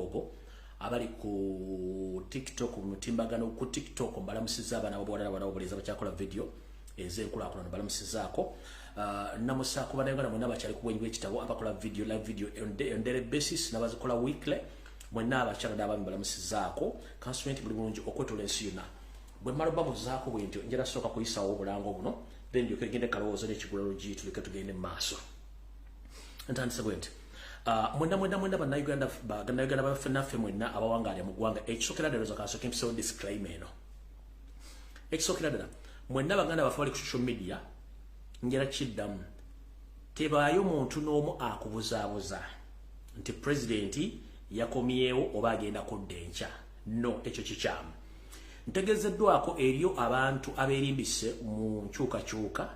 ogwo abali ku TikTok mutimbagano ku TikTok mbalamusiza abana bobwala abaleza bakyakola video ezenkulakulana balamusizaako namusaako banayongana mwena bakyali kuwenywa ekitabo abakola video live video on daily basis nabazikola weekly mwena abakyala n'abami balamusizaako constituent buli bulungi okwetola ensi yonna bwe mmala babuzaako bwentyo njala sooka kuyisawo obulango buno then ndyoke gende kalowoozo n'ekigula LUJJI tuleke tugende mu maaso ntandise bwenti mwenda bannayuganda baffe mwenna abawangaala mu ggwanga ekisookera ddala zakasooka empisawo disclaimer eno ekisookera ddala mwenna baganda baffe bali ku social media njala kiddamu tebaayo muntu n'omu akubuzaabuza nti pulezidenti yakomyewo oba agenda kudda enkya no ekyo kikyamu ntegezeddwako eryo abantu abeerimbise mu nkyukakyuka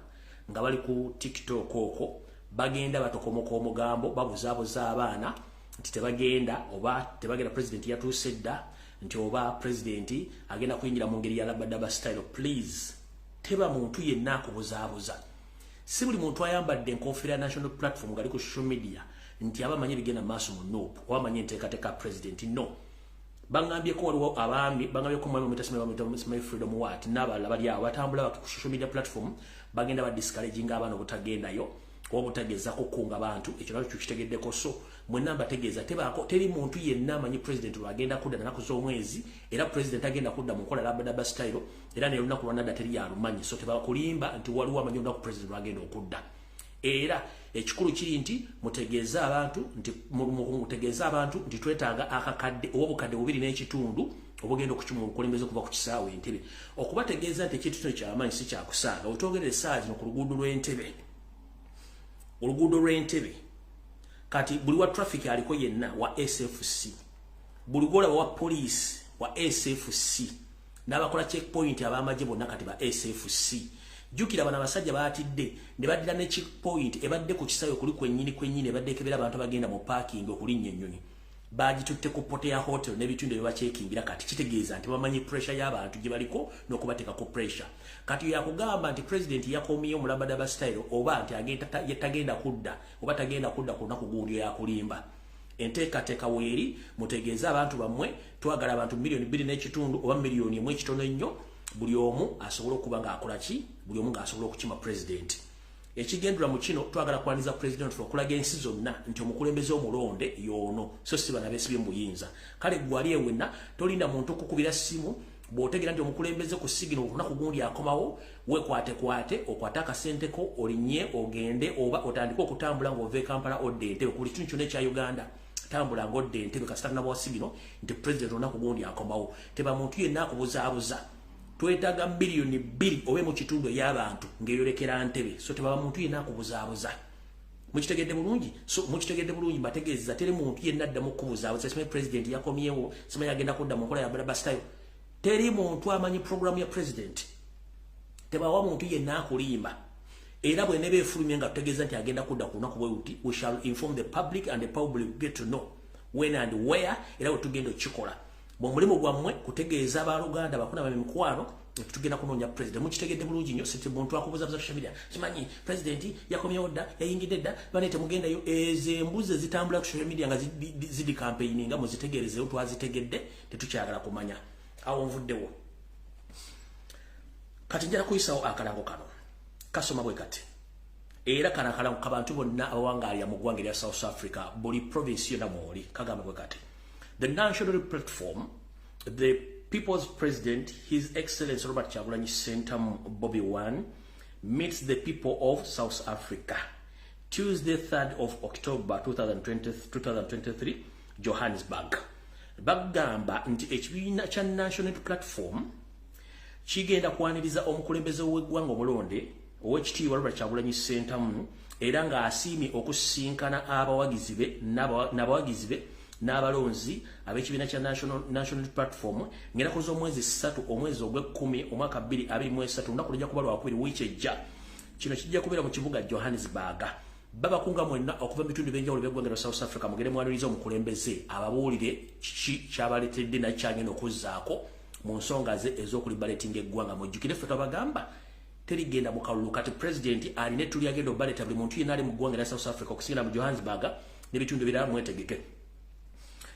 nga bali ku TikTok okwo bagenda batokomoka omugambo babuzaabuza abaana nti tebagenda oba tebagenda pulezidenti yatuuse dda nti oba pulezidenti agenda kuyingira mu ngeri ya labadaba style. Please teba muntu yenna akubuzaabuza. Si buli muntu ayambadde enkofiira ya national platform ngali ku social media nti abamanyi bigenda maaso mu nope oba amanyi enteekateeka pulezidenti no. Bangambyeko waliwo abaami bangambyeko mwami mutasime freedom what n'abalala bali awo batambula ku social media platform bagenda ba discouraging abaana obutagendayo oba butageza kukunga abantu ekyo nakyo kitegeddeko. So mwenna mbategeeza teri muntu yenna amanyi president lwagenda kudda nnaku z'omwezi era president agenda kudda mu nkola labadaba style era n'olunaku lwanadda teri yalumanyi. So tebakulimba nti waliwo amanyi olunaku president lwagenda okudda. Era ekikulu kiri nti mutegeeza abantu nti twetaaga akakadde oba obukadde 2.5 obugenda okukimula obukulembeze okuva ku kisaawe Entebbe okubategeeza nti ekintu kino kyamaanyi si kyakusaaga. Otwogere essaawa zino ku luguudo lw'Entebbe kati buli wa traffic aliko yenna wa SFC buli golaba wa police wa SFC n'abakola checkpoint ab'amagye bonna kati ba SFC. Jukira bana basajja baatidde ne baddira ne checkpoint ebadde ku kisayo kuli kwennyini ebadde ekebera abantu bagenda mu parking okulinnya ennyonyi bagitutte ku pote ya hotel n'ebitundu ebibacekingira. Kati kitegeeza nti bamanyi pressure y'abantu gye baliko n'okubateeka ku pressure. Kati yakugamba nti president yakomyeyo mu labadaba style oba nti tagenda kudda oba tagenda kudda ku lunaku gundi yakulimba. Enteekateeka weeri mutegeeza abantu bammwe twagala abantu 2.5 million oba 1 million ennyo buli omu asobola okuba ng'akola ki buli omu ng'asobola okukima president. Ekigendera mu kino twagala kwaniza president okulaga ensi zonna nti omukulembeze omulonde y'ono so si bana beesibye mu buyinza. Kale gwali ewenna tolinda muntu okukubira simu bw'otegera nti omukulembeze ku sigino olunaku gundi akomawo wekwate okwate akasenteko olinnye ogende oba otandike okutambula ng'ova e Kampala odda Entebbe ku buli kitundu kyonna ekya Uganda tambula ng'odda Entebbe kasita nabwa sigino nti president olunaku gundi akomawo. Teba muntu yenna akubuzaabuza. Twetaaga 2 billion obe mu kitundu y'abantu ng'eyolekera Entebbe. So tebaba muntu yenna akubuzaabuza. Mukitegedde bulungi. So mukitegedde bulungi mbategeeza teri muntu yenna addamu okubuzaabuza. Simanyi president yakomyewo simanyi agenda kudda mu nkola ya labadaba style. Teri muntu amanyi program ya president. Tebawa muntu yenna akulimba. Era bwe nebe efulumye nga tutegeeza nti agenda kudda ku lunaku bwe luti we shall inform the public and the public get to know when and where era wetugenda okikola. Mulimu gwammwe kutegeeza abaluganda bakuna bamikwano tugenda kunoonya president. Mukitegedde bulungi nnyo sente muntu akubuzabuza social media kimanyi president yakomyewo dda yayingidde dda bane temugendayo. Ezo embuzi zitambula ku social media nga zidi campaigning nga muzitegeerezewo twazitegedde tetukyagala kumanya awo nvuddewo. Kati njala kuyisawo akalango kano kasoma bwe kati era kana akalango kabantu bonna abawangaalira mu ggwanga erya South Africa buli province yonna mwoli kagamba bwe kati. The national platform, the people's president, His Excellency Robert Kyagulanyi Ssentamu Bobi Wine, meets the people of South Africa. Tuesday, 3rd of October 2023, Johannesburg. Bagamba nti ekibiina kya national platform kigenda kwaniriza omukulembeze w'eggwanga omulonde ow'ekitiibwa Robert Kyagulanyi Ssentamu era ng'asiimye okusinkana abawagizi be n'abalonzi ab'ekibiina kya national platform ng'ennaku z'omwezi 3 omwezi ogw'Ekkumi omwaka 2023 olunaku lujja kuba lwakubiri wiiki ejja. Kino kijja kubeera mu kibuga Johannesburg. Babakunga mwenna okuva mu bitundu by'enjawulo by'eggwanga lya South Africa mugende mwaniriza omukulembeze ababuulire kiki kyabaleetedde naye kyagenda okuzzaako mu nsonga ze ez'okulibaletinga eggwanga. Mujjukire ffe twabagamba terigenda mu kalulu kati president alina ettuli agenda obaleeta buli muntu yenna ali mu ggwanga lya South Africa okusingira mu Johannesburg n'ebitundu ebirala mwetegeke.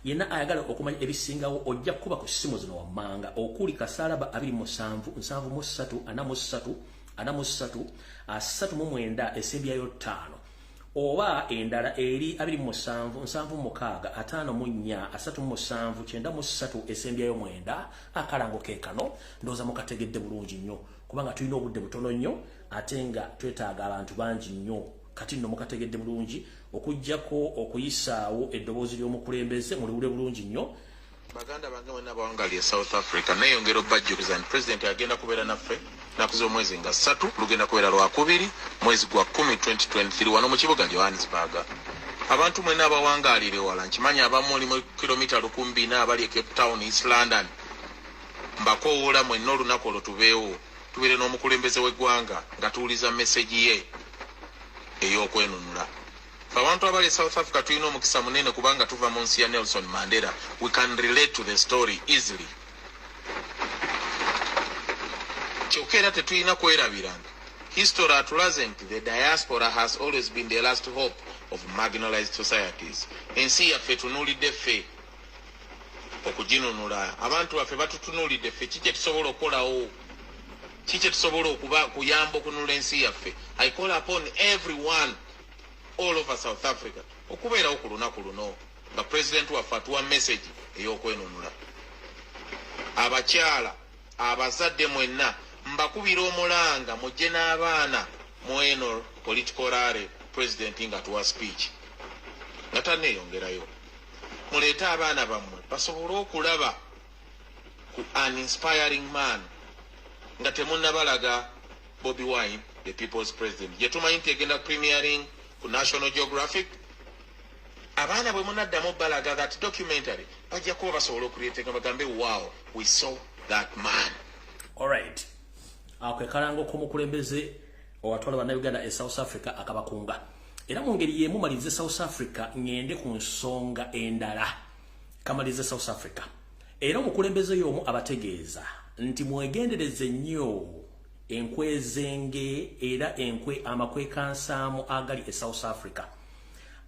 Yena ayagala okumanya ebisingawo ojja kuba ku simu zino wammanga okuli kasalaba 27 73 43 43 39 esembyayo 5 oba endala eri 27 76 54 37 93 esembyayo 9 akalango kekano ndoza mukategedde bulungi nnyo kubanga tulina obudde butono nnyo ate nga twetaaga abantu bangi nnyo kati nno mukategedde bulungi okujjako okuyisaawo eddoboozi ly'omukulembeze muliwule bulungi nnyo baganda bange mwenna bawangali South Africa neyongera obajjukiza nti president agenda kubeera naffe naku z'omwezi nga 3 lugenda kubeera lwakubiri mwezi gwa 10 2023 wano mu kibuga Johannesburg. Abantu mwenna abawangalire wala nkimanyi abamu oli mu kilomita 14 abali e Cape Town East London mbakowoola mwenna olunaku olwo tubeewo tubeere n'omukulembeze w'eggwanga nga tuwuliza message ye ey'okwenunula. Abantu abali South Africa tulina omukisa munene kubanga tuva mu nsi ya Nelson Mandela. We can relate to the story easily. Kyokera tetulina kwerabira. History atulaze nti the diaspora has always been the last hope of marginalized societies. Ensi yaffe tunuulidde ffe okuginunula. Abantu baffe batutunuulidde ffe kiki tusobola okukolawo kiki tusobola okuba kuyamba okununula ensi yaffe. I call upon everyone all over South Africa okubeerawo ku lunaku luno nga president waffe atuwa message ey'okwenunula. Abakyala abazadde mwenna mbakubira omulanga mujje n'abaana mu eno political rally president nga tuwa speech nga tanneeyongerayo muleete abaana bammwe basobole okulaba ku an inspiring man nga temunnabalaga Bobi Wine the people's president gye tumanyi nti egenda premiering ku National Geographic. Abaana bwe munaddamu balaga that documentary bajja kuba basobola okuleeteka bagambe wow we saw that man. Alright. Akwe kalango kumukulembeze owatwala bannayuganda e South Africa akabakunga. Era mu ngeri yemu malize South Africa ngende ku nsonga endala kamalize South Africa. Era omukulembeze y'omu abategeeza nti mwegendereze nnyo enkwezenge era enkwe amakwe kansaamu agali e South Africa.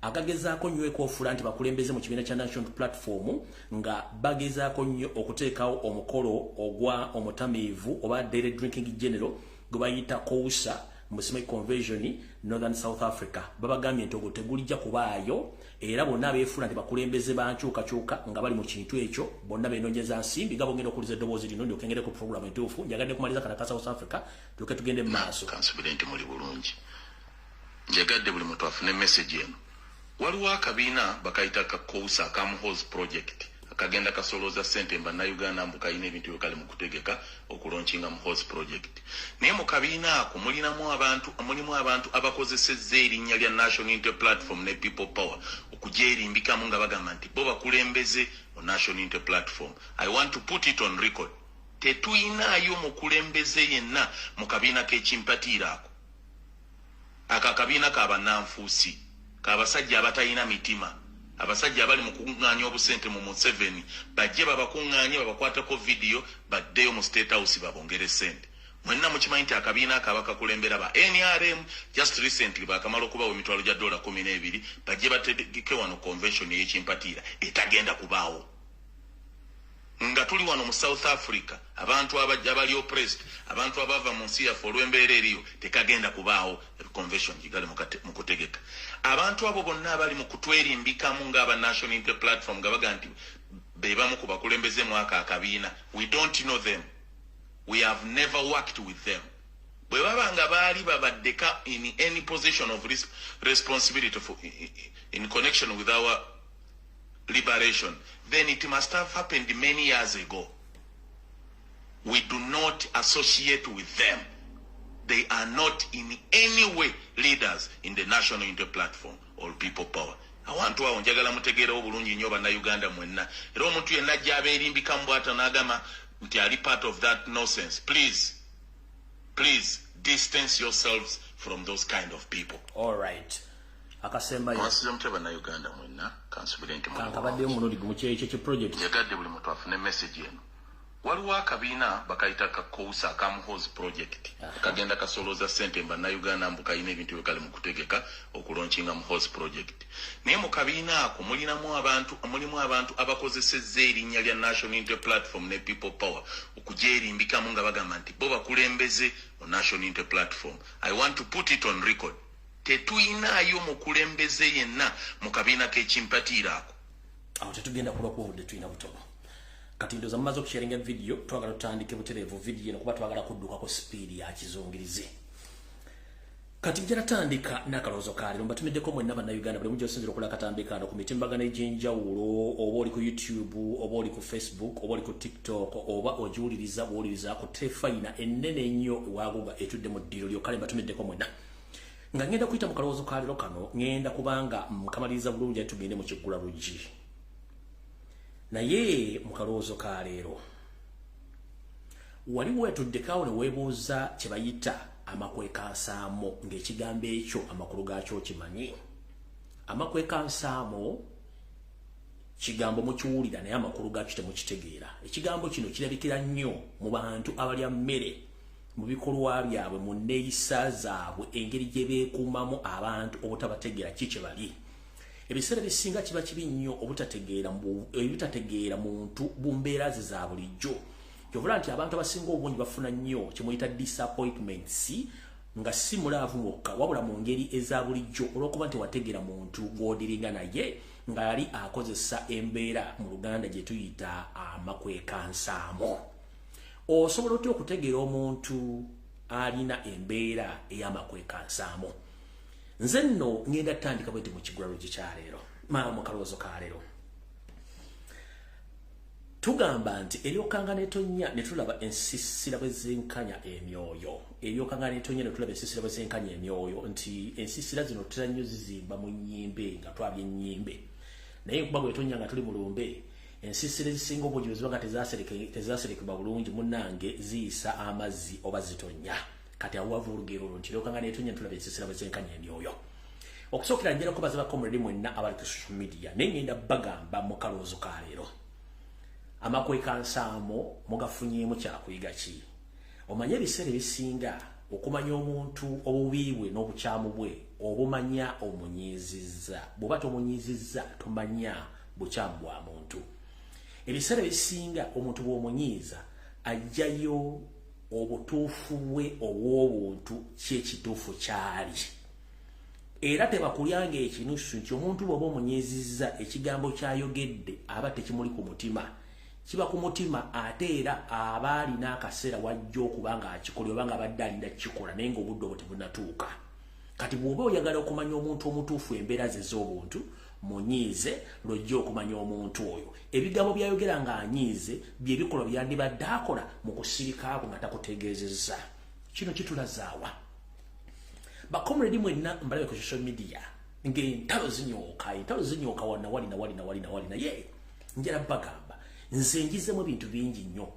Agagezaako nnyo ekofula nti bakulembeze mu kibiina kya National Platform nga bagezaako nnyo okuteekawo omukolo ogwa omutamiivu oba daily drinking general gwe bayita kousa mu Semitic Convention Northern South Africa. Babagambye nti ogwo tegulijja kubaayo era bonna abeefuna nti bakulembeze bankyukakyuka nga bali mu kintu ekyo bonna beenonyeza nsimbi nga bongera okuliza eddoboozi lino ndyoke ngere ku program entuufu njagadde kumaliza kana ka South Africa tuke tugende mu maaso. Kansubire nti muli bulungi njagadde buli muntu afune message eno. Waliwo akabiina bakayita kakousa Kamho's project akagenda kasolooza ssente bannayuganda mbu kayina ebintu byokali mu kutegeka okulonkinga mu host project. Naye mu kabiina ako mulimu abantu abakozesezza erinnya lya National Unity Platform ne People Power okugyerimbikamu nga bagamba nti bo bakulembeze mu National Unity Platform. I want to put it on record. Tetuyinaayo mukulembeze yenna mu kabiina k'ekimpatiira ako. Aka kabiina k'abannanfuusi kabasajja abatayina mitima abasajja abali mu kuŋŋaanya obusente mu Museveni bajje babakuŋŋaanye babakwatako video baddeyo mu State House babongere ssente. Mwenna mukimanyi nti akabiina akabakakulembera ba NRM just recently bakamala okubawo emitwalo gya $12 bajje bategeke wano convention y'ekimpatiira etagenda kubaawo. Nga tuli wano mu South Africa abantu abali oppressed abantu abava mu nsi yaffe olw'embeera eriyo tekagenda kubaawo convention gigali mu kutegeka. Abantu abo bonna abali mu kutwerimbikamu ng'aba National Unity Platform nga baga nti be bamu ku bakulembeze mu aka akabiina. We don't know them. We have never worked with them. Bwe baba nga baali babaddeka in any position of responsibility in connection with our liberation, then it must have happened many years ago. We do not associate with them. They are not in any way leaders in the National Unity Platform or People Power. Awantu awo njagala mutegeerawo bulungi nnyo bannayuganda mwenna. Era omuntu yenna ajja abeerimbikamu bw'atyo n'agamba nti ali part of that nonsense. Please distance yourselves from those kind of people. All right. Akasembayo. Mwasize mutwe bannayuganda mwenna kansubire nti kankabaddeyo muno ligu mu kyekyo project. Njagadde buli muntu afune message eno. waliwo akabiina bakayita kakousa akamuhozi project kagenda kasoloza sente bannayuganda mbu kayina ebintu bikali mu kutegeka okulonkinga muhozi project naye mu kabiina ako mulimu abantu abakozesezza erinnya lya National Unity Platform ne People Power okujeerimbikamu nga bagamba nti bo bakulembeze mu National Unity Platform. I want to put it on record. Tetuyinaayo mukulembeze yenna mu kabiina k'ekimpatiira ako. Awo tetugenda kulwakuwudde tuyina butono. Kati ndoza mmaze okusharinga video twagala tutandike butereevu video eno kuba twagala kuddukako sipiidi ya kizungirizi. Kati njala tandika n'akalowoozo kaali mba tumiddeko mwenna bannayuganda buli mujja osinzira okulaba akatambi kano ku mitimbagano egy'enjawulo oba oli ku YouTube oba oli ku Facebook oba oli ku TikTok oba ogiwuliriza bw'owuliriza ku terefayina ennene ennyo ewaguga etudde mu ddiiro lyokale mba tumiddeko mwenna. Nga ngenda kuyita mu kalowoozo kaaliro kano ngenda kubanga mukamaliriza bulungi ate tugende mu KIGULA LUJJI. Naye mu kalowoozo ka leero wali weetuddekawo ne weebuuza kye bayita amakwekansamo ng'ekigambo ekyo amakulu gaakyo kimanyi. Amakwekansamo kigambo mukiwulira naye amakulu gaakyo temukitegeera. Ekigambo kino kirabikira nnyo mu bantu abalya mmere mu bikolwa byabwe mu nneeyisa zaabwe engeri gye beekuumamu abantu obutabategeera ki kye bali. Ebiseera bisinga kiba kibi nnyo obutategeera muntu bumbeera ze za bulijjo. Kyovula nti abantu abasinga obungi bafuna nnyo kyemuyita disappointments nga si mulaavu mwokka wabula mu ngeri eza bulijjo olw'okuba nti wategeera muntu gw'odiringa naye nga yali akozesa embeera mu Luganda gye tuyita amakwekansamo. Osobola otya okutegeera omuntu alina embeera ey'amakwekansamo? Nze nno ngenda tandika bwete mu KIGULA LUJJI kya leero mu kalowoozo ka leero. Tugamba nti eryokanga netonya ne tulaba ensisira bwe zenkanya emyoyo. Eryokanga netonya ne tulaba ensisira bwe zenkanya emyoyo nti ensisira zino tutera nnyo zizimba mu nnyimbe nga twabye ennyimbe. Naye kuba bwetonya nga tuli mu lumbe ensisira ezisinga obungi bwe ziba nga tezaaserekebwa bulungi munnange ziyisa amazzi oba zitonya. Kati awo wava olugero nti eryokanga netonya ne tulaba ensisira bwe zenkanya emyoyo. Okusookera njera kubaza bakomredi mwenna abali ku social media naye ngenda bagamba mu kalowoozo ka leero. Amakwekansamo mugafunyeemu kyakuyiga ki? Omanye ebiseera ebisinga okumanya omuntu obubi bwe n'obukyamu bwe obumanya omunyiizizza. Bw'oba tomunyiizizza tomanya bukyamu bwa muntu. Ebiseera ebisinga omuntu bw'omunyiiza ajjayo obutuufu bwe obw'obuntu ky'ekituufu kyali. Era tebakulyanga ekinusu nti omuntu bw'oba omunyiizizza ekigambo kyayogedde aba tekimuli ku mutima. Kiba ku mutima ate era aba alina akaseera wajja okuba nga akikola oba nga abadde alinda kikola naye ng'obudde obwo tebunatuuka. Kati bw'oba oyagala okumanya omuntu omutuufu embeera ze z'obuntu munyiize lwojja okumanya omuntu oyo. Ebigambo byayogera nga anyiize bye bikolwa byandibadde akola mu kusirika ako nga takutegeezezza. Kino kitulazaawa. Bakomredi mwenna mbalabe ku social media ng'entalo zinyooka wonna wali naye njala bagamba nze njizemu ebintu bingi nnyo.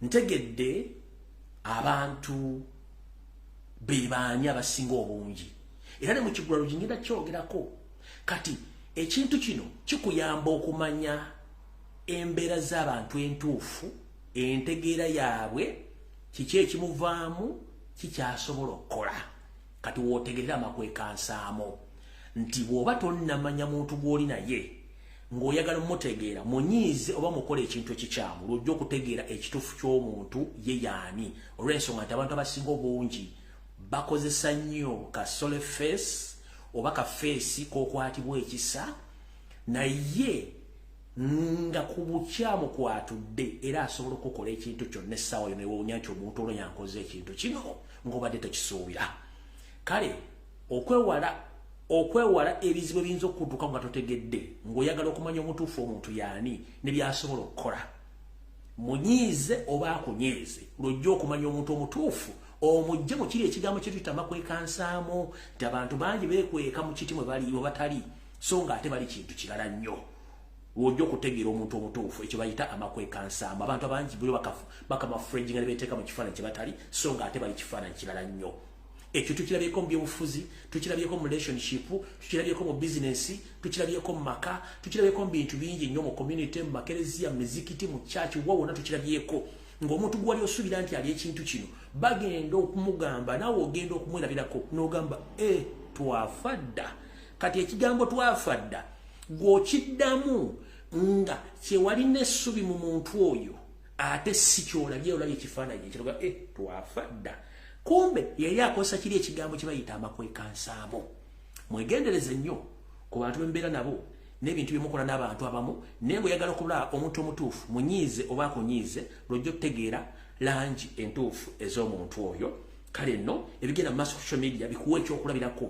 Ntegedde abantu be baani abasinga obungi era ne mu KIGULA LUJJI ngenda kyogerako. Kati ekintu kino kikuyamba okumanya embeera z'abantu entuufu, entegeera yaabwe, kiki ekimuvaamu, kikyasobola okukola. Kati wootegerera amakwekansamo nti bw'oba tonnamanya muntu gw'oli naye ng'oyagala mutegeera munyiize oba mukola ekintu ekikyamu lwojja okutegeera ekituufu ky'omuntu ye yaani. Olw'ensonga nti abantu abasinga obungi bakozesa nnyo ka sole face oba ka feesi k'okwatibwa ekisa naye nga ku bukyamu kwatudde era asobola okukola ekintu kyonna essaawa yo newoonya nti omuntu olwo yankoze ekintu kino ng'obadde tekisuubira. Kale okwewala ebizibu ebiyinza okudduka nga totegedde ng'oyagala okumanya omutuufu omuntu yaani ne byasobola okukola. Munyiize oba akunyiize lwojja okumanya omuntu omutuufu omujje mu kiri ekigambo kye tuyita amakwekansamo nti abantu bangi beekweka mu kiti mwe batali so nga ate bali kintu kirala nnyo. Lwojja okutegeera omuntu omutuufu ekyo bayita amakwekansamo. Abantu abangi buli bakamafrenjinga ne beeteeka mu kifaananyi kye batali so nga ate bali kifaananyi kirala nnyo. ekyo tukirabyeko mu byobufuzi, tukirabyeko mu relationship, tukirabyeko mu business, tukirabyeko mu maka, tukirabyeko mu bintu bingi nnyo mu community, mu makerezia, mu mizikiti, mu church, wawona tukirabyeko. Ng'omuntu gwali osubira nti ali ekintu kino bagenda okumugamba naawe ogenda okumwerabirako n'ogamba twafadda. Kati ekigambo twafadda gw'okiddamu nga kyewalina essubi mu muntu oyo ate si kyolabye olabye ekifaananyi ekiraga twafadda. Kumbe yali akosa kiri ekigambo kye bayita amakwekansaamu. Mwegendereze nnyo ku bantu bembeera nabo n'ebintu byemukola n'abantu abamu, naye ng'oyagala okubula omuntu omutuufu munyiize oba akunyiize lwojja okutegeera langi entuufu ez'omuntu oyo. Kale nno ebigenda mu maaso ku social media bikuwa ekyokulabirako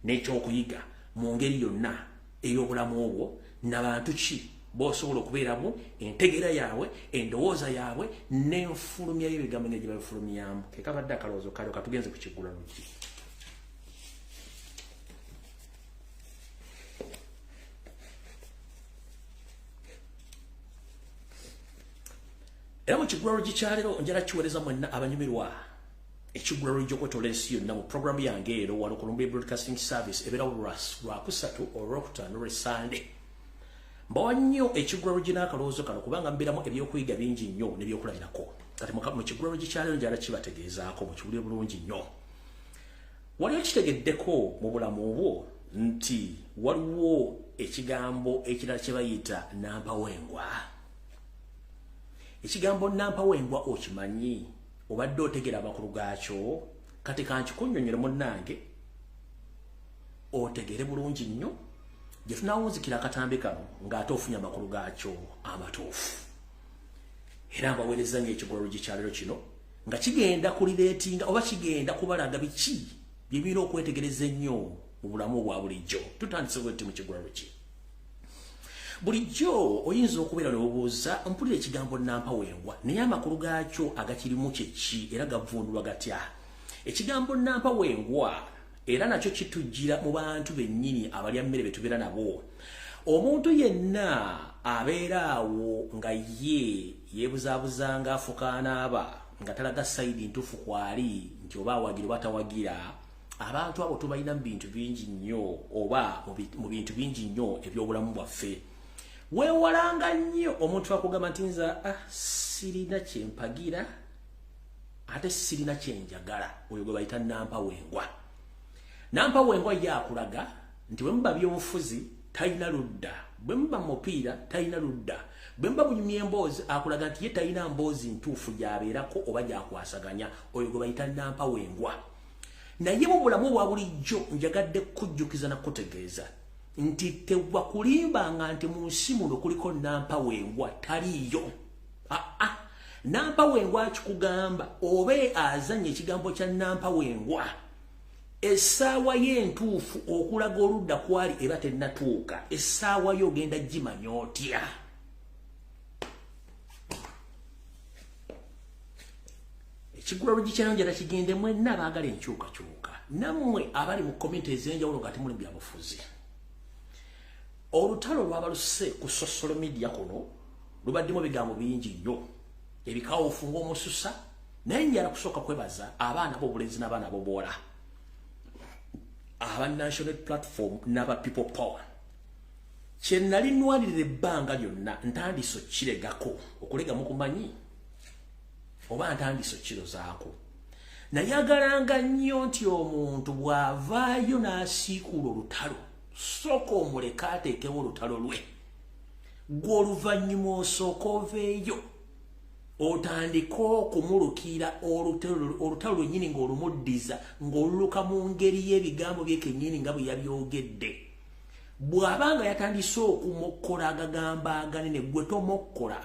n'ekyokuyiga mu ngeri yonna ey'obulamu obwo, n'abantu ki b'osobola okubeeramu, entegeera yaabwe, endowooza yaabwe, n'enfulumya y'ebigambo ngeri gye babifulumyamu. Ke kabadde akalowoozo kalyo katugenze ku Kigula Lujji. Era mu Kigula Lujji kyaleero njala kiweereza mwenna abanyumirwa ekigula Lujji okwetola ensi yonna mu programu yange ero wano ku Lumbuye Broadcasting Service ebeera Lwakusatu Olwokutaano Lwesande. Mbawa nnyo ekigula Lujji n'akalowoozo kano kubanga mbeeramu ebyokuyiga bingi nnyo n'ebyokulabirako. Kati mu Kigula Lujji kyaleero njala kibategeezaako mukiwulire bulungi nnyo. Waliwo kitegeddeko mu bulamu obwo nti waliwo ekigambo ekirala kye bayita nampawengwa. Ekigambo nampawengwa okimanyi? Obadde otegera amakulu gaakyo? Kati kankikunnyonnyole munnange otegere bulungi nnyo gye tunaawunzikira akatambi kano ng'ate ofunye amakulu gaakyo amatuufu. Era mbaweereza nnyo Ekigula Lujji kyaleero kino nga kigenda kulireetinga oba kigenda kubalaga biki bye birina okwetegereza ennyo mu bulamu obwa bulijjo. Tutandise bwetti mu Kigula Lujji. Bulijjo oyinza okubeera n'obuuza mpulira ekigambo nampawengwa naye amakulu gaakyo agakirimu kyeki era gavundulwa gatya? Ekigambo nampawengwa era nakyo kitujjira mu bantu bennyini abalya mmere be tubeera nabo. Omuntu yenna abeera awo nga ye yeebuzaabuza ng'afukaanaaba nga talaga sayidi ntuufu kwali nti oba awagira oba tawagira, abantu abo tubalina mu bintu bingi nnyo oba mu bintu bingi nnyo eby'obulamu bwaffe. Weewalanga nnyo omuntu akugamba nti nza sirina kyempagira ate sirina kyenjagala. Oyo gwe bayita nampawengwa. Nampawengwa ye akulaga nti bwe muba byobufuzi talina ludda, bwe muba mupiira talina ludda, bwe muba bunyumya emboozi akulaga nti ye talina mboozi ntuufu gy'abeerako oba gyakwasaganya. Oyo gwe bayita nampawengwa. Naye mu bulamu obwa bulijjo njagadde kujjukiza na kutegeeza nti tewa kulimbanga nti mu nsi muno kuliko nampawengwa taliyo. Nampawengwa akikugamba obe azanye ekigambo kya nampawengwa essaawa y'entuufu okulaga oludda kwali eba tennatuuka, essaawa yo ogenda gimanya otya? Ekigula Lujji kyaleero njala kigende mwenna abaagala enkyukakyuka, nammwe abali mu komenti ez'enjawulo nga temuli mu byabufuzi. Olutalo lwabaluse ku social media kuno lubaddemu ebigambo bingi nnyo ebikawufu ng'omususa, naye njala kusooka kwebaza abaana b'obulenzi n'abaana b'obuwala aba National Platform n'aba People Power. Kye nali nnwalirira ebbanga lyonna ntandise okkiregako okulega mukumanyi oba ntandise okkirozaako. Nayagalanga nnyo nti omuntu bw'avaayo n'asiikuula olutalo sooka omuleka ateekewo olutalo lwe, gwe oluvannyuma osooka oveeyo otandika okumulukira olutalo lwennyini ng'olumuddiza ng'oluluka mu ngeri y'ebigambo bye kennyini nga bwe yabyogedde. Bw'abanga yatandise okumokkola agagamba aganene gwe tomokkola,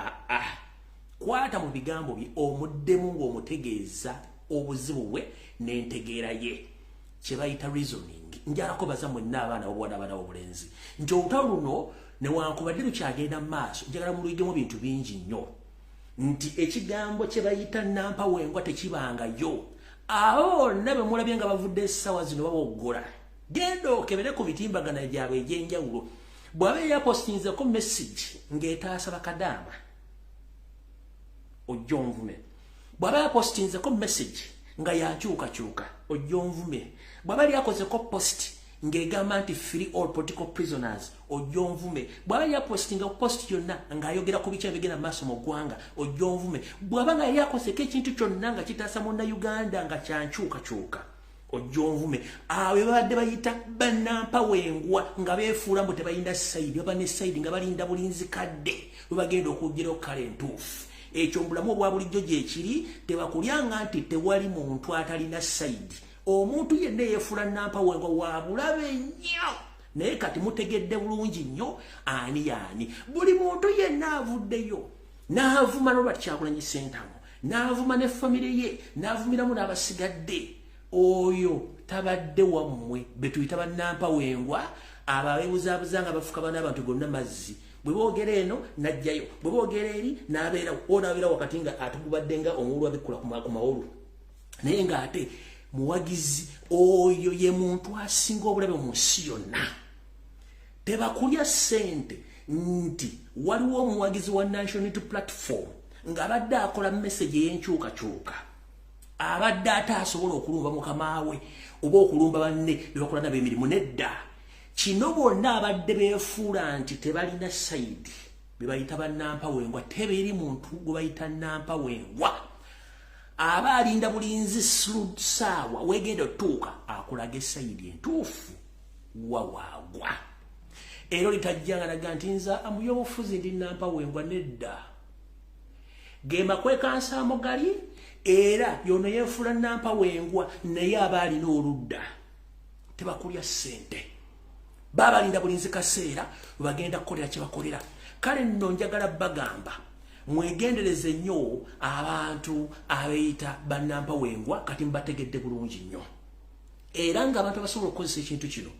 kwata mu bigambo bye omuddemu ng'omutegeeza obuzibu bwe n'entegeera ye, kye bayita reasoning. Njalako baza mwenna abaana b'obuwala abaana b'obulenzi nti olutalo luno newankubadde lukyagenda mu maaso njagala muluyigemu bintu bingi nnyo, nti ekigambo kye bayita nampawengwa tekibangayo. Abo bonna be mulabye nga bavudde essaawa zino baboggola, genda okebere ku mitimbagana gyabwe egy'enjawulo. Bw'aba yapostinzeko message ng'etaasa bakadaama ojja onvume. Bw'aba yapostinzeko message nga yakyuka ojjonvume bwaba lyakozeko post ng'egamba nti free all political prisoners ojjonvume bwaba lyapostinga post yonna ng'ayogera ku bica ebigenda maaso mu ggwanga ojjonvume bwaba nga lyakozeko ekintu kyonna nga kitaasa Munnayuganda nga kyankyukakyuka ojjonvume awe babadde bayita bannampawengwa nga beefuula mbu tebalina sayidi baba ne sayidi nga balinda bulinzi kadde bwe bagenda okuggirawo kale entuufu ekyo mu bulamu obwa bulijjo gyekiri tebakulyanga nti tewali muntu atalina sayidi omuntu yenna yeefuula nampawengwa wa bulabe nnyo naye kati mutegedde bulungi nnyo ani yaani buli muntu yenna avuddeyo n'avuma Robert Kyagulanyi Ssentamu n'avuma ne famire ye n'avumiramu n'abasigadde oyo tabadde wammwe betuyita bannampawengwa ababeebuzaabuza nga bafuka bana abantu gonna mazzi bwe boogera eno najjayo bwe boogera eri n'abeerawo onaabeera wakati nga atugubadde nga omululu abikkula ku mawolu naye ng'ate muwagizi oyo ye muntu asinga obulabe mu nsi yonna tebakulya ssente nti waliwo omuwagizi wa National Unity Platform ng'abadde akola message ey'enkyukakyuka abadde ate asobola okulumba mukamaawe oba okulumba banne bebakola nabo emirimu nedda kino bonna abadde beefuula nti tebalina sayidi bebayita bannampawengwa tebeeri muntu gwe bayita nampawengwa aba alinda bulinzi saawa wegenda otuuka akulaga esayidi entuufu wawaagwa ero litajjanga naga nti nza amuyobufuzi ndi nampawengwa nedda gema kwekansamo gali era yono yeefula nampawengwa naye aba alina oludda tebakulya ssente baba alinda bulinzi kaseera bagenda kukolera kye bakolera kale nno njagala bagamba mwegendereze nnyo abantu abeeyita bannampawengwa kati mbategedde bulungi nnyo era ng'abantu abasobola okukozesa ekintu kino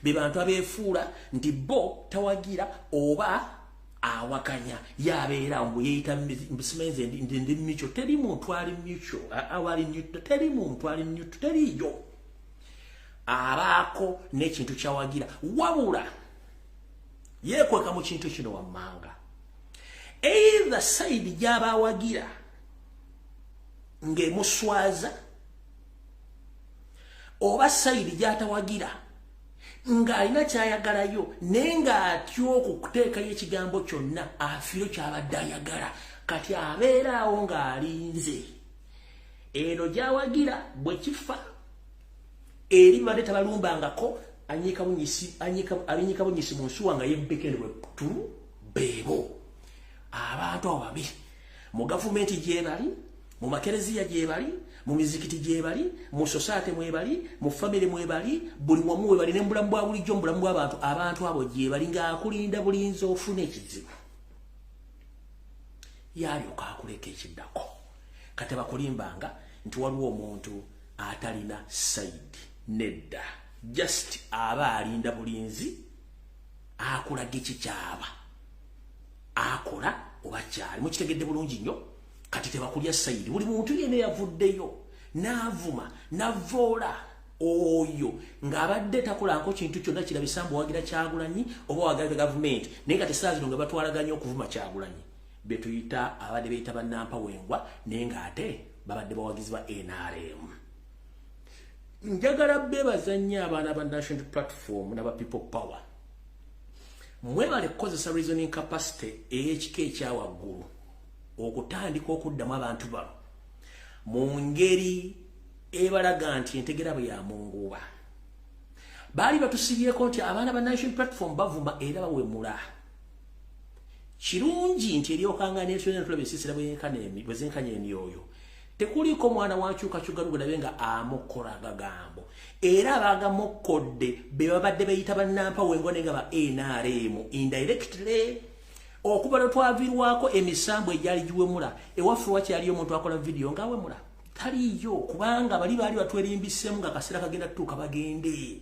be bantu abeefuula nti bo tawagira oba awakanya yabeera mbu yeeyita mbusimenze ndi mico teri muntu ali mico awali nyuto teri muntu ali nyuto teriyo abaako n'ekintu kyawagira wabula yeekweka mu kintu kino wammanga either side gy'abawagira ng'emuswaza oba side gy'atawagira ng'alina kyayagalayo naye ng'atya okuteekayo ekigambo kyonna afiiro kyabadde ayagala kati abeeraawo ng'alinze eno gy'awagira bwe kifa eri badde tabalumbangako alinnyika bunyisi mu nsuwa nga yempekende bwe tulu beebo abantu abo babi mu gavumenti gyebali mu makereziya gyebali mu mizikiti gyebali mu society mwebali mu family mwebali buli wamu webali ne mbulamu bwa bulijjo mbulamu bw'abantu abantu abo gyebali ng'akulinda bulinzi ofuna ekizibu yalyoka akuleka ekiddako kati bakulimbanga nti waliwo omuntu atalina sayidi nedda just aba alinda bulinzi akulaga ekikyaba akola oba kyali mukitegedde bulungi nnyo kati tebakulya sayidi buli muntu yenna yavuddeyo n'avuma n'avoola oyo ng'abadde takolanko kintu kyonna kirabisa mbu wagira Kyagulanyi oba wagira gavumenti naye kati saa zino nga batwalaganya okuvuma Kyagulanyi betuyita abadde beeyita bannampawengwa naye ng'ate babadde bawagizi ba NRM njagala beebaza nnyo abaana ba National Platform n'aba People Power mwebale kukozesa reasoning capacity ey'ekika ekyawaggulu okutandika okuddamu abantu bano mu ngeri ebalaga nti entegera bwe yamunguuba baali batusibyeko nti abaana ba National Platform bavuma era bawemula kirungi nti eryokanga netulaba ensiisira bwe zenkanya emyoyo tekuliko mwana wankyukakyuka lugulabe nga amukola gagambo era abagamukkodde be babadde beyita bannampawengwa nenga ba NRM indirectly okuba lwetwavirwako emisambo egyali giwemula ewaffe wakyaliyo omuntu akola video ng'awemula taliyo kubanga bali baali batwerimbisemu nga kaseera kagenda tutuuka bagende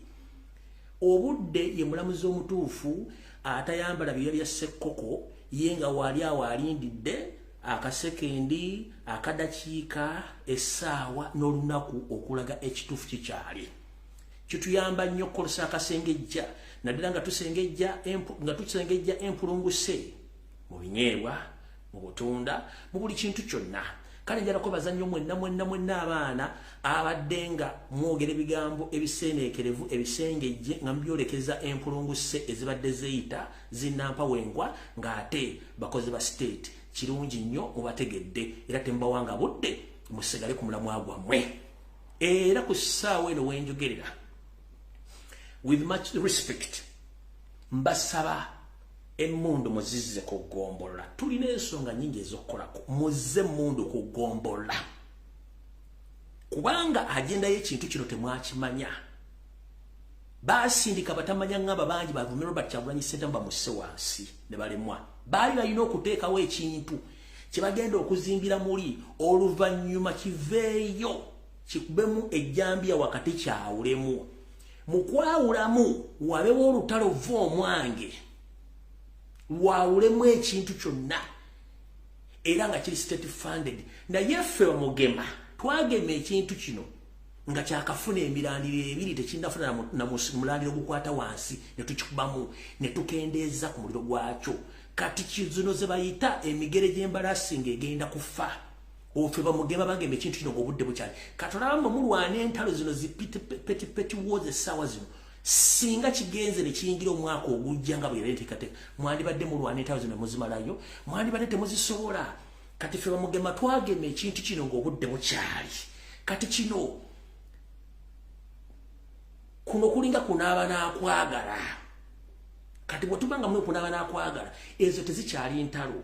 obudde ye mulamuzi omutuufu atayambala bibya bya ssekkoko ye nga waali awo alindidde akasekendi akadakiika essaawa n'olunaku okulaga ekituufu kikyali kituyamba nnyo okukozesa akasengejja naddala nga tusengejja empulunguse mu binyeebwa mu butunda mu buli kintu kyonna kale njala ko bazannyo mwenna abaana abaddenga mwogere bigambo ebiseeneekerevu ebisengejje nga mbyolekeza empulunguse ezibadde zeyita zinampa wengwa ng'ate bakozi ba state kirungi nnyo mubategedde era tembawanga budde musigale ku mulamwa gwammwe era ku ssaawa eno wenjogerera with much respect mbasaba emmundu muzizze kugombola tulina ensonga nyingi ez'okukolako muzze emmundu kugombola kubanga agenda y'ekintu kino temwakimanya baasindika batamanya ngamba bangi bavumira Robert Kyagulanyi Ssentamu bamusse wansi ne balemwa baali balina okuteekawo ekintu kye bagenda okuzimbira muli oluvannyuma kiveeyo kikubemu ejjambiya wakati kyawulemu mu kwawulamu wabewo olutalo vva omwange wawulemu ekintu kyonna era nga kiri state funded naye ffe bamugema twagema ekintu kino nga kyakafuna emirandiro ebiri tekinnafuna mulandiro gukwata wansi ne tukikubamu ne tukendeeza ku muliro gwakyo kati kizino ze bayita emigere gy'embalasinga egenda kufa ofe bamugema bagema ekintu kino ng'obudde bukyali katolaba mulwana entalo zino zipetipeti woozi essaawa zino singa kigenze ne kiyingira omwaka ogujja nga bwe yalenteekateeka mwandibadde mulwana entalo zino muzimalayo mwandibadde temuzisobola kati ffe bamugema twagema ekintu kino ng'obudde bukyali kati kino kuno kulinga kunaaba n'akwagala kati bwe tubanga mwe kunaaba n'akwagala ezo tezikyali ntalo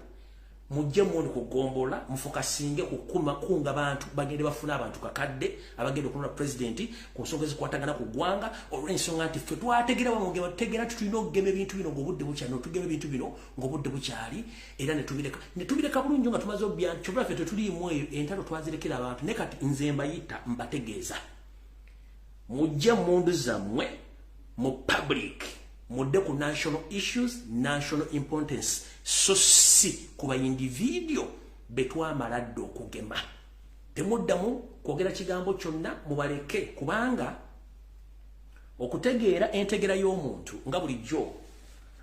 mujje mundi kugombola mufokasinge kunga bantu bagende bafuna abantu kakadde abagenda okulonda president ku nsonga ezikwatagana ku ggwanga olw'ensonga nti ffe twategera bamugema tutegera tulina okugema ebintu bino ng'obudde bukyali notugema ebintu bino ng'obudde bukyali era ne tubireka bulungi nga tumaze obyantu kyobula ffe tetuliimu eyo entalo twazirekera abantu ne kati nze mbayita mbategeeza mujje mundu zammwe mu public mudde ku national issues national importance so si kuba individual betwamala dde okugema temuddamu kwogera kigambo kyonna mubaleke kubanga okutegeera entegera y'omuntu nga bulijjo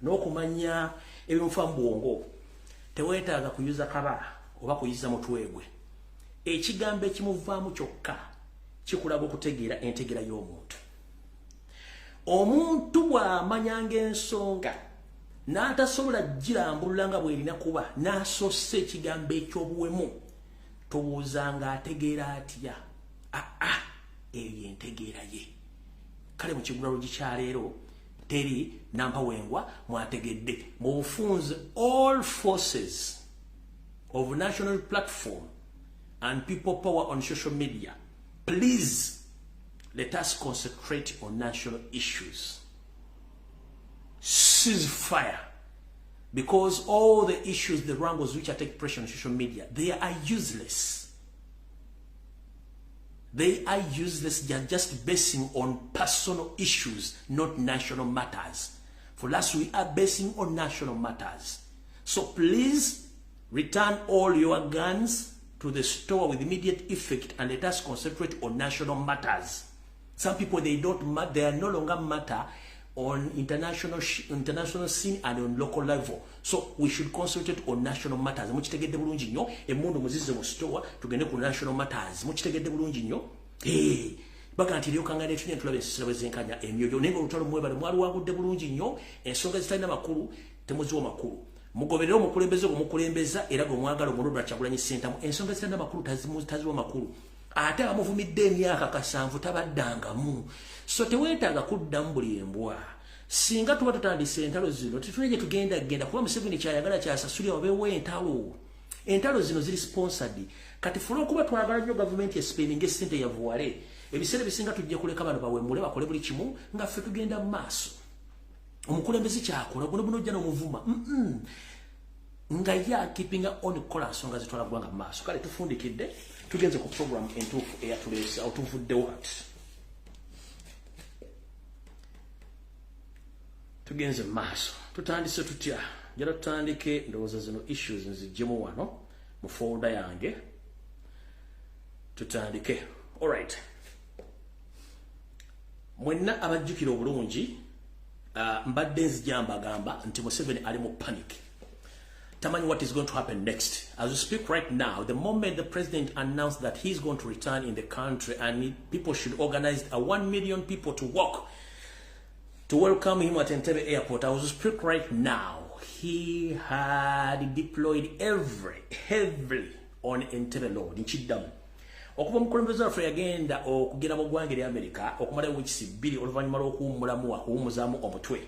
n'okumanya ebimufa mu bwongo teweetaaga kuyuza kaba oba kuyiza mutwe gwe ekigambo ekimuvaamu kyokka kikulaga okutegeera entegera y'omuntu omuntu bw'amanyanga ensonga n'atasobola girambulula nga bw'erina kuba n'asossa ekigambo eky'obuwemu tobuuzanga ategeera atya eyo yentegeera ye kale mu kigula Lujji kya leero teri nampawengwa mwategedde mu bufunze all forces of national platform and people power on social media, please let us concentrate on national issues. Cease fire. Because all the issues, the wrangles which are taking place on social media, they are useless. They are useless. They are just basing on personal issues, not national matters. For us, we are basing on national matters. So please return all your guns to the store with immediate effect and let us concentrate on national matters. Some people, they are no longer matter on international scene and on local level. So we should concentrate on national matters. Mukitegedde bulungi nnyo emundu muzize mu store tugende ku national matters. Mukitegedde bulungi nnyo. Baga nti lyo kangane tunya tulabe ensisira bwezenkanya emyoyo nengo olutalo mwebale mwaluwagudde bulungi nnyo ensonga zitalina makulu temuziwa makulu. Mugoberera omukulembeze omukulembeza era gwe mwagala omuludwa Kyagulanyi Ssentamu ensonga zitalina makulu taziwa makulu. Ate amuvumidde emyaka 7 tabaddangamu. So teweetaaga kuddamu buli embwa. Singa tuba tutandise entalo zino tetulege tugenda kuba Museveni kyayagala kyasasulya wabeewo entalo. Entalo zino ziri sponsored. Kati fulo kuba twagala nnyo government ya spending esente ya vuwale. Ebiseera bisinga tujja kuleka bano bawemule bakole buli kimu nga ffe tugenda mu maaso. Omukulembeze kyakola buno jja n'omuvuma. Nga ya keeping on course nsonga zitwala ggwanga mu maaso. Kale tufundikidde tugenze ku program entuufu eyatuleesa otuvudde wat. Tugenze maaso tutandise tutya njala tutandike ndowooza zino issues nzijjemu wano mu folder yange tutandike. Alright, mwenna abajjukira obulungi mbadde nzijja mbagamba nti Museveni ali mu panic. Tamani, what is going to happen next? As we speak right now, the moment the president announced that he's going to return in the country and people should organize 1 million people to walk to welcome him at Entebbe Airport, as we speak right now, he had deployed heavily on Entebbe Road in Chidam. Okuba mukulembeze waffe yagenda okugenda mu ggwanga erya America okumala wiiki 2 oluvannyuma lw'okuwummulamu okuwummuzaamu omutwe.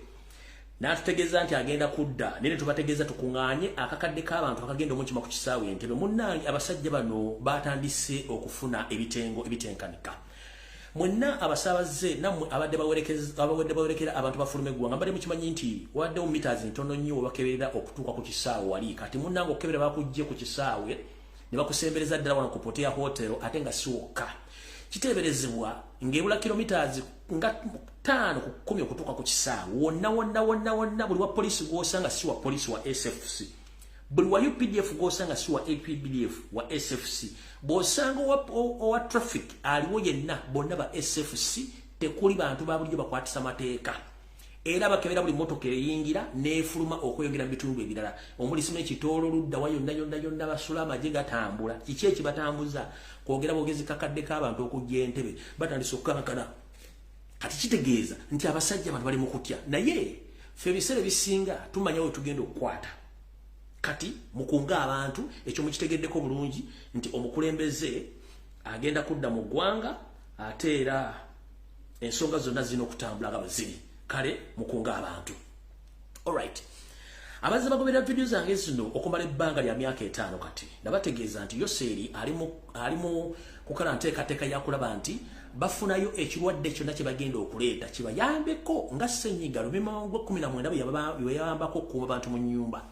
N'atutegeeza nti agenda kudda nene tubategeeza tukuŋŋaanye akakadde k'abantu akagenda omukima ku kisaawe Entebbe. Munnange abasajja bano batandise okufuna ebitengo ebitenkanika. Mwenna abasaabaze nammwe abadde bawerekera abantu bafuluma eggwanga mbadde mukimanyi nti waddewo meters ntono nnyo bakeberera okutuuka ku kisaawe wali. Kati munnange okukebera bakujje ku kisaawe ne bakusembereza ddala wano ku Potea Hotel ate nga si wokka. Kiteeberezebwa ng'ebula kilometers nga 5 ku 10 okutuuka ku kisaawe. Wonna buli wa polisi gw'osanga si wa polisi wa SFC. Buli wa UPDF gw'osanga si wa APDF wa SFC. Bw'osanga owa traffic aliwo yenna bonna ba SFC tekuli bantu babulijjo bakwatisa mateeka. Era bakebera buli motoka eyingira n'efuluma okweyongera mu bitundu ebirala. Omulisima ekitoolo ludda wa yonna basula amagye gatambula. Kiki ekibatambuza? Kwogera bwogezi kakadde k'abantu okujja Entebbe batandise okukankana. Kati kitegeeza nti abasajja abantu bali mu kutya. Naye ffe ebiseera ebisinga tumanya we tugenda okukwata. Kati mukunga abantu ekyo mukitegeddeko bulungi nti omukulembeze agenda kudda mu ggwanga ate era ensonga zonna zirina okutambula nga baziri. Kale mukunga abantu. Alright. Abazze bagobera video zange zino okumala ebbanga lya myaka 5 kati. Nabategeeza nti Yoseri alimu kukala nteekateeka ya kulaba nti bafunayo ekirwadde kyonna kye bagenda okuleeta kibayambeko nga ssenyiga Lumimango 19 bweyambako okukuuma abantu mu nnyumba.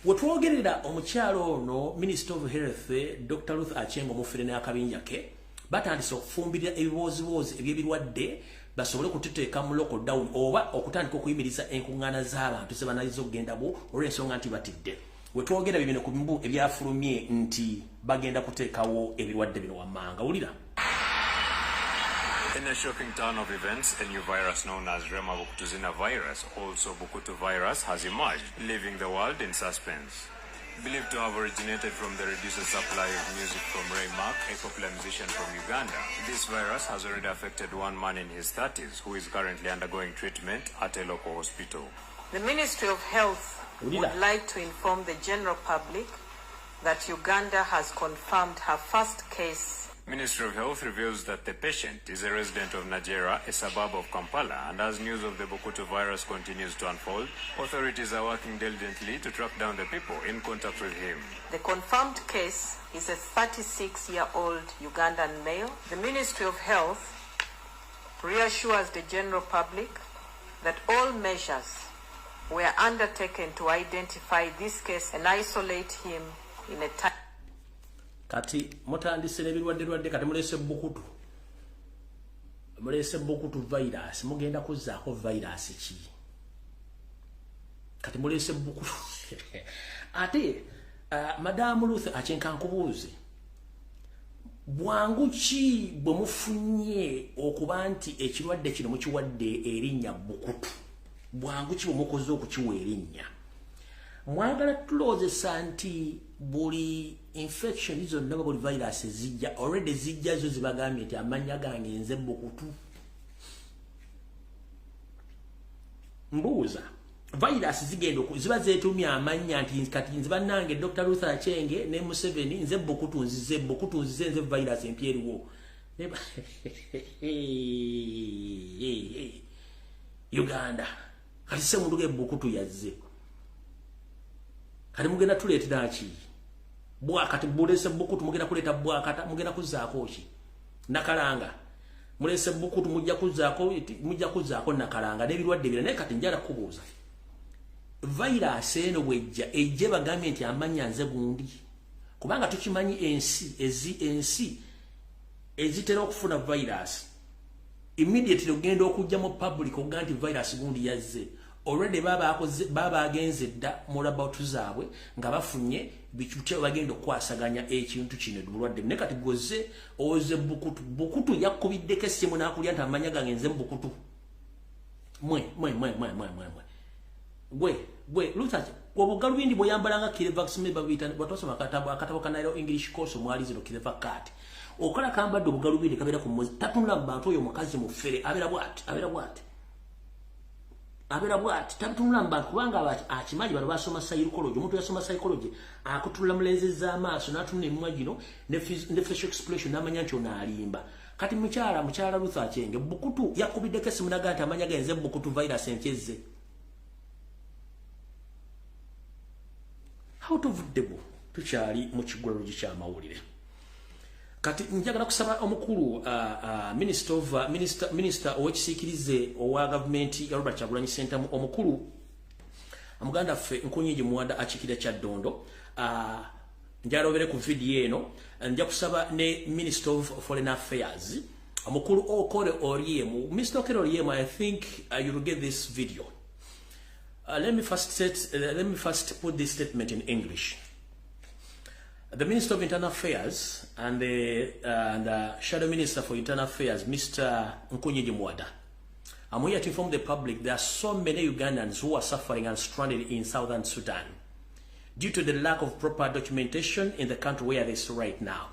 Wetwogerera omukyalo ono Minister of Health Dr. Ruth Achengo mufere n'akabinja ke batandise okufumbirira ebiboozibozi eby'ebirwadde basobole kuteteeka mu lockdown oba okutandika okuyimiriza enkuŋŋaana z'abantu ze banaliza okugenda bo olw'ensonga nti batidde. Wetwogera bibino ku bimbu ebyafulumye nti bagenda kuteekawo ebirwadde bino wammanga. Wulira. In a shocking turn of events, a new virus known as Remabukutuzina virus, also Bukutu virus, has emerged, leaving the world in suspense. Believed to have originated from the reduced supply of music from Ray Mark, a popular musician from Uganda, this virus has already affected one man in his 30s who is currently undergoing treatment at a local hospital. The Ministry of Health would like to inform the general public that Uganda has confirmed her first case. Ministry of Health reveals that the patient is a resident of Nigeria, a suburb of Kampala, and as news of the Bukutu virus continues to unfold, authorities are working diligently to track down the people in contact with him. The confirmed case is a 36-year-old Ugandan male. The Ministry of Health reassures the general public that all measures were undertaken to identify this case and isolate him in a time. Kati mutandise n'ebirwadde kati mulese Bukutu virus mugenda kuzzaako virus ki? Kati mulese Bukutu ate Madam Ruth Achenka nkubuuze bwangu ki bwe mufunye okuba nti ekirwadde kino mukiwadde erinnya Bukutu? Bwangu ki bwe mukoze okukiwa erinnya? Mwagala tuloozesa nti buli infection zonna buli virus zijja already zijja zo zibagambye nti amanya gange nze Bukutu. Mbuuza virus zigenda ziba zeetumya amanya nti kati nze bannange Dr. Ruth Achenge ne Museveni nze Bukutu nzize nze virus empya eriwo. Uganda kati se mundu ge Bukutu yazze kati mugenda tuleetera ki? Bwakati bulese Bukutu mugenda kuleeta bwakata mugenda kuzzaako ki? Nakalanga mulese Bukutu mujja kuzzaako nakalanga n'ebirwadde bira. Naye kati njala kubuuza virus eno bwejja ejje bagambye nti amanya nze gundi, kubanga tukimanyi ensi ezitera okufuna virus immediately ogenda okujja mu public ogamba nti virus gundi yazze. Already baba agenze dda mu laboratory zaabwe nga bafunye bikyute bagenda okwasaganya ekintu kino bulwadde. Ne kati goze oze Bukutu yakubiddeko essimu n'akulya nti amanya gange nze Bukutu. Gwe bwe lutaje obugalubindi boyambalanga kireva kusime babita batosoma katabo kanairo English course mwali zino kireva kati okola kambadde obugalubindi kabera ku mwezi tatunula bantu oyo mukazi mufere abera bwati tatunula bantu kubanga akimaji balo basoma psychology omuntu yasoma psychology akutula mulenzi za maaso natunula emwa gino ne facial expression namanya nti onalimba kati mukyala Luther Achenge bukutu yakubidde simu naganta amanya genze bukutu virus encheze out of debo tukyali mu kigwalo kya mawulire kati njagala kusaba omukulu minister owekisikirize owa government ya Robert Kyagulanyi Center omukulu amuganda ffe Nkunyingi Muwanda akikira kya Ddondo njalobere ku video eno nja kusaba ne Minister of Foreign Affairs omukulu Okore Oriemu. Mr. Okore Oriemu, I think you will get this video. Let me first put this statement in English. The Minister of Internal Affairs and the Shadow Minister for Internal Affairs, Mr. Nkunyingi Muwanda. I'm here to inform the public there are so many Ugandans who are suffering and stranded in southern Sudan due to the lack of proper documentation in the country where they are right now.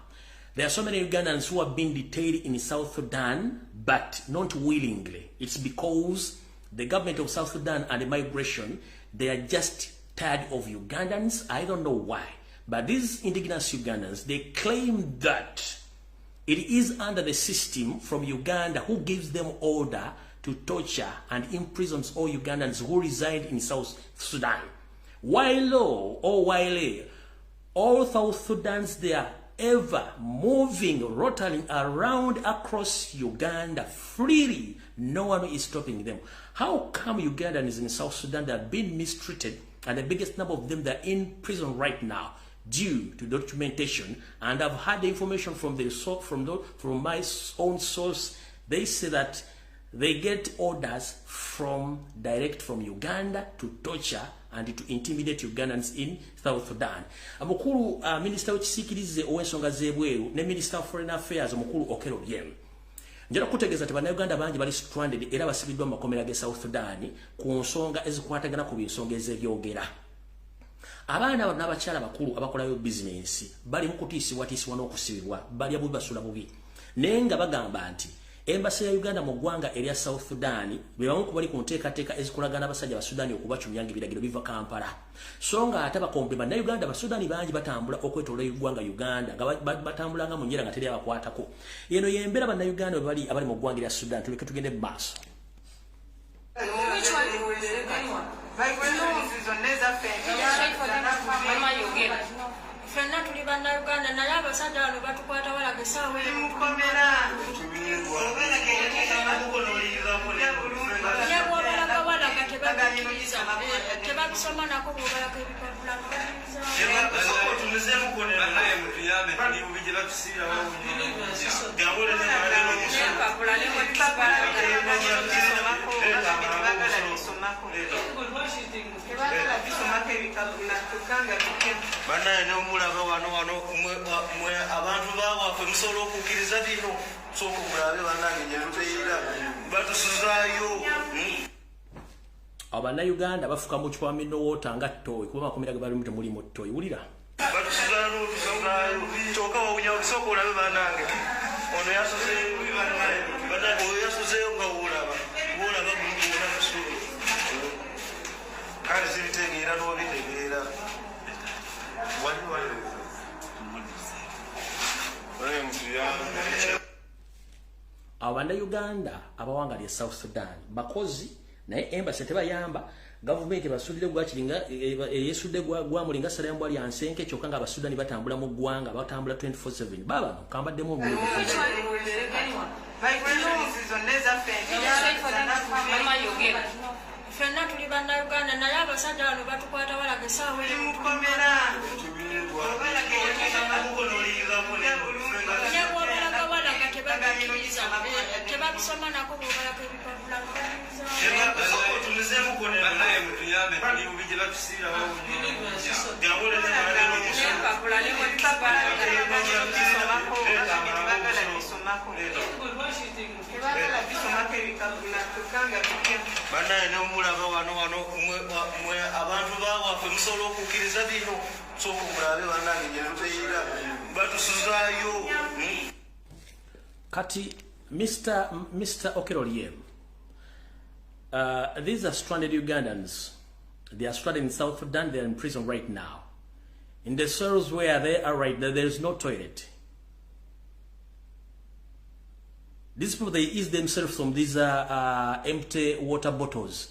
There are so many Ugandans who are being detained in South Sudan, but not willingly. It's because the government of South Sudan and the migration, they are just tired of Ugandans. I don't know why. But these indigenous Ugandans, they claim that it is under the system from Uganda who gives them order to torture and imprisons all Ugandans who reside in South Sudan. While all South Sudans, they are ever moving, rotating around across Uganda freely. No one is stopping them. How come Ugandans in South Sudan that are being mistreated, and the biggest number of them that are in prison right now due to documentation? And I've had the information from my own source. They say that they get orders direct from Uganda to torture and to intimidate Ugandans in South Sudan. Amukulu Minister wekisikirize ow'ensonga z'ebweru ne Minister of Foreign Affairs omukulu Okere Oriemu. Njala kutegeeza nti bannayuganda bangi bali stranded era basibiddwa mu makomera ge South Sudan ku nsonga ezikwatagana ku binsonga ezebyogera. Abaana n'abakyala bakulu abakolayo bizinensi bali mu kutiisibwatiisibwa n'okusibibwa balya bubi basula bubi naye nga bagamba nti Embassy ya Uganda mu ggwanga erya South Sudan be bamu ku bali ku nteekateeka ezikolagana abasajja ba Sudan okubacumyanga ebiragiro biva Kampala. So nga ate bakombe bannayuganda ba Sudan bangi batambula okwetoloola eggwanga Uganda nga batambulanga mu nnyera nga teri abakwatako. Eno y'embeera bannayuganda bali abali mu ggwanga erya Sudan. Tuleke tugende mu maaso. Fenna tuli bannayuganda naye abasajja bano batukwata walaga essaawa bwobalaga tebabikiriza tebabisoma nako bwobalaga ebipapula banaye nomulaba wano abantu bawaffe musobola okukkiriza bino sokugulabe banange nyetuteera batusuzaayo Abannayuganda bafuka mu kipa minowota nga ttooyi kuba makomera ge balimu temulimu ttooyi wulira batusuzaayo kyokka wawunya okusooka olabe banange ono yasuzeeyo nga wolaba bulikuwona musuulu kale zibitegeera n'obitegeera Abannayuganda abawanga lya South Sudan bakozi naye embassy tebayamba government basudde gwakiringa yesudde gwamulinga salambwa lya nsenke kyokka nga abasudani batambula mu ggwanga batambula 24/7 baba kambaddemu obululu Fenna tuli bannayuganda naye abasajja bano batukwata walaga essaawa bwobalaga tebabikiriza tebabisoma nako bwobalaga ebipapula banaye ne mulaba wano mwe abantu bawaffe musobola okukkiriza bino sooka mulabe bannange gye tubeera batusuzaayo. Kati Mr. Okeroliem, these are stranded Ugandans. They are stranded in South Sudan. They are in prison right now. In the cells where they are right now, there is no toilet. These people, they eat themselves from these empty water bottles.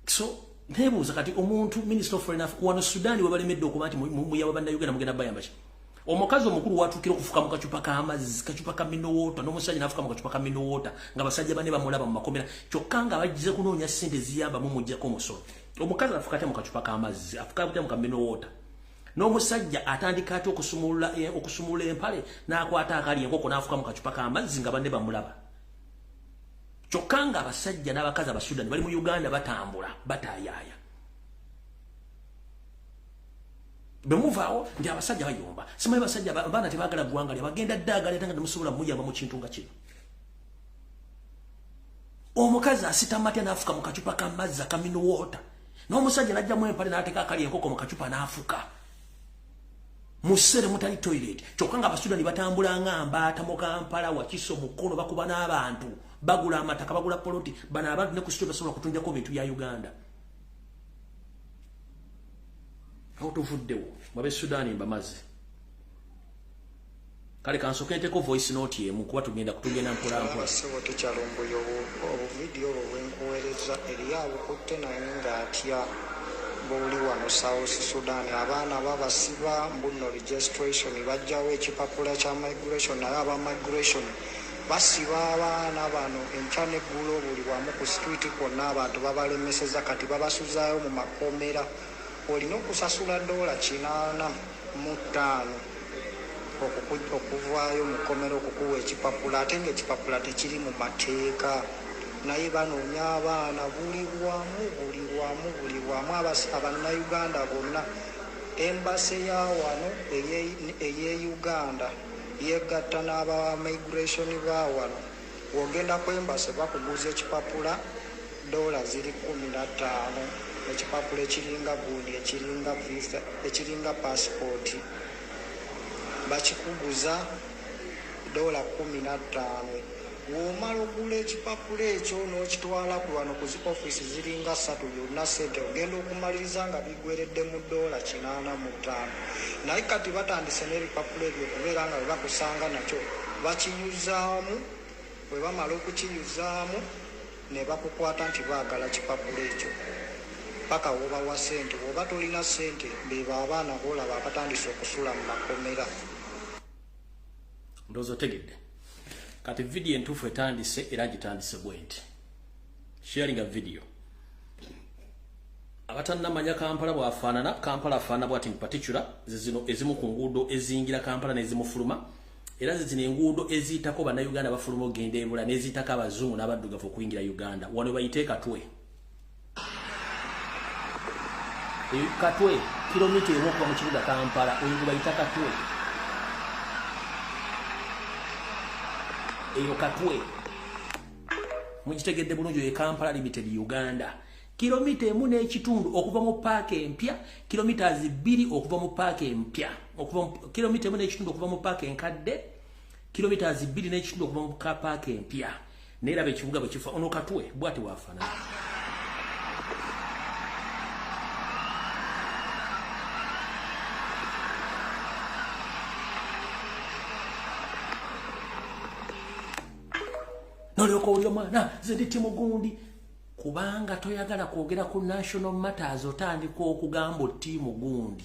So, nebuuza kati omuntu Minister of Foreign Affairs wano Sudan webalemedde okuba nti muyaba banda Uganda mugenda bayamba ki. Omukazi omukulu watukira okufuka mu kacupa k'amazzi, kacupa ka mineral water, n'omusajja n'afuka mu kacupa ka mineral water, nga basajja bane bamulaba mu makomera, kyokka nga bagize kunoonya ssente ziyamba mu mujjako omusolo. Omukazi afuka atya mu kacupa k'amazzi, afuka atya mu ka mineral water. N'omusajja atandika ati okusumulula empale n'akwata akali enkoko n'afuka mu kacupa k'amazzi nga banne bamulaba. Kyokka nga abasajja n'abakazi Abasudani bali mu Uganda batambula, bataayaaya. Bemuvaawo ndi abasajja bayomba. Simanyi basajja abaana tebaagala ggwanga lye bagenda ddagala era nga temusobola muyamba mu kintu nga kino. Omukazi asitama atya n'afuka mu kacupa k'amazzi aka mineral water. N'omusajja n'ajjamu empale n'ateeka akali enkoko mu kacupa n'afuka. Musere mutali toilet. Kyokka nga Abasudani batambula nga mbaata mu Kampala Wakiso Mukono bakuba n'abantu. Bagula amataka bagula poloti. Bano abantu ne ku street basobola kutundako bintu bya Uganda. Awo tuvuddewo mwabe Sudani mbamazi. Kale kansokenteko voice note emu kuba tugenda mpola mpola. Sebo tukyalumbuye video bwenkuweereza eriyawo kutte naye ng'atya buli wano South Sudan abaana babasiba mbuno registration bajjawo ekipapula kya migration naye aba migration basiba abaana bano enkyana eggulo buli wamu ku street kwonna abantu babalemeseza kati babasuzaayo mu makomera. Olina okusasula $805 okuvaayo mu kkomera okukuwa ekipapula ate ng'ekipapula tekiri mu mateeka naye banoonya abaana buli wamu Abannayuganda bonna. Embase ya wano ey'e Uganda yegatta n'aba migration ba wano. Wogenda ku embase bakuguza ekipapula $15. Ekipapula ekiringa gundi, ekiringa visa, ekiringa passport bakikuguza $15. Womala ogula ekipapula ekyo n'okitwala ku wano ku zi office ziringa 3 byonna ssente ogenda okumaliriza nga bigweredde mu $85. Naye kati batandise n'ebipapula ebyo okubeera nga bwe bakusanga nakyo bakiyuzaamu. Bwe bamala okukiyuzaamu ne bakukwata nti baagala kipapula ekyo. Paka woba wa sente woba tolina sente beba abaana bolaba abatandise okusula mu makomera. Ndozo tegedde. Kati video entuufu etandise era gitandise bwenti. Sharing a video. Abatannamanya Kampala bwafaanana, Kampala afaanana bwati in particular, zino ezimu ku nguudo ezingira Kampala n'ezimu fuluma. Era zino enguudo eziyitako bannayuganda bafuluma ogenda ebula n'eziyitako abazungu n'abaddugavu okuyingira Uganda. Wano bayite Katwe. Katwe kilomita emu okuva mu kibuga Kampala oyo bayita Katwe. Eyo Katwe mukitegedde bulungi oyo Kampala Limited Uganda. Kilomita emu n'ekitundu okuva mu paaka empya, kilomita 2 okuva mu paaka empya, kilomita emu n'ekitundu okuva mu paaka enkadde, kilomita 2 n'ekitundu okuva mu paaka empya. Neeraba ekibuga bwe kifa ono Katwe bw'ati waafaanana. Nolyoka oli omwana zenditi mugundi kubanga toyagala kwogera ku national matters otandika okugamba oti mugundi.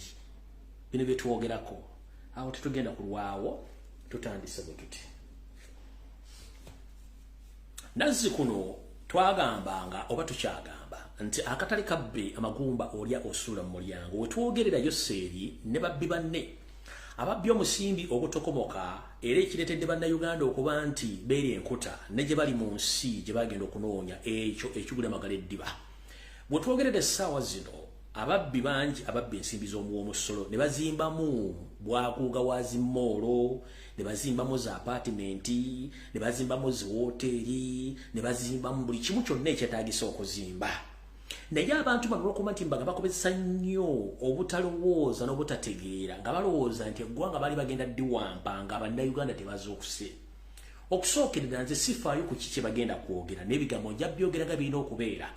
Bino bye twogerako awo tetugenda kulwawo tutandise bwe tuti. Nazzi kuno twagambanga oba tukyagamba nti akatali kabbe amagumba olya osula mu mulyango we twogererayo seeri ne babbi banne ababbi omusimbi ogutokomoka era ekireetedde bannayuganda okuba nti beeri enkuta ne gye bali mu nsi gye bagenda okunoonya ekyo ekigula magala eddiba. Bwe twogerera essaawa zino ababbi bangi ababbi ensimbi z'omuwomusolo ne bazimbamu bwakuuga wazi mmoolo ne bazimbamu za apartment ne bazimbamu zi hoteri ne bazimbamu buli kimu kyonna ekyetaagisa okuzimba naye abantu bano olw'okuba nti mbaga bakozesa nnyo obutalowooza n'obutategeera nga balowooza nti eggwanga baali bagenda ddiwampa nga bannayuganda tebazookuse okusookerera nze sifaayo ku kiki bagenda kwogera n'ebigambo nja byogera nga birina okubeera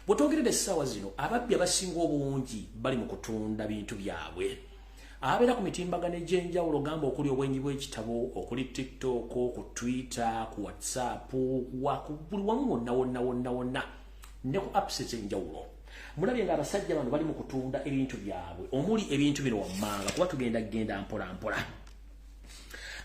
bwetwogeredde essaawa zino ababbi abasinga obungi bali mu kutunda bintu byabwe abeera ku mitimbagano egy'enjawulo gamba okuli obwenyi bw'ekitabo okuli TikTok ku Twitter ku WhatsApp buli wamu wonna ne ku apps ez'enjawulo mulabye nga abasajja bano bali mu kutunda ebintu byabwe omuli ebintu bino wammanga kuba tugenda mpola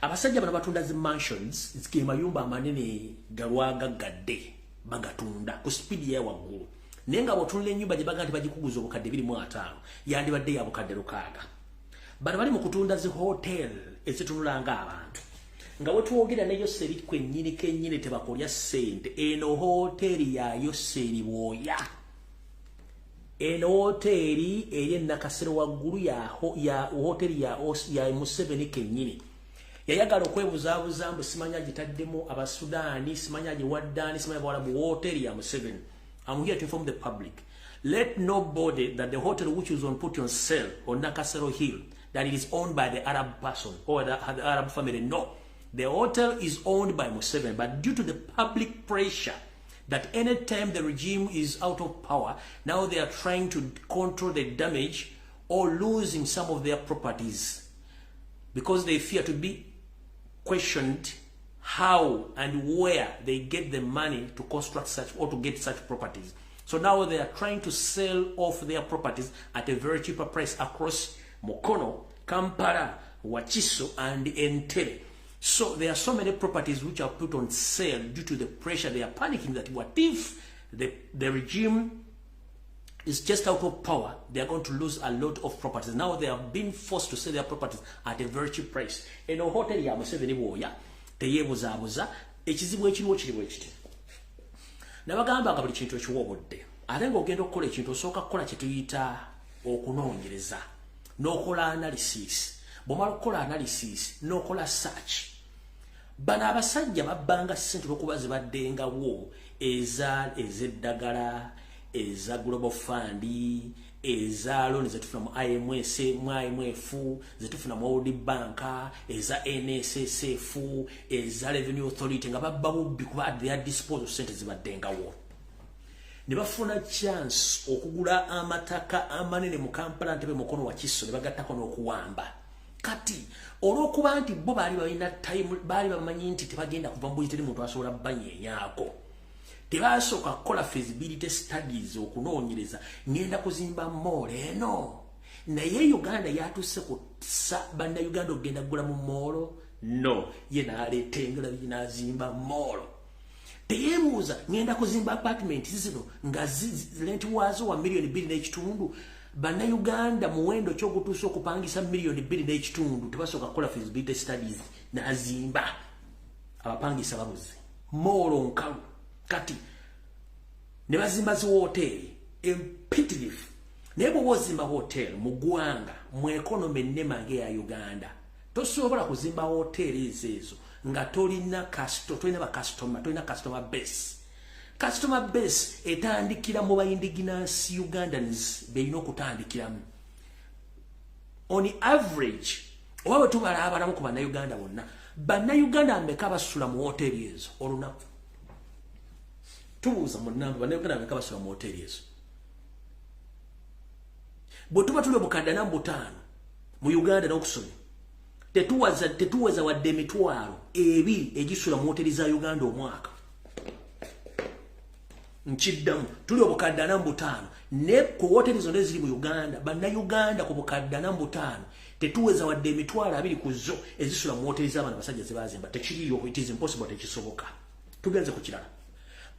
abasajja bano batunda zi mansions ge mayumba amanene galwagaggadde bagatunda ku speed ya waggulu naye nga bw'otunula ennyumba gye baga nti bagikuguza obukadde 25 yandibadde ya bukadde 6 bano bali mu kutunda zi hotel ezitunula ng'abantu nga wetwogera ne Yoseri kennyini tebakolya ssente eno hoteri ya Yoseri bwoya eno hoteri eri nakasero waggulu ya hoteri ya Museveni kennyini yayagala okwebuzaabuza mbu simanya gitaddemu abasudaani simanya giwaddaani simanya bawalabu hoteri ya Museveni. I'm here to inform the public. Let nobody that the hotel which is on put on sale on Nakasero Hill that it is owned by the Arab person or the Arab family. No. The hotel is owned by Museveni, but due to the public pressure that any time the regime is out of power, now they are trying to control the damage or losing some of their properties because they fear to be questioned how and where they get the money to construct such or to get such properties. So now they are trying to sell off their properties at a very cheaper price across Mukono, Kampala, Wakiso, and Entebbe. So there are so many properties which are put on sale due to the pressure. They are panicking that what if the regime is just out of power, they are going to lose a lot of properties. Now they are being forced to sell their properties at a very cheap price. In a hotel ya Museveni bwoya teyebuzaabuza ekizibu ekiriwo kiri bwe kiti. Nabagamba nga buli kintu ekiwobodde ate ng'ogenda okukola ekintu osooka kukola kye tuyita okunoonyereza n'okola analysis. Bw'omala okukola analysis n'okola search. Bano abasajja babbanga ssente olw'okuba zibaddengawo ez'eddagala eza Global Fund eza loan zetufuna mu IMF zetufuna mu World Bank eza NSSF eza Revenue Authority nga babba bubbi kuba at their disposal sente zibaddengawo ne bafuna chance okugula amataka amanene mu Kampala Ntebe Mukono Wakiso ne bagattako n'okuwamba kati olw'okuba nti bo baali balina time baali bamanyi nti tebagenda kuva mu buyitiri muntu asobola banyenyaako tebasooka kukola feasibility studies okunoonyereza ngenda kuzimba mall eno naye Uganda yatuuse ku bannayuganda okugenda kugula mu mall no ye n'aleeta engala n'azimba mall teyeebuuza ngenda kuzimba apartment zino nga rent waazo wa $2.2 bannayuganda muwendo ky'ogutuusa okupangisa $2.2 tebasooka kukola feasibility studies n'azimba abapangisa babuze mall nkalu kati ne bazimba zi hotel imperative naye bwe wozimba hotel mu ggwanga mu economy ennemange ya Uganda tosobola kuzimba hotel ezo nga tolina customer base. Customer base etandikira mu indigenous Ugandans beyina okutandikiramu on average oba bwe tubala abalamu ku bannayuganda bonna bannayuganda ameka basula mu hoteli ezo olunaku tubuuza mu nnamba bannayuganda ameka basula mu hoteli ezo bwe tuba tuli obukadde namba 5 mu Uganda n'okusomya tetuweza wadde emitwalo 2 egisula mu hoteli za Uganda omwaka nchiddamu tuli obukadde namba 5 ne ku hoteli zonna eziri mu Uganda bannayuganda ku bukadde namba 5 tetuweza wadde emitwalo 2 ku zo ezisula mu hoteli z'abantu basajja zebazimba tekiriyo it is impossible tekisoboka tugenze ku kirala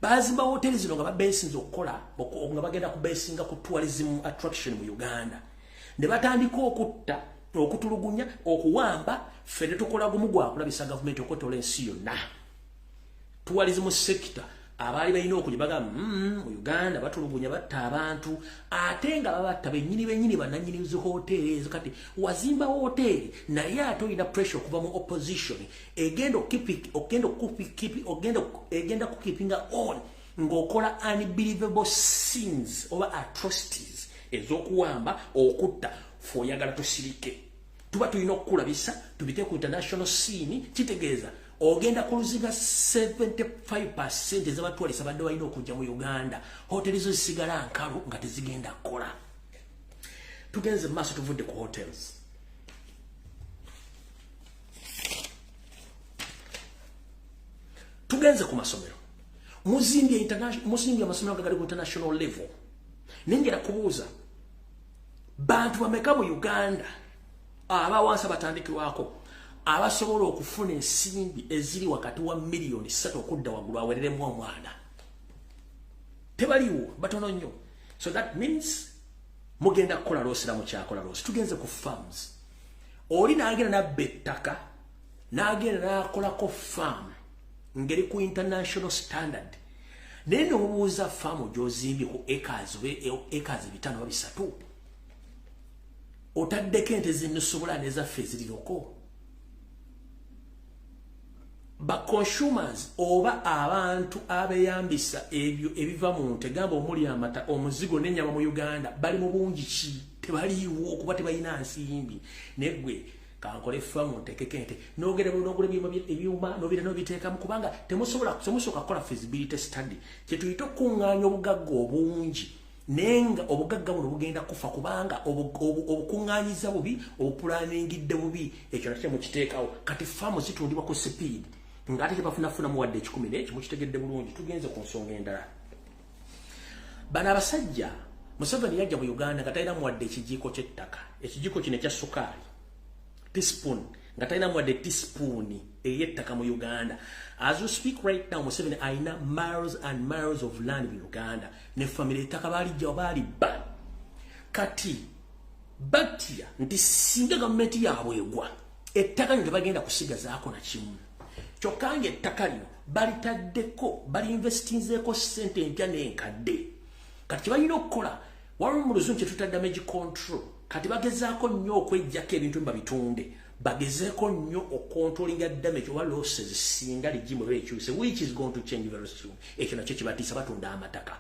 bazimba hoteli zino nga babesinze okukola nga bagenda kubesinga ku tourism attraction mu Uganda ne batandika okutta okutulugunya okuwamba ffe ne tukola gumu gwa kulabisa government okotola ensi yonna tourism sector abali balina okujja bagamba mu Uganda batulugunya batta abantu ate nga babatta bennyini bananyinizi hoteli ezo kati wazimba hoteli naye ate olina pressure okuva mu opposition egenda kukipinga on ng'okola unbelievable sins oba atrocities ez'okuwamba okutta fe oyagala tusirike tuba tulina okukulabisa tubite ku international scene kitegeeza ogenda kuluziga 75% ez'abatwalisa badde balina okujja mu Uganda hoteli zo zisigala nkalu nga tezigenda kukola tugenze maaso tuvudde ku hotels tugenze ku masomero muzimbye amasomero gagali ku international level nengera kubuuza bantu bameka mu Uganda abawansi batandikirwako abasobola okufuna ensimbi eziri wakati wa miliyoni 3 okudda waggulu awereremu omwana tebaliwo batono nnyo so that means mugenda kukola loosira mukyakola loosi tugenze ku farms oli n'agenda nabba ettaka n'agenda n'akolako farm ngeri ku international standard naye nomubuuza farm gy'ozimbye ku acres 5 otaddeko ente zinnusobola n'ezaffe eziriko ba consumers oba abantu abeyambisa ebyo ebiva mu nte gamba omuli amata omuzigo n'ennyama mu Uganda bali mu bungi ki tebaliiwo okuba tebalina nsimbi neggwe kankole famu ntekeke ente n'ogera ebyuma n'obiteekamu kubanga temusooka kukola feasibility study kyetuyita okukuŋŋaanya obugagga obungi nenga obugagga buno bugenda kufa kubanga obukuŋŋaanyiza bubi obupulaaningidde bubi ekyo nakyo mukiteekawo kati famu zitundibwa ku speed ngate tebafunafuna muwadde 10 n'ekyo mukitegedde bulungi tugenze ku nsonga endala bano abasajja Museveni yajja mu Uganda nga talina muwadde ekijiiko ky'ettaka ekijiiko kino ekya sukaali teaspoon nga talina muwadde teaspoon ey'ettaka mu Uganda as we speak right now Museveni alina miles and miles of land in Uganda ne family ettaka balijja baaliba kati batya nti singa gavumenti yaabwe egwa ettaka nge bagenda kusigazaako na kimu kyokkange ettaka lino balitaddeko balinvestinzeeko ssente empya n'enkadde kati kibalina okukola waliwo mu luzungu kyetutta damage control kati bagezaako nnyo okwejjako ebintu babitunde bagezeeko nnyo okontrolinga damage oba losses singa ligimu beekyuse which is going to change very soon ekyo nakyo kibatiisa batunda amataka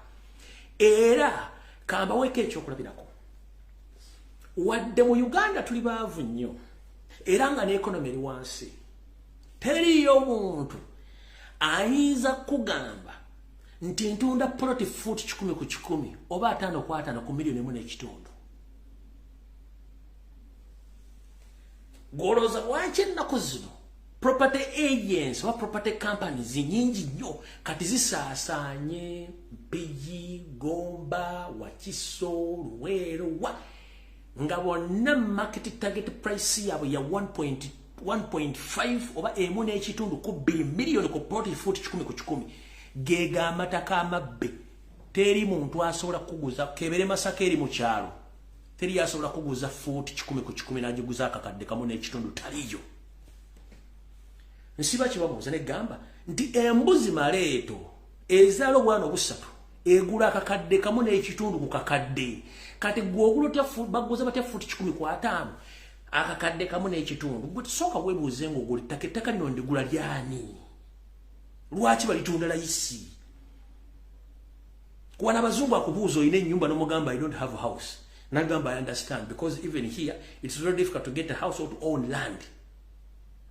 era kambaweeko ekyokulabirako wadde mu Uganda tuli baavu nnyo era nga n'ekonomi eri wansi teriyo muntu ayinza kugamba nti ntunda plot foot 10 ku 10 oba 5 ku 5 ku milioni 1.5 goloza wache ennaku zino property agents oba property companies nyingi nnyo kati zisaasaanye Mpigi, Gomba, Wakiso, Luweero nga bonna market target price yaabwe ya 1.5 oba 1.5 ku 2 million ku plot foot 10 ku 10 gega amataka amabbe teri muntu asobola kuguza kebere Masaka eri mu kyalo teri asobola kuguza foot 10 ku 10 n'agiguza akakadde kamu n'ekitundu taliyo nsiba kibabuuza ne gamba nti embuzi maleeto ezaalo bwana obusatu egula akakadde kamu n'ekitundu ku kakadde kati gwogula otya baguza batya foot 10 ku 5 akakadde kamu n'ekitundu gwe soka webuuze ng'ogula ettaka lino ndigula lyani lwaki balitunda layisi kuwana abazungu akubuuza olina ennyumba n'omugamba I don't have a house nagamba I understand because even here it's very difficult to get a house or to own land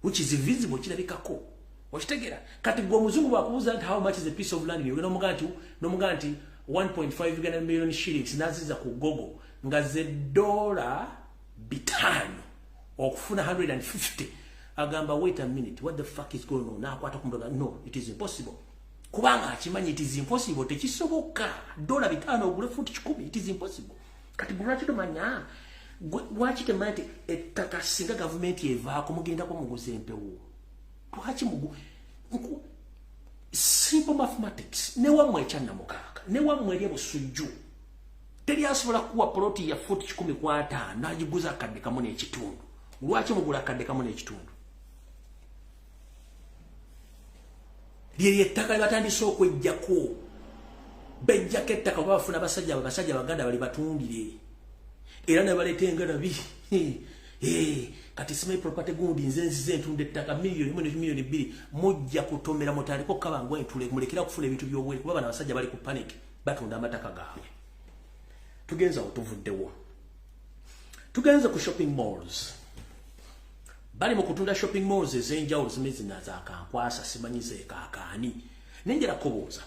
which is invisible kirabikako okitegera kati gwe omuzungu bwakubuuza nti how much is a piece of land n'omugamba nti 1.5 Uganda million shillings naziza ku gogo nga ze $5 okufuna 150 agamba wait a minute what the fuck is going on nakwata kumbuga no it is impossible kubanga akimanyi it is impossible tekisoboka $5 ogule foot 10 it is impossible kati bulwaki tomanya lwaki temanyi ettaka singa gavumenti evaako mugenda kwa muguza empewo lwaki simple mathematics ne wamwe ekyannamukaaga ne wamwe eri busujju teri asobola kuwa ploti ya foot 10 ku 5 n'agiguza akadde kamu n'ekitundu lwaki mugula akadde kamu n'ekitundu lye ettaka batandise okwejjako bejjako ettaka bafuna abasajja Baganda bali batundire era ne baleta engalabi kati Simai property gundi nzenzize ntunde ettaka milioni 2 mujja kutomera mutaliko kabangwa entule mulekera kufuna ebintu by'obwe kuba bana abasajja bali ku panic batunda amataka gaabwe. Tugenza otuvuddewo tugenza ku shopping malls bali mu kutunda shopping malls ezenjawulo zimezina za Kankwasa simanyize kaakaani nenjera kubuuza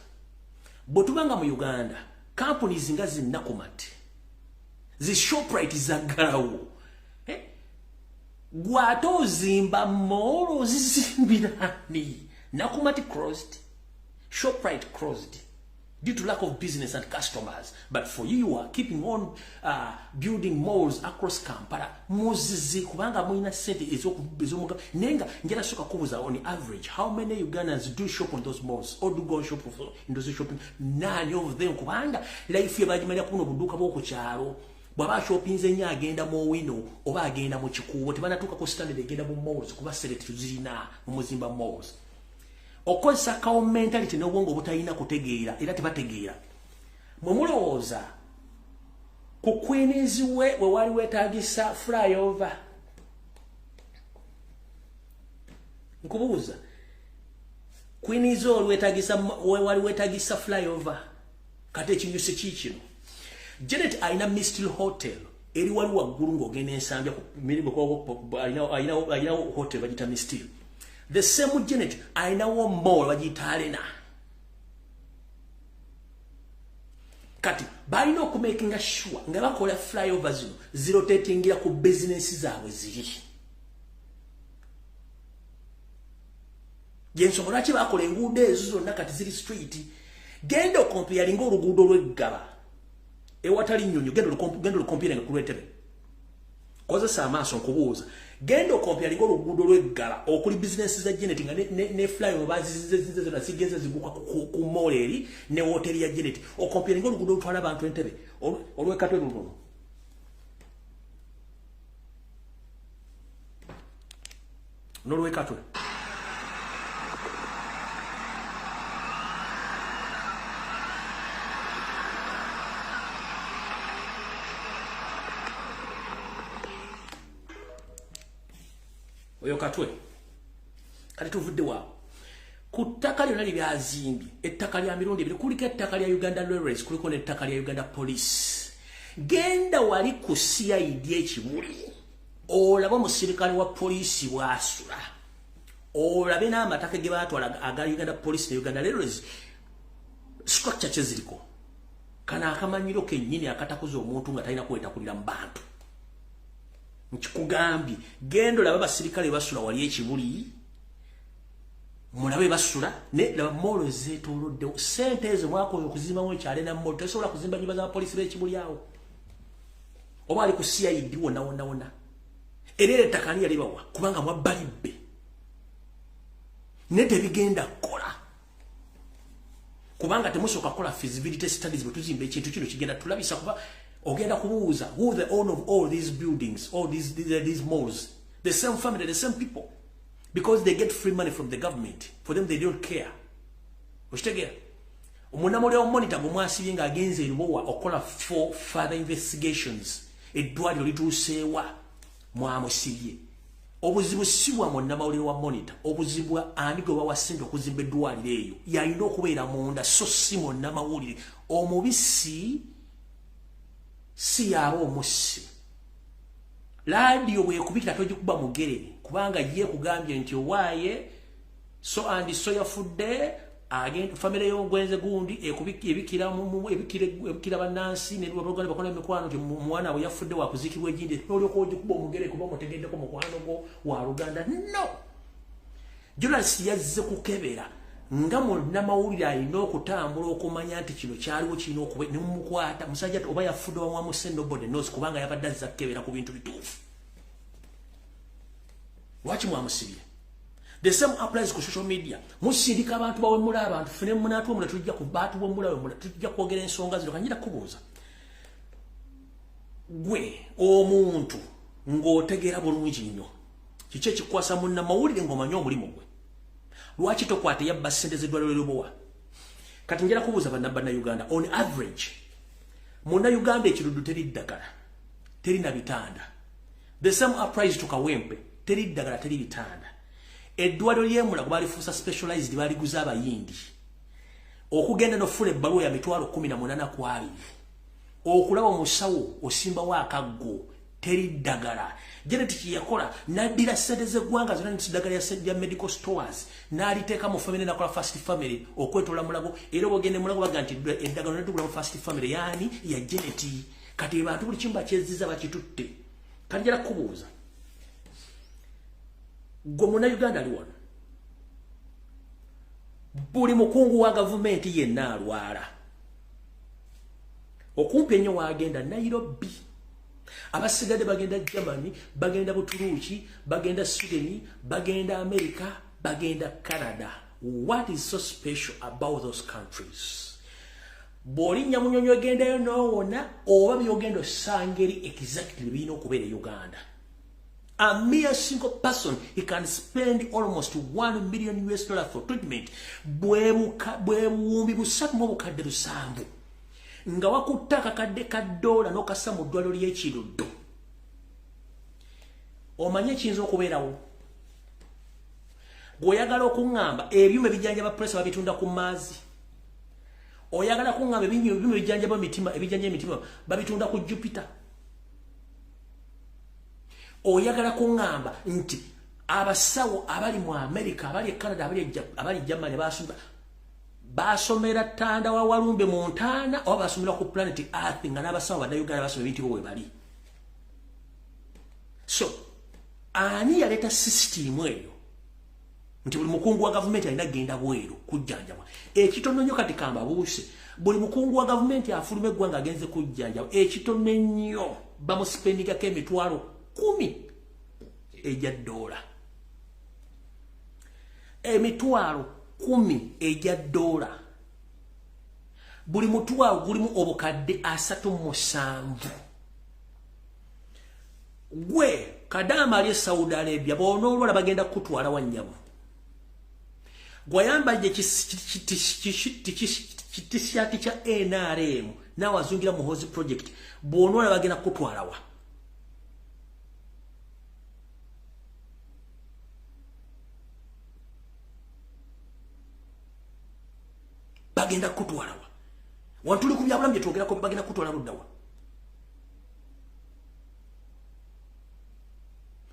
botubanga mu Uganda companies nga zinnakumati zi Shoprite zagalawo gwato zimba mall zizimbirani Nakumati closed, Shoprite closed due to lack of business and customers. But for you are keeping on building malls across Kampala. Muzizi kubanga muina sente ezomuga nenga njera soka kubuza on average how many Ugandans do shop on those malls or do go shop in those shopping? None of them kubanga life yabajimanya kuno buduka bwoko kyalo bwaba shoppinze nya agenda mu wino oba agenda mu kikubo tebanatuka ko standard agenda mu malls kuba select tuzirina mu muzimba malls. Okosa kao mentality n'obwongo butayina kutegeera era tebategeera mumulowooza ku Queens we wali wetaagisa flyover nkubuuza Queens wali wetaagisa flyover kate ekinyusi kikino Janet aina Mistil Hotel eri wali waggulu ng'ogenda ensambya ku mirimu ayina hotel bagita Mistil. The same Janet aina wo mall bagitalena kati balina okumakinga sure nga bakola flyover zino rotatingira ku business zaabwe ziri yensomo lwaki bakola enguudo ezo zonna kati ziri street genda okompera nga oluguudo lw'eggaba ewatali nnyonyo genda olukompera nga kulwetebe kozesa amaaso nkubuuza genda okompera nga oluguudo lw'eggala okuli business za Janet nga ne flyover bazizizizizizona sigenza ziguka ku mall eri ne hoteli ya Janet okompera nga oluguudo lutwala abantu entebe olw'ekatwe luno n'olw'ekatwe oyo katwe kati tuvudde waawo ku ttaka lyonna lyazimbi ettaka lya mirundi ebiri kuliko ettaka lya Uganda Railways kuliko n'ettaka lya Uganda Police. Genda wali ku CID ekibuli olaba omusirikale wa poliisi bw'asula olabe n'amataka ge baatwala aga Uganda Police ne Uganda Railways structure kye ziriko kana akamanyiro kennyini akatakuza omuntu nga talina kwetakulira mu bantu. Nkikugambye gendo laba basirikale basula wali ekibuli mulabe basula ne laba molo zetolodde sente ezo mwakoze okuzimba mu kyale na molo tesobola kuzimba nyumba za polisi b'ekibuli awo oba ali ku CID wona erere takani yali bawa kubanga mwabalibbe ne tebigenda kola kubanga temusoka kola feasibility studies bwetuzimba ekintu kino kigenda tulabisa kuba ogenda kubuuza who the owner of all these buildings, all these malls, the same family, the same people, because they get free money from the government. For them, they don't care. Ochitegera omunamuli omonitor gumwasibye nga agenze erubowa okola for further investigations eddwaliro lituuseewa mwamusibye obuzibu sibwa munnamawulire wa monitor obuzibu ani gwe bawasente okuzimba eddwaliro eyo yalina okubeera munda so si munnamawulire omubisi si yabo omusi radio bwekubikira tojikuba mugere kubanga ye kugambye nti owaye so andi so yafudde agent family yongwenze gundi ekubikira ebikira banansi ne lwabogale bakola emikwano nti mwana we yafudde wakuzikibwa ejinde olyo ko ojikuba mugere kuba mutegedde ko mukwano go wa Uganda no journalist yazze kukebera nga munnamawulire alina okutambula okumanya nti kino kyaliwo kirina okuba ne mumukwata musajja oba yafudde wamwamuse nobody knows kubanga yabadde azza kukebera ku bintu bituufu lwaki mwamusibye. The same applies ku social media. Musindika abantu bawe mula abantu fune munatu omula tujja ku bantu bo mula tujja kwogera ensonga zino kanjira kubuuza gwe omuntu ng'otegeera bulungi nnyo kiki ekikwasa munnamawulire ng'omanya omulimu gwe lwaki tokwata yabba ssente z'eddwaliro ly'obowa kati njala kubuuza bannayuganda on average munnayuganda ekiruddu teri ddagala teri na bitanda the same applies to Kawempe teri ddagala teri bitanda eddwaliro ly'Emulago balifuusa specialized baliguza abayindi okugenda n'ofuna ebbaluwa ya mitwalo 18 ku 2 okulaba omusawo osimbawo akaggo teri ddagala genetiki yakola naddira ssente z'eggwanga zonna n'eddagala ya medical stores n'aliteeka mu family nakola first family okwetola Mulago era obogende Mulago baga nti eddagala n'eddugula mu first family yaani ya geneti kati bantu buli kimu bakyeziza bakitutte kati njala kubuuza gwe munnayuganda ali wano buli mukungu wa gavumenti yenna alwala okumpi ennyo wagenda Nairobi abasigadde bagenda Germany bagenda Buturuuki bagenda Sweden bagenda America bagenda Canada. What is so special about those countries? Bolinnya munyonyo egendayo noona oba byogendo sangeri exactly bino okubeera Uganda. A mere single person, he can spend almost $1 million for treatment. Bwewumbi busatu mu bukadde lusanvu. Nga wakutaka kadde $1 n'okassa mu ddwaliro ly'ekiruddo. Omanye kiyinza okubeerawo. Bw'oyagala okuŋŋamba ebyuma ebijjanjaba pressure babitunda ku maazi. Oyagala kuŋŋamba ebyuma ebijjanjaba emitima babitunda ku Jupiter. Oyagala kuŋŋamba nti abasawo abali mu America abali Canada abali Germany basomera ttanda wa Walumbe Montana oba basomera ku planet Earth nga n'abasawo bannayuganda basoma ebintu bwe bali. So ani yaleta system eyo nti buli mukungu wa gavumenti alina genda bweru kujjanjabwa ekitono nnyo kati kamba buuse buli mukungu wa gavumenti afuluma eggwanga agenze kujjanjabwa ekitono nnyo bamuspendingako emitwalo 10 ejja $. Emitwalo 10 ejja $. Buli mutwalo gulimu obukadde 37. Gwe Kadama ali Saudi Arabia bonoolwala bagenda kutwala Wanyamu. Gwayambadde kitishati kya NRM n'awazungira Muhozi project bonoolwala bagenda kutwalawa. Bagenda kutwalawa. Wantuli ku byabulamu bye twogera ko bagenda kutwala luddawa.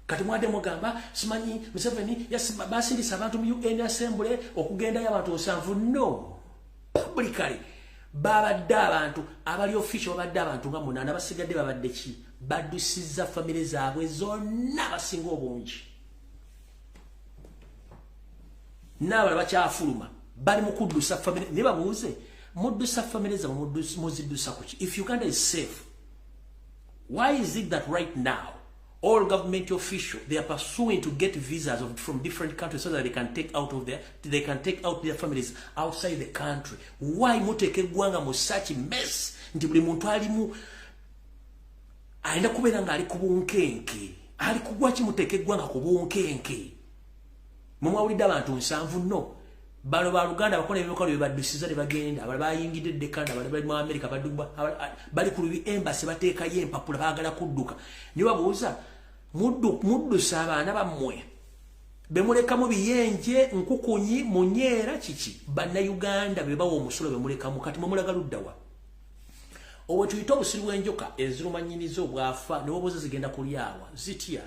Kati mwade mugamba simanyi Museveni basindisa abantu mu UN Assembly okugenda y'abantu 7 no. Publicly babadde abantu abali official babadde abantu nga 8 basigadde babadde ki baddusiza family zaabwe zonna basinga obungi. N'abalala bakyafuluma bali mukuddusa family ne babuuze muddusa family za muziddusa kuki. If Uganda is safe, why is it that right now all government officials they are pursuing to get visas from different countries so that they can take out their families outside the country? Why muteke gwanga mu such mess nti buli muntu alimu aenda kubeera nga ali ku bunkenke ali kugwa ki muteke gwanga ku bunkenke mumawulidde abantu 7 no. Balo ba Uganda bakola ebikolo bibaddusiza ne bagenda abali bayingidde Dekanda abali mu America bali ku embassy bateeka ye empapula baagala kudduka niwe babuuza muddusa abaana bammwe bemuleka mu biyenje nkukunyi munyeera kiki bannayuganda be bawo omusulo bemuleka mu kati mumulaga luddawa obwe tuyita obusiri bw'enjoka ezirumanyiniza obwafa ne bobuuza zigenda kulyawa zitya.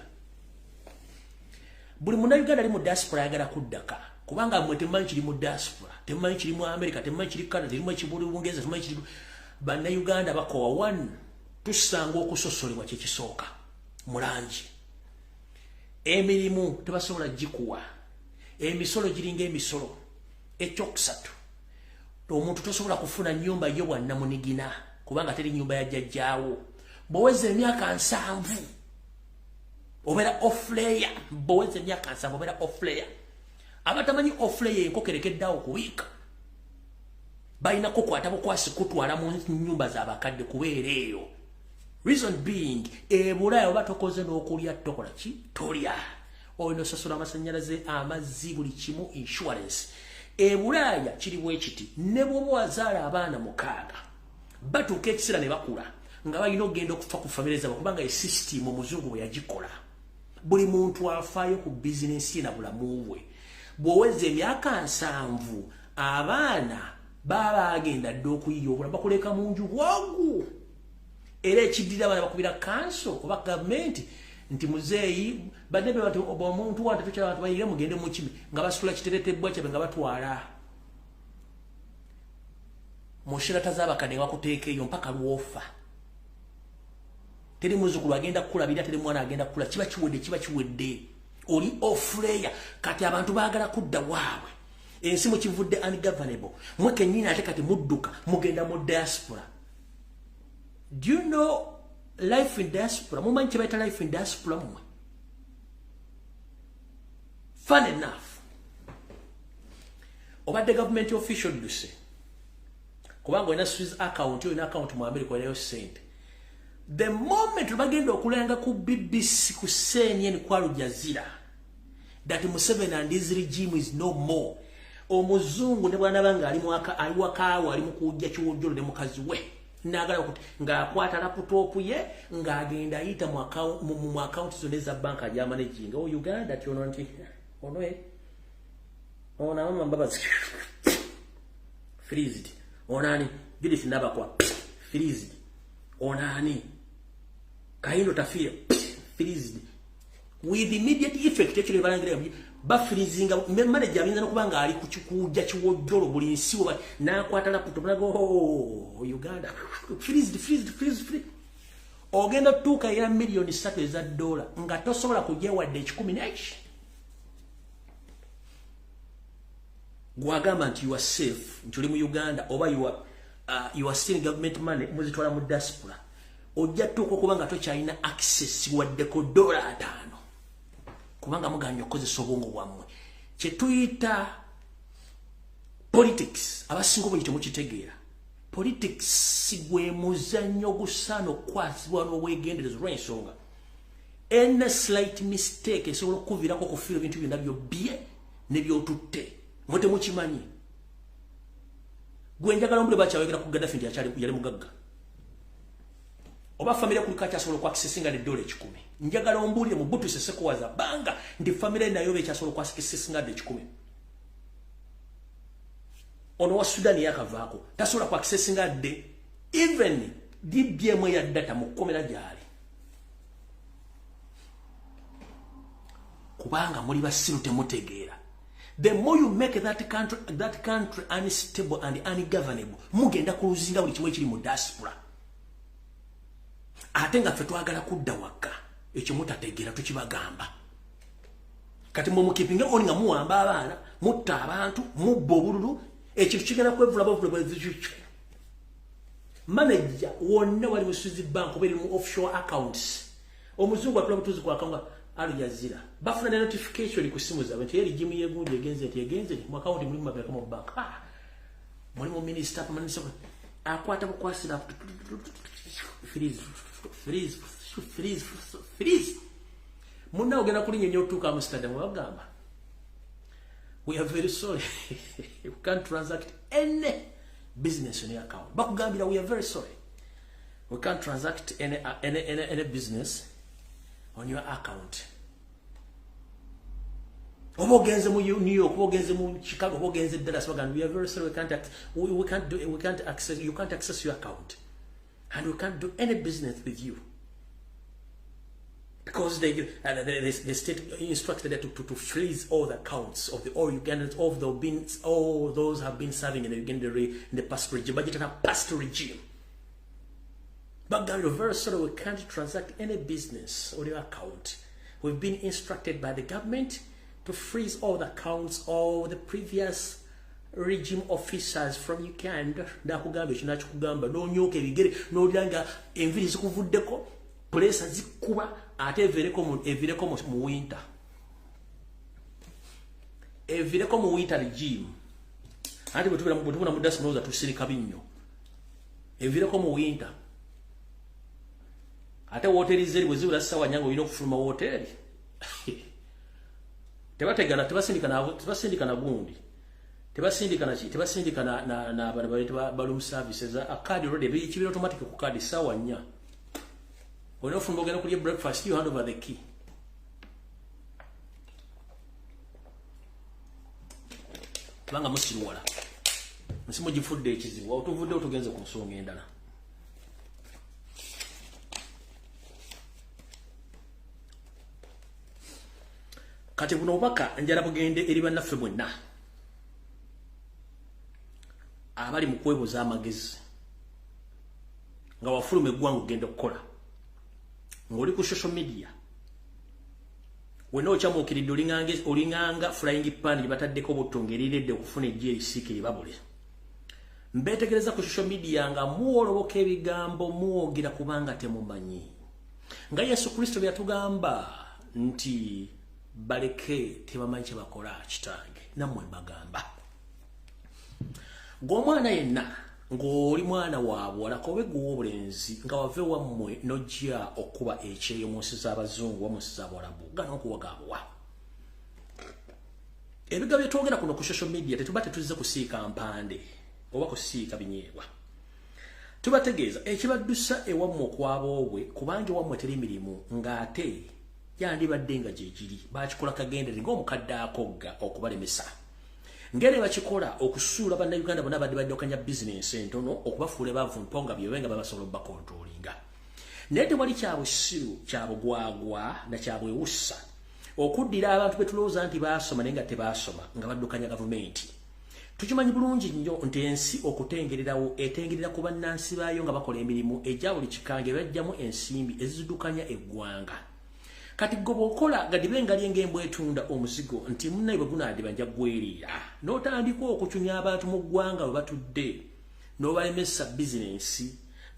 Buli munnayuganda ali mu diaspora ayagala kuddaka kubanga mwe temanyi kiri mu diaspora temanyi kiri mu America temanyi kiri Canada temanyi kiri mu Bungereza temanyi kiri bannayuganda bakowa 1 tusanga okusosolebwa kyekisooka mulangi emirimu tebasobola gikuwa emisolo giringa emisolo ekyokusatu omuntu tosobola kufuna nyumba yo bwanna munigina kubanga teri nyumba ya jjajjaawo boweze emyaka 7 obera off-layer boweze emyaka 7 obera off-layer abatamanyi off-layer enkokerekeddawo kuwiika balina kukwata bukwasi kutwala mu nyumba z'abakadde kubeera eyo. Reason being ebulaya oba tokoze n'okulya tokola ki tolya oyina osasula amasanyalaze amazzi buli kimu insurance ebulaaya kiri bwekiti ne bwoba wazaala abaana 6 batuuka ekiseera ne bakula nga balina okugenda okufa ku famire zaabwe kubanga esystem omuzungu bwe yagikola buli muntu afaayo ku bizinensi ye na bulamu bwe bw'oweza emyaka 7 abaana baba agenda dde okuyiya obulamu bakuleka mu nju bwagu era ekiddira abaana bakubira kanso oba gavumenti nti muzeeyi badebe bati omuntu wante tukyala abantu bayire mugende mu kimi nga basitula kiteretebwa kyabe nga batwala mushirata z'abakadde wakuteeka eyo mpaka lwofa teri muzukulu agenda kukulabira teri mwana agenda kukula kiba kiwedde oli off-layer kati abantu baagala kudda waabwe ensi mukivudde ungovernable mwe kennyini ate kati mudduka mugenda mu diaspora. Do you know life in diaspora? Mumanyi kye bayita life in diaspora mwe. Fun enough. Obadde government official duse. Kubanga olina Swiss account, olina account mu America olinayo sente. The moment bagenda okulanga ku BBC ku CNN kwa Lujjazira that Museveni and his regime is no more. Omuzungu ne bwana banga ali wakawa ali mu kujja kiwojjolo ne mukazi we. Nagala okuti nga akwata laptop ye nga agenda ayita mu account zone za bank ya managing o Uganda tyono nti ono ona mama baba freezed onani did naba kwa freezed onani kaindo tafia freezed with immediate effect actually balangira ba freezing manager abinza nokubanga ali kuchikuja chiwojjolo buli nsiwo na kwata laptop nago Uganda freezed ogenda tuka ya milioni 3 za dola nga tosobola kujewa de 10 gwagamba nti you are safe ntuli mu Uganda oba you are still government money muzitwala mu diaspora ojja tuko kubanga tokyalina access wadde ko dola 5 kubanga muganya okozesa obwongo bwammwe kye tuyita politics abasinga bwe kitemu kitegeera politics gwe muzannyo gusaano kwasibwa n'obwegendereza olw'ensonga any slight mistake esobola okuviirako okufiira ebintu byonna byobye ne byotutte mwe temukimanyi gwe njagala ombule bakyawegera ku Gaddafi nti yali mugagga oba family ku kyasobola ku accessinga ne $10 njagala ombulire mu butu sesekowaza banga ndi family nayo be kyasobola ku accessinga $10 ono wa Sudan yakavaako tasobola ku accessinga de even DBM ya data mu komera gyali kubanga muri basiru temutegeera. The more you make that country unstable and ungovernable mugenda kuluzinga buli kimwe kiri mu diaspora ate nga ffe twagala kudda waka ekyo mutategeera tukibagamba kati mu mukipinga oni nga muwamba abaana mutta abantu mubba obululu ekintu kigenda kwevula manager wonna wali mu Swiss bank oba mu offshore accounts omuzungu atula butuzi kwa akanga Alujjazira bafuna na notification ku simu zaabwe nti regime yegunje egenze mu account mulimu mabeka mu bank mulimu minister permanent akwata bukwasira freeze munna ogenda kulinya nyo tuka Amsterdam wagamba we are very sorry you can't transact any business on your account bakugambira we are very sorry we can't transact any business on your account. Obogenze mu New York, obogenze mu Chicago, obogenze Dallas, we are very sorry we can't access you can't access your account. And we can't do any business with you. Because the state instructed them to freeze all the accounts of all Ugandans, all those have been serving in the Uganda in the past regime, but in a past regime. But God, we're very sorry we can't transact any business on your account. We've been instructed by the government to freeze all the accounts of the previous regime officers from Uganda. Ndakugamba kinachukugamba no nyoke bigere no lyanga enviri zikuvuddeko presa zikuba ate evireko mu winter. Evireko mu winter regime. Ate butubula mu diaspora tusirika binyo. Evireko mu winter. Ate hoteli zeri bwezibula sawa nyango yino kufuluma hoteli. tebategana tebasindika na gundi tebasindika na balum services card already bichi automatic ku card sawa nya onofumba ogenda kulya breakfast you hand over the key banga musiruwala musimo gifudde ekizibu otuvudde otugenze ku nsonga endala kati buno obaka njala bugende eri bannaffe bwenna abali mu kwebuza amagezi nga wafulume eggwanga ogenda okukola ng'oli ku social media wena okyamuukiridde olinganga flying pan gye bataddeko obuttongo eriredde okufuna ejja erisiikiri babule mbeetegereza ku social media nga muwoloboka ebigambo muwogera kubanga temumanyi nga Yesu Kristo byatugamba nti baleke tebamanyi kye bakola kitange nammwe mbagamba ng'omwana yenna ng'oli mwana wa buwala kobe guwa obulenzi nga wave wammwe nojja okuba ekyeyo mu nsi z'abazungu wa mu nsi z'abawalabu gana okuwagabuwa ebiga bye twogera kuno ku social media tetuba tetuzze kusiika mpande oba kusiika binyeebwa tubategeeza ekibaddusa ewammwe okwaboobwe kubanga ewammwe teri mirimu ng'ate yandibadde nga gye giri bakikola kagendere ng'omukadde akogga okubalemesa ngere bakikola okusuula bannayuganda bonna badde okanya bizinensi entono okubafuula baavu mponga byewe nga babasobola bakontrolinga naye tewali kyabusiru kyabugwagwa na kyabwewussa okuddira abantu betulowooza nti baasoma naye nga tebaasoma nga baddukanya gavumenti tukimanyi bulungi nnyo nti ensi okutengererawo etengerera ku bannansi baayo nga bakola emirimu egya buli kikange bajjamu ensimbi eziddukanya eggwanga kati gobo okola gadibe ngali ngembwe etunda omuzigo nti munnaye bwe gunaadiba nja gweriira n'otandika okucunya abantu mu ggwanga bwe batudde n'obalemesa bizinensi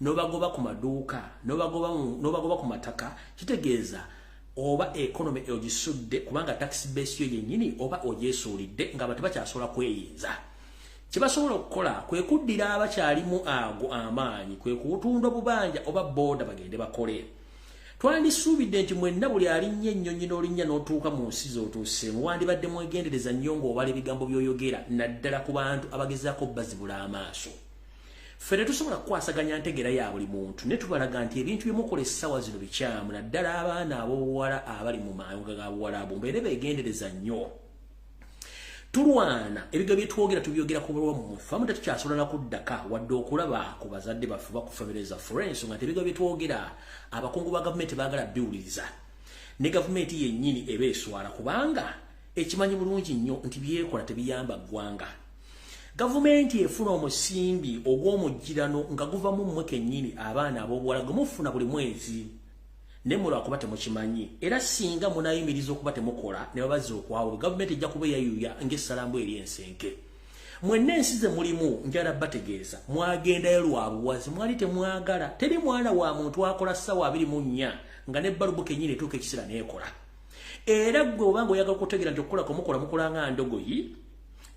n'obagoba ku maduuka n'obagoba ku mataka kitegeeza oba economy ogisudde kubanga tax base yo yennyini oba ogyesuulidde ng'abantu bakyasobola kweyinza kye basobola okukola kwe kuddira abakyalimu ago amaanyi kwe kutunda obubanja oba booda bagende bakole twandisuubidde nti mwenna buli alinnye ennyonyi n'olinnya n'otuuka mu nsi z'otuuseemu wandibadde mwegendereza nnyo ng'obala ebigambo by'oyogera naddala ku bantu abagezaako bazibula amaaso ffe tetusobola kukwasaganya ntegera ya buli muntu ne tubalaga nti ebintu byemukola essaawa zino bikyamu naddala abaana ab'obuwala abali mu mayunga ga buwalabu mbeere beegendereza nnyo tulwana ebiga byetwogera tubyogera ku bulwamu famu tetukyasobola na kuddaka wadde okulaba ku bazadde baffe bakufamilyeza furenso nga ebiga byetwogera abakungu ba gavumenti baagala biwuliriza ne gavumenti yennyini eba eswala kubanga ekimanyi bulungi nnyo nti byekola tebiyamba ggwanga gavumenti efuna omusimbi ogw'omugirano nga guva mu mmwe kennyini abaana ab'obuwala gwe mufuna buli mwezi ne mulwakuba temukimanyi era singa munayimiriza okuba temukola ne babazza okwawo gavumenti ejja kuba eyayuya ng'essalambu eri ensenke mwenna ensi ze mulimu njala bategeeza mwagendayo lwa buwazi mwali temwagala teri mwana wa muntu akola ssaawa 24 nga ne bbalubu kennyini etuuka ekisera neekola era gwe obanga oyagala okutegeera nti okukola mukola nga ndogoyi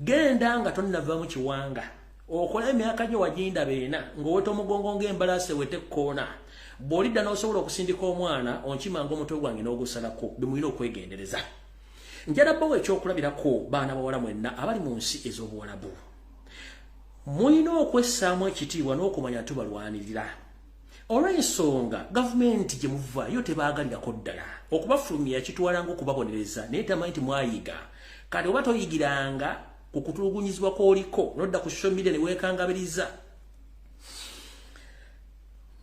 genda nga tonnava mu kiwanga okola emyaka gyo wagindaba ena ng'oweta omugongo ng'embalaasi ewete kkoona bw'olidda n'osobola okusindika omwana onkimanga omutwe gwange n'ogusalako bimulina okwegendereza njala bbawo ekyokulabirako baana bawala mwenna abali mu nsi ez'obuwalabu mulina okwessaamu ekitiibwa n'okumanya tubalwanirira olw'ensonga gavumenti gye muva yo tebaagalirako ddala okubafulumya kitwala ng'okubabonereza naye tamanyi nti mwayiga kati oba toyigiranga ku kutulugunyizibwa kw'oliko n'odda ku social media ne weekangabiriza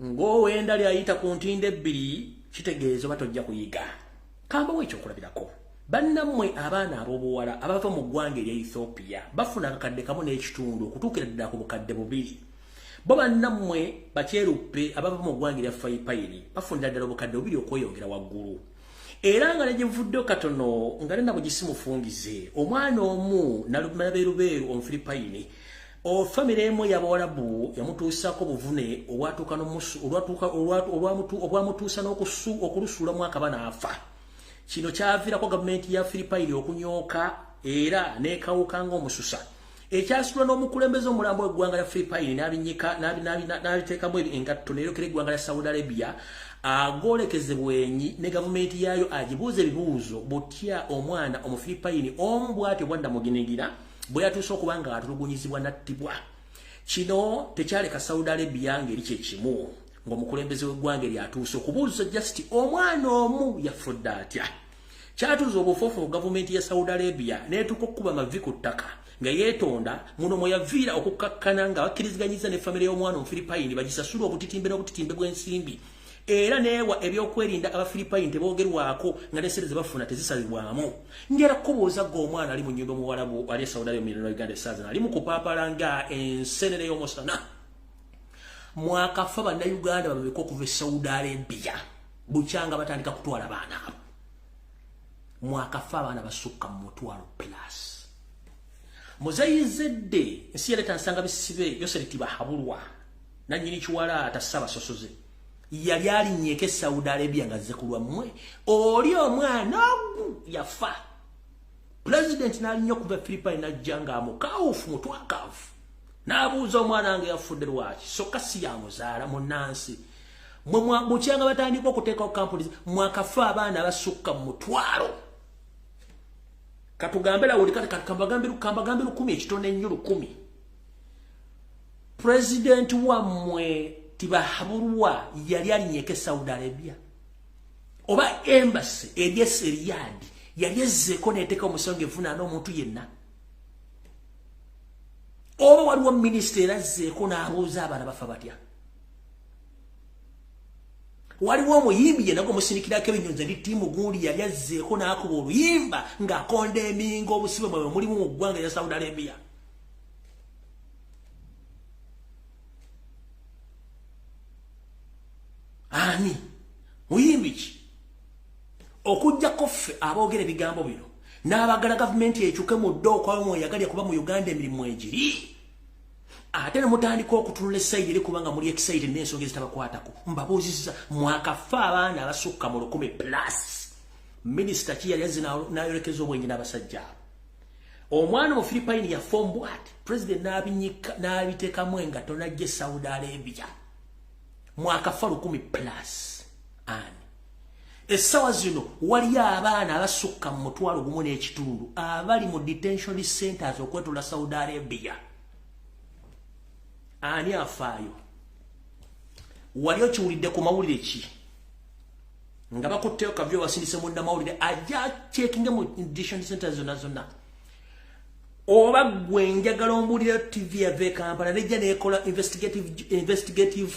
ng'owenda lyayita ku ntindo ebbiri kitegeeza oba tojja kuyiga kambawo ekyokulabirako bannammwe abaana ab'obuwala abava mu ggwanga erya Ethiopia bafuna akakadde kamu n'ekitundu okutuukira ddala ku bukadde 2 bo bannammwe bakyeruppe abava mu ggwanga erya Fayipayiri bafunira ddala obukadde 2 okweyongera waggulu era nga negivuddeyo katono nga nena bugisimufungize omwana omu nalabeerubeeru omufiripayini ofamire emu y'abawalabu yamutuusako obuvune obwamutuusa n'okulusuulamu akabana afa kino kyaviirako gavumenti ya Firipayini okunyooka era n'ekawuka ng'omususa ekyasula n'omukulembeze omulambo w'eggwanga lya Philippine n'abiteekamu engatto neerokera eggwanga lya Saudi Arabia agolekeze bwenyi ne gavumenti yaayo agibuuza ebibuuzo butya omwana Omufilipine omu bw'atyo bwadda muginigira bwe yatuuse okuba nga atulugunyizibwa nattibwa. Kino tekyaleka Saudi Arabia ngeri kye kimu ng'omukulembeze w'eggwanga eryatuuse okubuuza just omwana omu yafudde atya. Kyatuuza obufoofu gavumenti ya Saudi Arabia n'etuuka okukuba amavi ku ttaka nga yeetonda muno mwe yaviira okukkakkana nga bakkiriziganyiza ne famire y'omwana Omufilipine bagisasula obutitimbe n'obutitimbe bw'ensimbi. Era neewa ebyokwerinda Abafilipine teboogerwako nga n'essente ze bafuna tezisalibwamu. Njera kubuuza ng'omwana ali mu nnyumba muwalabu ali Saudi Arabia mu Uganda essaaza ali mu kupaapala nga ensenene y'omusana. Mwakafa bannayuganda babeka okuva e Saudi Arabia bukyanga batandika kutwala baana abo. Mwakafa abaana basukka mu 12+. Muzayizedde ensi yaleeta nsanga bisibe Yoseri Tibahabulwa nannyini kiwala atasaba sosoze. Yali alinnyeko Saudi Arabia nga azze kulwammwe oli omwana ogu yafa. President n'alinnyo okuva Philippine n'ajja ng'amukawufu mutwakaavu n'abuuza omwana nga yafudde lwaki sokka si yamuzaala munnansi. Bukyanga batandika okuteekawo kampuni mwakafa abaana abasukka mu 12. Katugambe lawuli kambagambe 10 ekitone ennyo 10. President wammwe Tibahabulwa yali alinnyeko Saudi Arabia oba embassy ery'e Riyadh yali ezzeeko n'eteeka omusonga evunaana omuntu yenna oba waliwo minisita era azzeeko n'abuuza abaana bafa batya. Waliwo omuyimbi yenna gwemusinikirako ebinyonza ndi ttiimu gundi yali azzeeko n'akuba oluyimba ng'akondeminga obusibe bwe mulimu mu ggwanga lya Saudi Arabia. Ani muyimbi ki okujjako ffe aboogera ebigambo bino n'abagala gavumenti ekyuke mu ddo okwayo mweyagalya kuba mu Uganda emirimu egiri ate ne mutandika okutunula essayidi eri kubanga muli excited n'ensonga ezitabakwatako. Mbabuuzizza mwakafa abaana abasukka mu 10+. Minisita ki yali azze n'ayolekeza obwenyi n'abasajja abo. Omwana mu Philippine yafa ombwati president n'abiteekamu engatto n'ajja Saudi Arabia mwakafa 10+. Ani essaawa zino waliyo abaana abasukka mu 1.5 abali mu detention centers okwetula Saudi Arabia. Ani afaayo? Wali okiwulidde ku mawulire ki nga bakutteyo kavyo wasindise munda mawulire ajja checking mu detention centers zonna oba gwe njagala ombulira TV ya Kampala nejja nekola investigative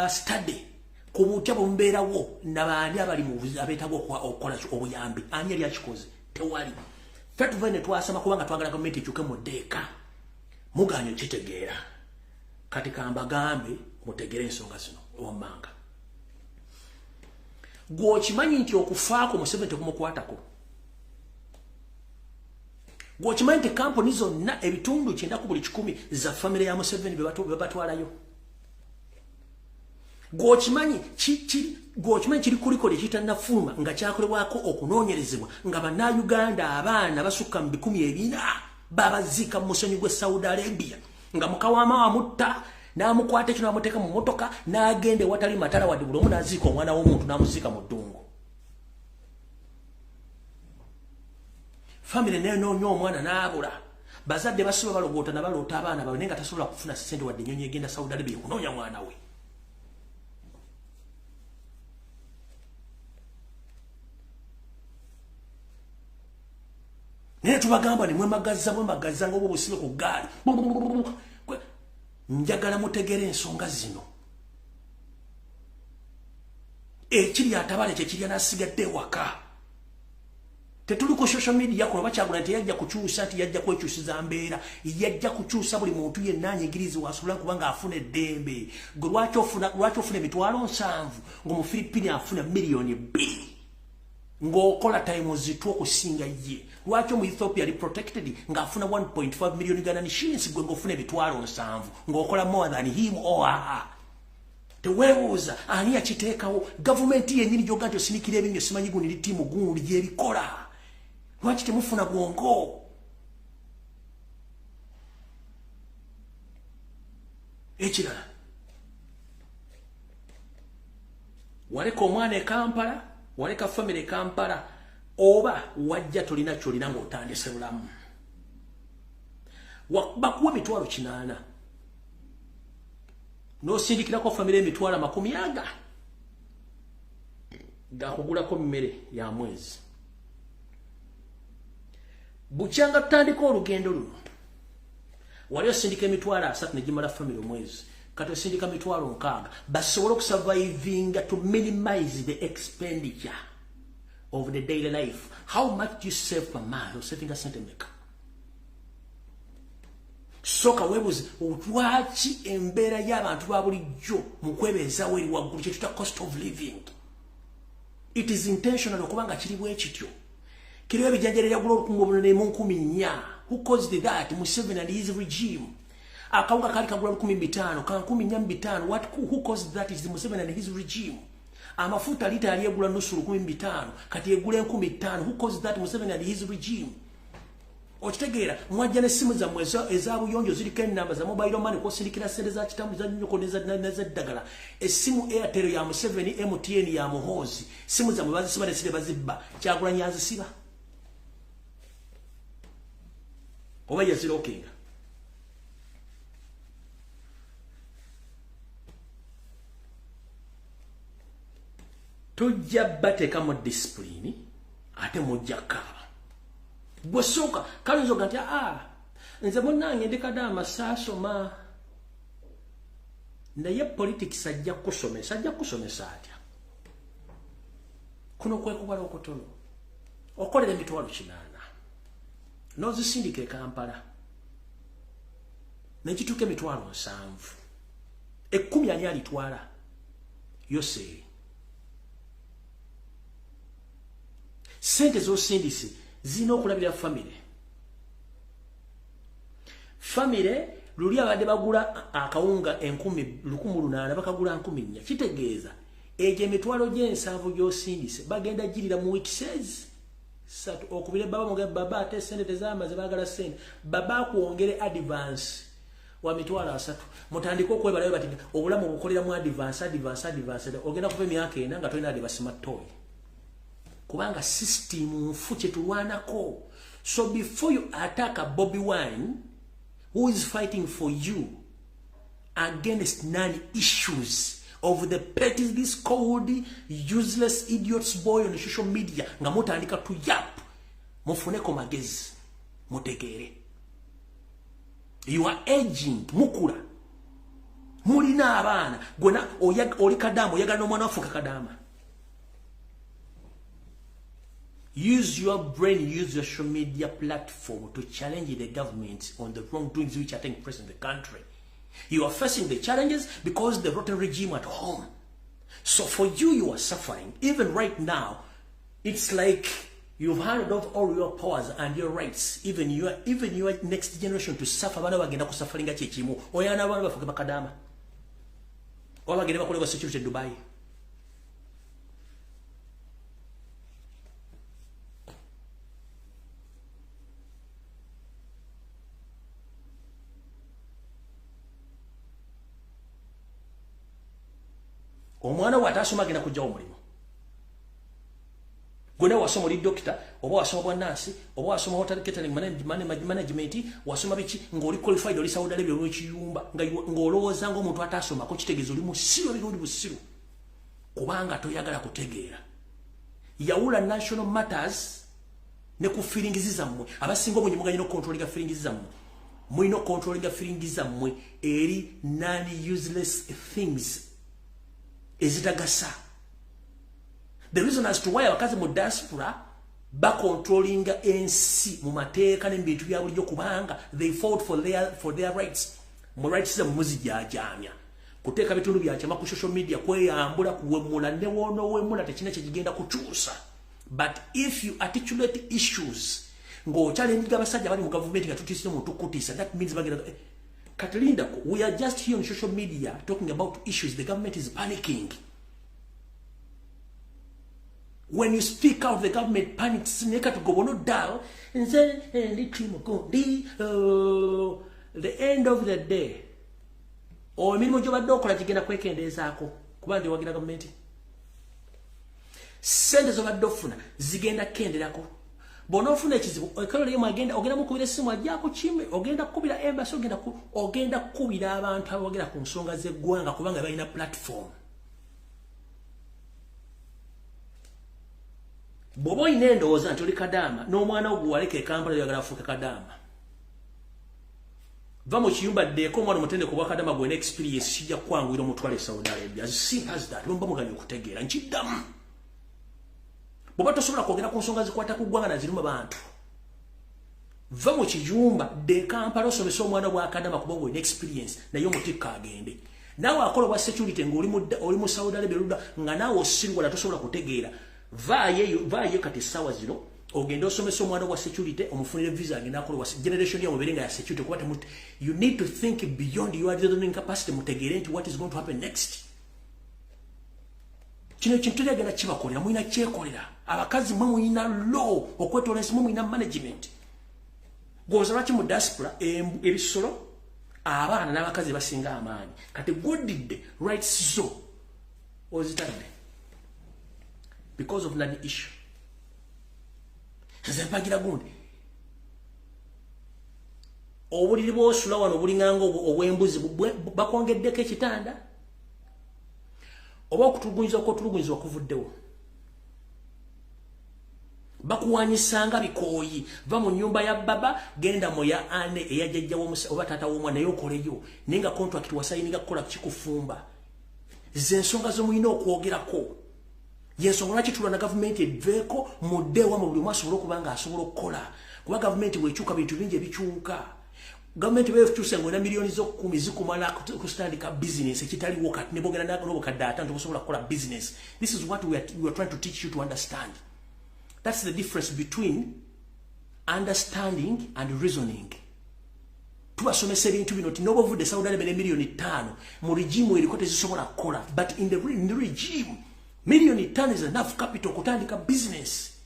study ku butya bumbeerawo n'abaani abali mu abeetaaga okukola obuyambi. Ani yali akikoze? Tewali. Ffe tuve ne twasama kubanga twagala gavumenti ekyuke mu ddeeka mugaanyo kitegeera. Kati kambagambe mutegere ensonga zino wammanga. Gwe okimanyi nti okufaako Museveni tekumukwatako. Gwe okimanyi nti kampuni zonna ebitundu 9 ku buli 10 za famire ya Museveni be batwalayo. Gwe okimanyi kiri kulikole ekitannafuluma nga kyakolebwako okunoonyerezebwa nga bannayuganda abaana basukka mu 14,000 babaziika mu musonyi gwe Saudi Arabia nga mukawama wamutta n'amukwata ekyo n'amuteeka mu motoka n'agenda ewatali matala wadde buli omu n'aziika omwana w'omuntu n'amuziika mu ddungu. Famire n'enoonya omwana n'abula. Bazadde basiba balogoota na baloota abaana baabwe naye nga tasobola kufuna ssente wadde ennyonyi egenda Saudi Arabia okunoonya mwana we. Naye tubagamba ne mwemagaza nga obusibe ku ggaali. Njagala mutegere ensonga zino. Ekiri atabale kyekiri anasigadde ewaka. Tetuli ku social media kuno bakyagula nti yajja kukyusa nti yajja kwekyusiza mbeera. Yajja kukyusa buli muntu yenna anyigiriza asobola kuba ng'afuna eddembe. Gwe lwaki ofuna emitwalo 7 ng'Omufiripini afuna miliyoni 2. Ng'okola time zitwo okusinga ye. Lwaki mu Ethiopia ali protected ng'afuna 1.5 million Ugandan shillings gwe ng'ofuna ebitwalo 7 ng'okola more than him or her. Teweebuuza ani yakiteekawo gavumenti yennyini gy'ogamba nti osinikira ebinyo simanyi gundi ttiimu gundi gy'ebikola. Lwaki temufuna gwongo? ekirala waleka omwana e Kampala waleka family e Kampala oba wajja tolina kyolina ng'otandise bulamu bakuwa emitwalo 8 n'osindikirako family emitwalo 100 gakugulako mmere ya mwezi bukyanga tutandika olugendo luno wali osindika emitwalo 3 ne gimala family omwezi kati osindika emitwalo 6 basobole okusurvivinga to minimize the expenditure of the daily life. How much do you save per month? You're saving a centimeter. Soka webuzi lwaki embeera y'abantu ba bulijjo mu kwebeezaawo eri waggulu kye tuta cost of living. It is intentional okubanga kiri bwe kityo. Kiriwo ebijanjalo ebyagula olukungu obunene mu 4,000. Who caused that? Museveni and his regime. Akawunga kali kagula 15,000 ka 15,000. Who caused that? Is the Museveni and his regime. Amafuta lita aliyegula nusu 15,000 kati yegula 15,000. Who caused that? Museveni and his regime. Okitegeera mwajja ne simu za mwezo ezabuyonjo ziliko ennamba za mobile money kwosindikira sente za kitambu za nyoko neza ddagala essimu Airtel ya Museveni MTN ya Muhozi simu za mwebazi siba nesire bazibba kyagula nyazi siba oba yazira okenga tujja bateka mu discipline ate mujja kaba bwesoka kalizo ganti nze munange ndikada amasasoma naye politics ajja kusomesa atya kuno kwekubala okutono okolera emitwalo 8 nozisindika e Kampala nekituuka emitwalo 7 10 ani alitwala yose sente zosindise zino okulabira family luli abadde bagula akawunga 1,800 bakagula 1,400 kitegeeza eje emitwalo gy'ensanvu gyosindise bagenda girira mu weeks satu okubire baba muge baba ate sente tezamaze bagala sente baba kuongere advance wa mitwalo 3 mutandika okwebalayo bati obulamu bukolera mu advance ogenda kuva emyaka 4 nga tolina advance matoyi kubanga system mfuche tulwanako. So before you attack a Bobby Wine who is fighting for you against non-issues of the petty, this cold, useless idiots boy on the social media, nga mutandika tu yap mufuneko magezi mutegere. You are aging mukula mulina abana gwena oli kadama oyagala n'omwana wafuka kadama. Use your brain, use your social media platform to challenge the government on the wrongdoings which are taking place in the country. You are facing the challenges because the rotten regime at home. So for you, you are suffering. Even right now, it's like you've handed off all your powers and your rights. Even your next generation to suffer. Bana bagenda kusafaringa chechimu. Oyana bana bafuke bakadama. Oba bagenda bakolebwa security Dubai. Omwana watasoma agenda kujja omulimo. Gwena wasoma oli doctor, oba wasoma bwa nurse, oba wasoma hotel catering management, wasoma biki ngoli qualified oli Saudi Arabia olw'ekiyumba ng'olowooza ng'omuntu atasoma ko kitegeeza oli musiru oli busiru. Kubanga toyagala kutegeera. Yawula national matters ne ku feelings zammwe. Abasinga obunyi muganya no controlling feelings zammwe. Mulina controlling feelings zammwe eri non-useless things. Ezitagasa. The reason as to why abakazi mu diaspora ba controlling NC mu mateeka n'ebintu bya bulijjo kubanga they fought for their rights. Mu rights za muzijajamya. Kuteeka bitundu bya chama ku social media kweyambula kuwemula ne wono wemula tekina kigenda kukyusa. But if you articulate issues ngo challenge abasajja bali mu government nga tutise mu tukutisa, that means bagenda Katalinda, we are just here on social media talking about issues. The government is panicking. When you speak out, the government panics. The end of the day, emirimu gy'obadde okola gigenda kwekendeezaako kuba ndi wagira gavumenti. Sente z'obadde ofuna zigenda kukenderako. Bw'ona ofuna ekizibu ekalo lyemu ogenda mukubira essimu ajjaako kimwe, ogenda kukubira embassy, ogenda kukubira abantu abogera ku nsonga z'eggwanga kubanga balina platform. Bw'oba olina endowooza nti oli Kadama n'omwana wo gwaleka e Kampala oyagala afuuke Kadama, va mu kiyumba ddeeko omwana omutendeke obwa Kadama gwena experience kijja kukwanguira omutwale e Saudi Arabia. As simple as that. Bwe muganya okutegeera nkiddamu. Bw'oba tosobola kwogera ku nsonga zikwata ku ggwanga na ziruma bantu, va mu kiyumba dde Kampala osomesa omwana bwa Kadama kuba gwena experience naye omutikka agende. Naawe akola obwa security ng'oli mu Saudi Arabia luda nga naawe osirwala tosobola kutegeera. Vaayo kati essaawa zino ogenda osomesa omwana wa security omufunire visa agenda akola generation yamu ebeere nga ya security kuba you need to think beyond your reasoning capacity mutegeere nti what is going to happen next. Kino ekintu teryagenda kibakolera, mulina kyekolera. Abakazi mwe mulina law okwetoola ensi, mwe mulina management. Gwoza lwaki mu diaspora ebisolo abaana n'abakazi basinga amaanyi kati gw'oddidde rights zo ozitadde because of that issue. Nze mpagira gundi obuliri bw'osula wano obulinganga obw'embuzi bakwongeddeko ekitanda oba okutulugunyizibwa kuvuddewo. Bakuwanyisanga bikooyi, va mu nnyumba ya baba genda mu ya ane eya jjajja oba taata w'omwana naye okoleyo naye nga contract wasayininga kukola kikufumba. Ze ensonga ze mulina okwogerako. Yensonga lwaki tulwana gavumenti eveeko muddeewa mu buli mwasobola okuba nga asobola okukola kuba gavumenti bwekyuka bintu bingi ebikyuka. Gavumenti bwekyuse ng'olina miliyoni z'okumi zikumala kusitandika business ekitaliwo kati ne bogera n'obukadde atano tokusobola kukola business. This is what we are trying to teach you to understand. That's the difference between understanding and reasoning. Tubasomesa ebintu bino ti n'oba ovudde Saudi Arabia ne miliyoni 5 mu regime eriko tezisobola kukola, but in the regime million 5 is enough capital kutandika business.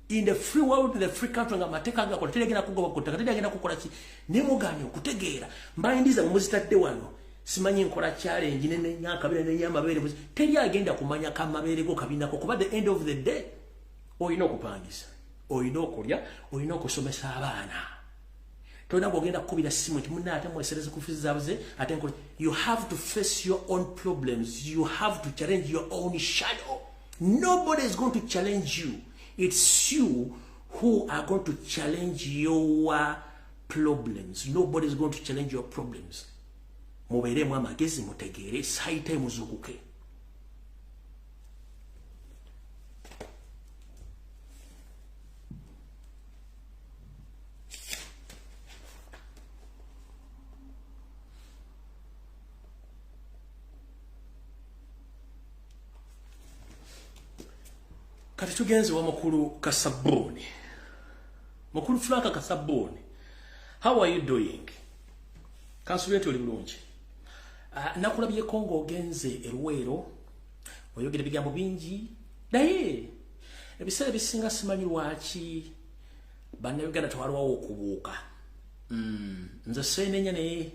In the free world, the free country nga mateka nga kola telegena kugoba kutaka telegena kukola ki ne muganyo kutegeera mbaye ndiza muzitadde wano simanyi nkola challenge nene nyakabira ne nyamabere teri agenda kumanya kamabere go kabinako kuba the end of the day oyina okupangisa, oyina okulya, oyina okusomesa abaana. Tolina kugenda kukubira simu nti munna ate mwesereze ku fees zaabuze ate nkola. You have to face your own problems. You have to challenge your own shadow. Nobody is going to challenge you. It's you who are going to challenge your problems. Nobody is going to challenge your problems. Mubeeremu amagezi mutegeere saite muzukuke. Kati tugenze wa mukulu Kasaboni. Mukulu Franka Kasaboni. How are you doing? Kansulete oli bulungi. Nakulabye Kongo ogenze eruwero. Oyogera bigambo bingi. Naye ebiseera bisinga simanyi lwaki bannayuganda twalwawo okubuuka. Nze seenenya naye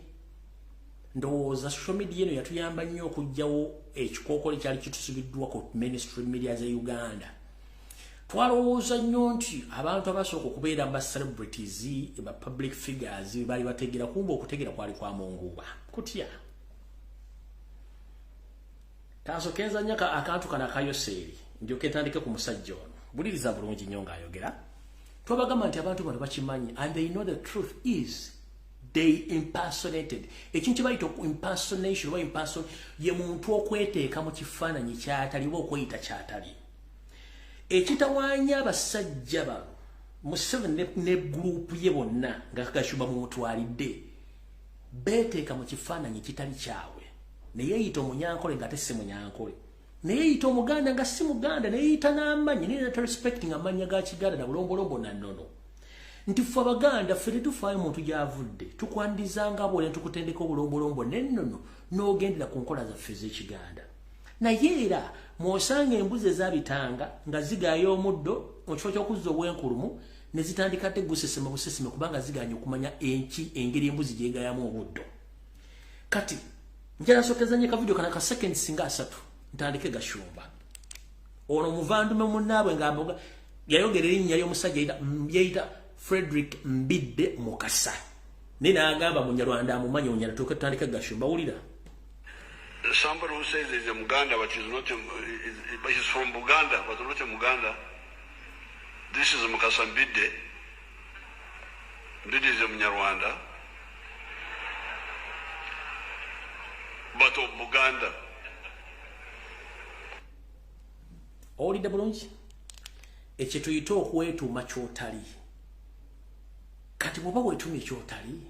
ndowooza social media eno yatuyamba nnyo okugyawo ekikookolo kyali kitusibiddwa ku mainstream media za Uganda. Twalowooza nnyo nti abantu abasooka okubeera ba celebrities ba public figures bali bategeera kumba okutegeera kwali kwa Munguba kutya kansokeza nyaka akantu kana kayoseeri ndyoke tandike ku musajja ono buliriza bulungi nnyo ng'ayogera twabagamba nti abantu bano bakimanyi and they know the truth is they impersonated. Ekintu bayita impersonation wa imperson ye muntu okweteeka mu kifaananyi kyatali wa okweyita kyatali. Ekitawanya abasajja bano Museveni ne group ye bonna nga Kashuba mu mutwalidde beeteeka mu kifaananyi kitali kyawe ne yeeyita omunyankole nga tesse munyankole ne yeeyita omuganda nga si muganda ne yeeyita n'amanyi ne respecting amanya ga Kiganda na bulombolombo na nnono. Nti ffe Abaganda ffe tetufaayo muntu gy'avudde tukwandizanga bwole tukutendeka obulombolombo n'ennono n'ogendera ku nkola zaffe ez'Ekiganda. Naye era mw'osanga embuzi ezabitanga nga zigaayo omuddo mu kifo ky'okuzza obwenkulumu ne zitandika ate gusesema buseseme kubanga ziganye okumanya engeri embuzi gyegaayamu omuddo. Kati njala sokeza nyeka video kana ka second singa 3 ntandike gashumba ono muvandume munnaabwe ngamboga yayogera erinnya ly'omusajja yayita Frederick Mbidde Mukasa nina agamba munyarwanda amumanyi onyala tuke tutandike gashumba wulira. Somebody who says he's a Muganda but he's not but he's from Buganda but not a Muganda. This is Mukasa Mbidde. Mbidde is a Munyarwanda but of Buganda. Olidde bulungi ekyo tuyita okwetuuma kyotali. Kati bwoba weetuuma ekyotali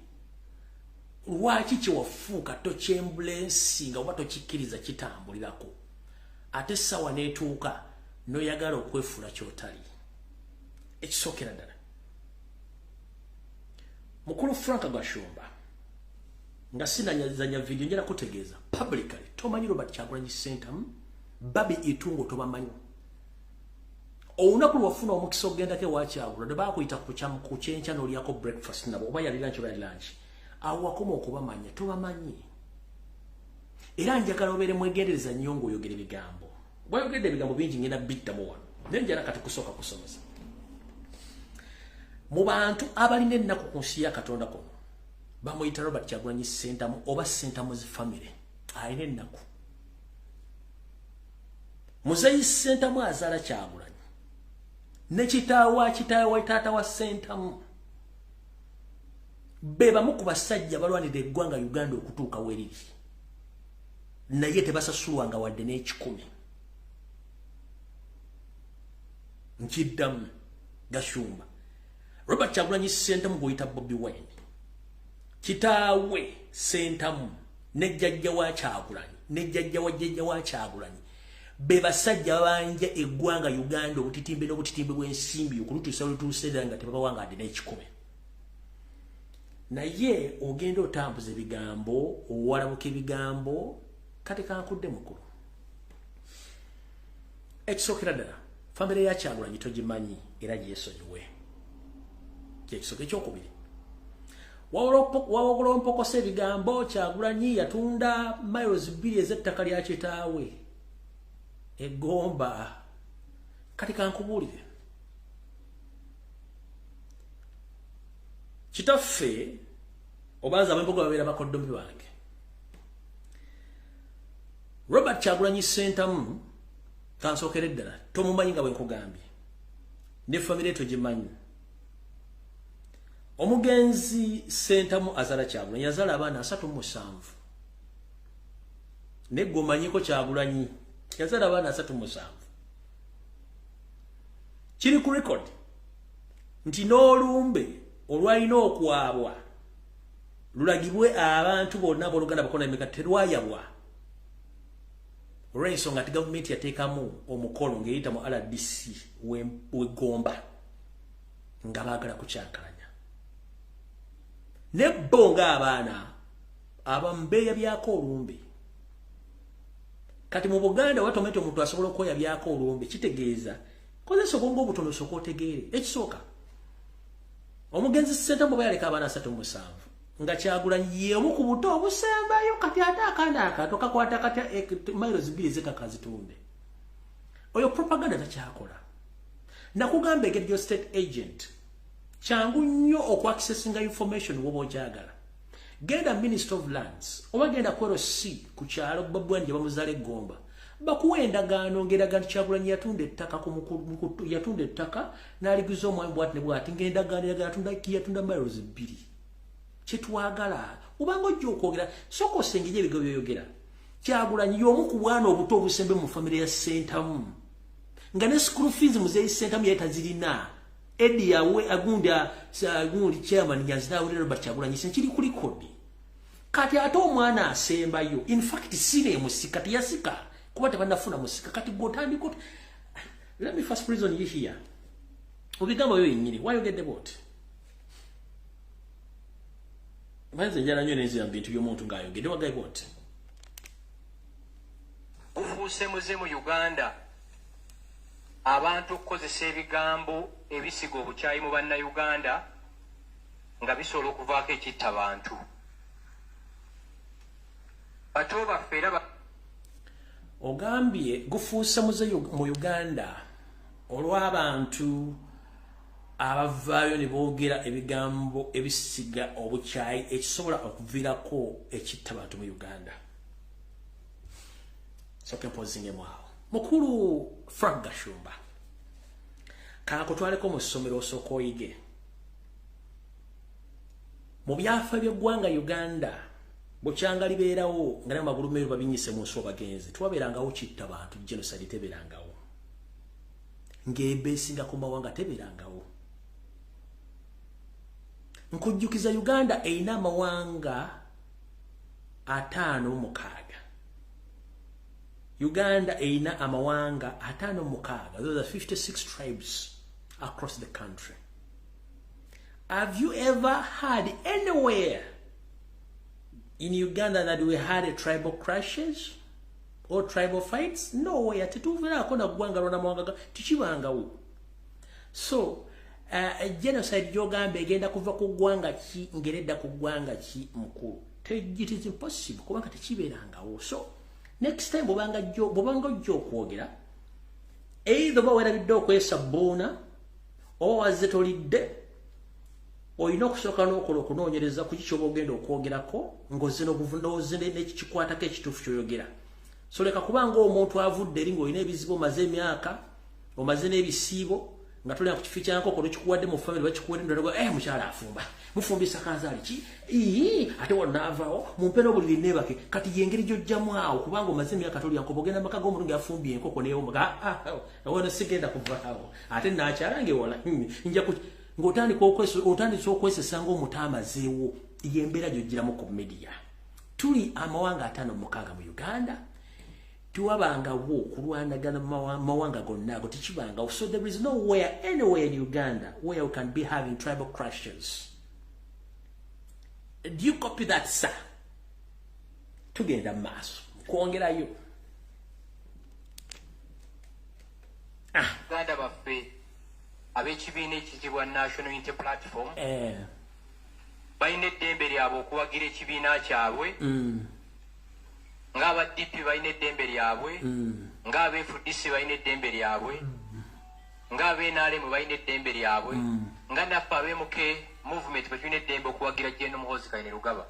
lwaki kyewafuuka tokyembulensi nga oba tokikkiriza kitambulirako ate essaawa n'etuuka n'oyagala okwefuula kyotali. Ekisookera ddala mukulu Frank Gashumba nga sinanyazanya video njala kutegeeza publicly tomanyi Robert Kyagulanyi Ssentamu babi itungo tobamanyi. Olunaku lwafuna omukisa ogendako ewa Kyagulanyi ne baakuyita ku kyenkya n'olyako breakfast nabo oba yali lunch oba yali lunch awo wakoma okubamanya tobamanyi. Era njagala obeere mwegendereza nnyo ng'oyogera ebigambo. Bw'oyogedde ebigambo bingi ngenda biddamu wano naye njala kati kusooka kusomesa. Mu bantu abalina ennaku ku nsi ya Katonda kono bamuyita Robert Kyagulanyi Ssentamu oba Ssentamu's family alina ennaku. Muzeyi Ssentamu azaala Kyagulanyi ne kitaawa taata wa Ssentamu be bamu ku basajja balwanira eggwanga Uganda okutuuka weriri naye tebasasulwanga wadde n'ekikumi. Nkiddamu Gashumba Robert Kyagulanyi Ssentamu gw'oyita Bobi Wine kitaawe Ssentamu ne jjajja wa Kyagulanyi ne jjajja wa jjajja wa Kyagulanyi be basajja banja eggwanga Uganda obutitimbe n'obutitimbe bw'ensimbi okulutuusa lutuusedda nga tebabawanga wadde n'ekikumi. Naye ogenda otambuza ebigambo owalabuka ebigambo kati kankudde mukulu. Ekisookera ddala famire ya Kyagulanyi togimanyi era gyesonyiwe. Kyekisooka ekyokubiri wawogula ompokose ebigambo Kyagulanyi yatunda miles 2 ez'ettaka lya kitaawe eggomba. Kati kankubuulire kitaffe obanza abembogo babeera bakoddomi bange Robert Kyagulanyi Ssentamu kansookere ddala tomumanyi nga bwe nkugambye ne famire togimanyi. Omugenzi Ssentamu azaala Kyagulanyi yazaala abaana 37 ne gw'omanyiko Kyagulanyi yazaala abaana 37. Kiri ku record nti n'olumbe olwalina okwabwa lulagibwe abantu bonna b'Oluganda bakona emeka terwayabwa olw'ensonga nti gavumenti yateekamu omukolo ng'eyita mu RDC w'eggomba nga baagala kukyankalanya ne bo ng'abaana abambeeyabyako olumbe. Kati mu Buganda watomete omuntu asobola okweyabyako olumbe kitegeeza kozesa obwongo obutono osooka otegeere. Ekisooka omugenzi Ssentamu bayaleka abaana 37 nga Kyagulanyi y'omu ku buto obusembayo kati ate akaana akato kakwata katya miles 2 ez'ekakazitunde. Oyo propaganda takyakola. Nakugamba egeddio state agent kyangu nnyo okwakisesinga information woba okyagala. Genda Minister of Lands oba genda Kwero C ku kyalo Babwanje bamuzaala eggomba bakuwa endagaano ng'endagaano Kyagulanyi yatunda ettaka yatunda ettaka n'aliguza omwami bw'ati ne bw'ati ng'endagaano yatunda miles 2. Kyetwagala obanga ojja okwogera sooka osengejja ebigo by'oyogera. Kyagulanyi y'omu ku bwana obuto obusembe mu famire ya Ssentamu nga ne school fees muzeeyi Ssentamu yali tazirina. Edi yawe agunda gundi chairman nyanzinaawulira Robert Kyagulanyi kiri ku record. Kati ate omwana asembayo in fact sire musika tiyasika kuba tebannafuna musika kati gotandiko. Let me first prison you here. Obigambo yo yennyini wayogedde bwoti. Banze njala nnyo n'enzira bintu by'omuntu ng'ayogedde wagaye bwoti. Ufuuse muze mu Uganda abantu okukozesa ebigambo ebisiga obukyayi mu bannayuganda nga bisobola okuvaako ekitta bantu. batoba fera ogambye gufuuse muze mu Uganda olw'abantu abavaayo ne boogera ebigambo ebisiga obukyayi ekisobola okuviirako ekitta bantu mu Uganda. Soke mpozingemu awo. Mukulu Frank Gashumba kakutwaleko mu ssomero osooka oyige. Mu byafa by'eggwanga Uganda bukyanga libeerawo nga n'amagulumeeru babinyise mu nsi bagenzi twabeerangawo kitta bantu genocide tebeerangawo ng'ebeesinga ku mawanga tebeerangawo. Nkujjukiza Uganda erina amawanga 56. Uganda erina amawanga 56. Those are 56 tribes across the country. Have you ever heard anywhere in Uganda that we had a tribal crashes or tribal fights? No way. Tetuviraako na ggwanga lona mawanga tikibangawo. So genocide gy'ogamba egenda kuva ku ggwanga ki ng'eredda ku ggwanga ki mukulu. It is impossible kubanga tekibeerangawo. So next time bobanga ojja okwogera either oba weerabidde okwesabbuuna oba wazze tolidde olina okusooka n'okola okunoonyereza ku kikyoba ogenda okwogerako ng'ozze n'obuvunoozi n'ekikikwatako ekituufu kyoyogera. So leka kubanga omuntu avudde eri ng'olina ebizibu omaze emyaka omaze n'ebisiibo nga tolina ku kifo kyankoko n'okikuwadde mu famire bakikuwadde ndolaga mukyala afumba mufumbisa kanzaali ki ate wanaavaawo mumpe n'obuliri neebake kati yengeri gy'ojjamu awo kubanga omaze emyaka tolya nkoko ogenda maka g'omuntu ng'afumbye enkoko neewombaga wona sigenda kuvaawo ate naakyala ng'ewola nja ng'otandisa okwesesa ng'omutaamazeewo y'embeera gy'ojjiramu ku media. Tuli amawanga 56 mu Uganda. Tuwabangawo kulwanagana mawanga gonna ago tekibangawo. So there is nowhere anywhere in Uganda where we can be having tribal crashes. Do you copy that, sir? Tugenda maaso kwongerayo. Uganda baffe ab'ekibiina ekiyitibwa National Unity Platform balina eddembe lyabwe okuwagira ekibiina kyabwe ng'aba DP balina eddembe lyabwe ng'aba FDC balina eddembe lyabwe ng'aba NRM balina eddembe lyabwe nga naffe ab'MK movement bwe tulina eddembe okuwagira Jeno Muhoozi Kainerugaba.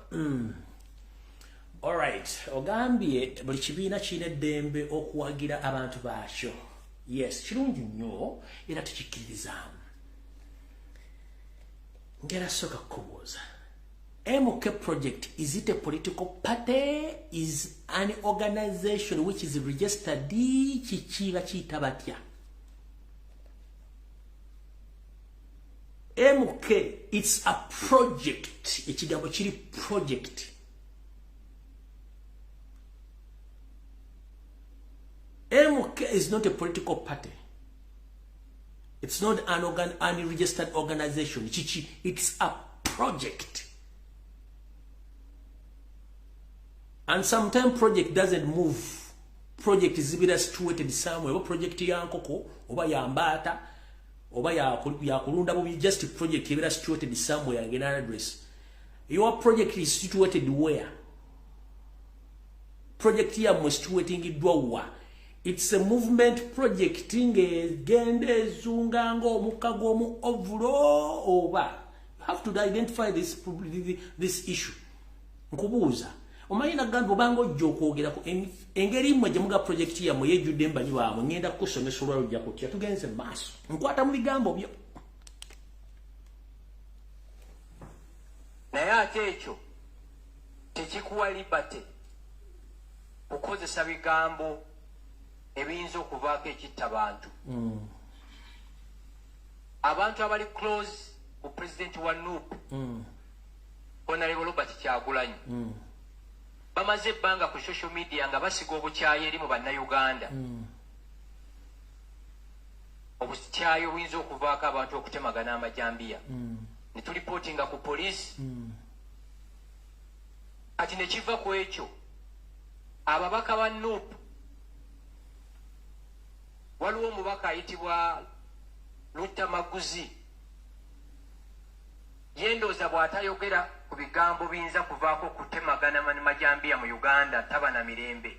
Alright, ogambye buli kibiina kirina eddembe okuwagira abantu baakyo. Yes, kirungi nnyo era tukikkiririzaamu. Ngera sooka kubuuza. MK project, is it a political party? Is an organization which is registered? Chichiba chita batya. MK, it's a project. Ekigambo kiri project. MK is not a political party. It's not an unregistered organization. It's a project. And sometimes project doesn't move. Project is either situated somewhere. Project yankoko, oba yambata, oba yakulunda bubi, just a project either situated somewhere in an address. Your project is situated where? Project here was situated in Dwawa. It's a movement project gende zungango mukagomu ovuro over. You have to identify this issue. Nkubuuza. Omayina gambo bango jokwogera ku engeri mmwe gye muga project ya mu yejjudde mbanyi waamwe ngenda kusomesa olwalo lujja kutya tugenze maaso nkwata mu bigambo byo. Naye ate ekyo tekikuwa liberty okukozesa bigambo ebiyinza okuvaako ekitta bantu. Abantu abali close ku president wa NUP Honorable Robert Kyagulanyi bamaze ebbanga ku social media nga basiga obukyayi eri mu bannayuganda. Obukyayi obuyinza okuvaako abantu okutemagana amajambiya ne tulipootinga ku poliisi kati ne kiva ku ekyo ababaka ba NUP waliwo omubaka ayitibwa Lutta Maguzi yendooza bw'atayogera ku ku bigambo biyinza kuvaako kutemagana majambiya mu Uganda taba na mirembe.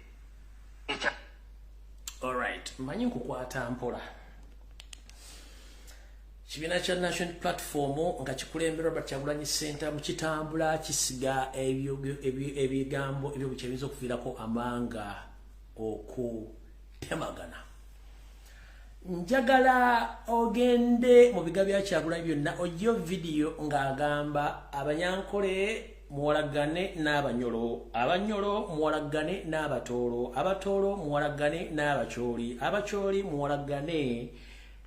Alright, mmanyi nkukwata mpola. Kibiina kya National Platform nga kikulemberwa Bakyagulanyi Center mu kitambula kisiga ebigambo ebyo bikyebinza okuviirako amanga okutemagana. Njagala ogende mu biga bya Kyagulanyi byonna ojjo video ng'agamba Abanyankole muwalagane n'Abanyolo, Abanyolo muwalagane n'Abatoolo, Abatoolo muwalagane n'Abakyoli, Abakyoli muwalagane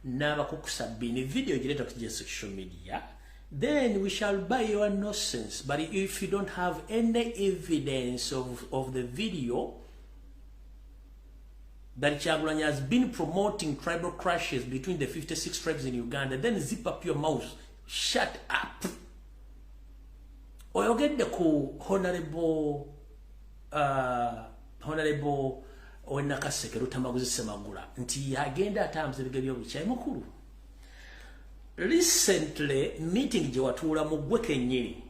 n'Abakukusabini. Video gireta ku social media, then we shall buy your nonsense. But if you don't have any evidence of the video that Kyagulanyi has been promoting tribal clashes between the 56 tribes in Uganda, then zip up your mouth. Shut up. Oyogedde ku Honorable Nakaseke Lutamaguzi Semagula nti agenda atambuza ebiga by'obukyayi mukulu. Recently meeting gye watuula mu ggwe kennyini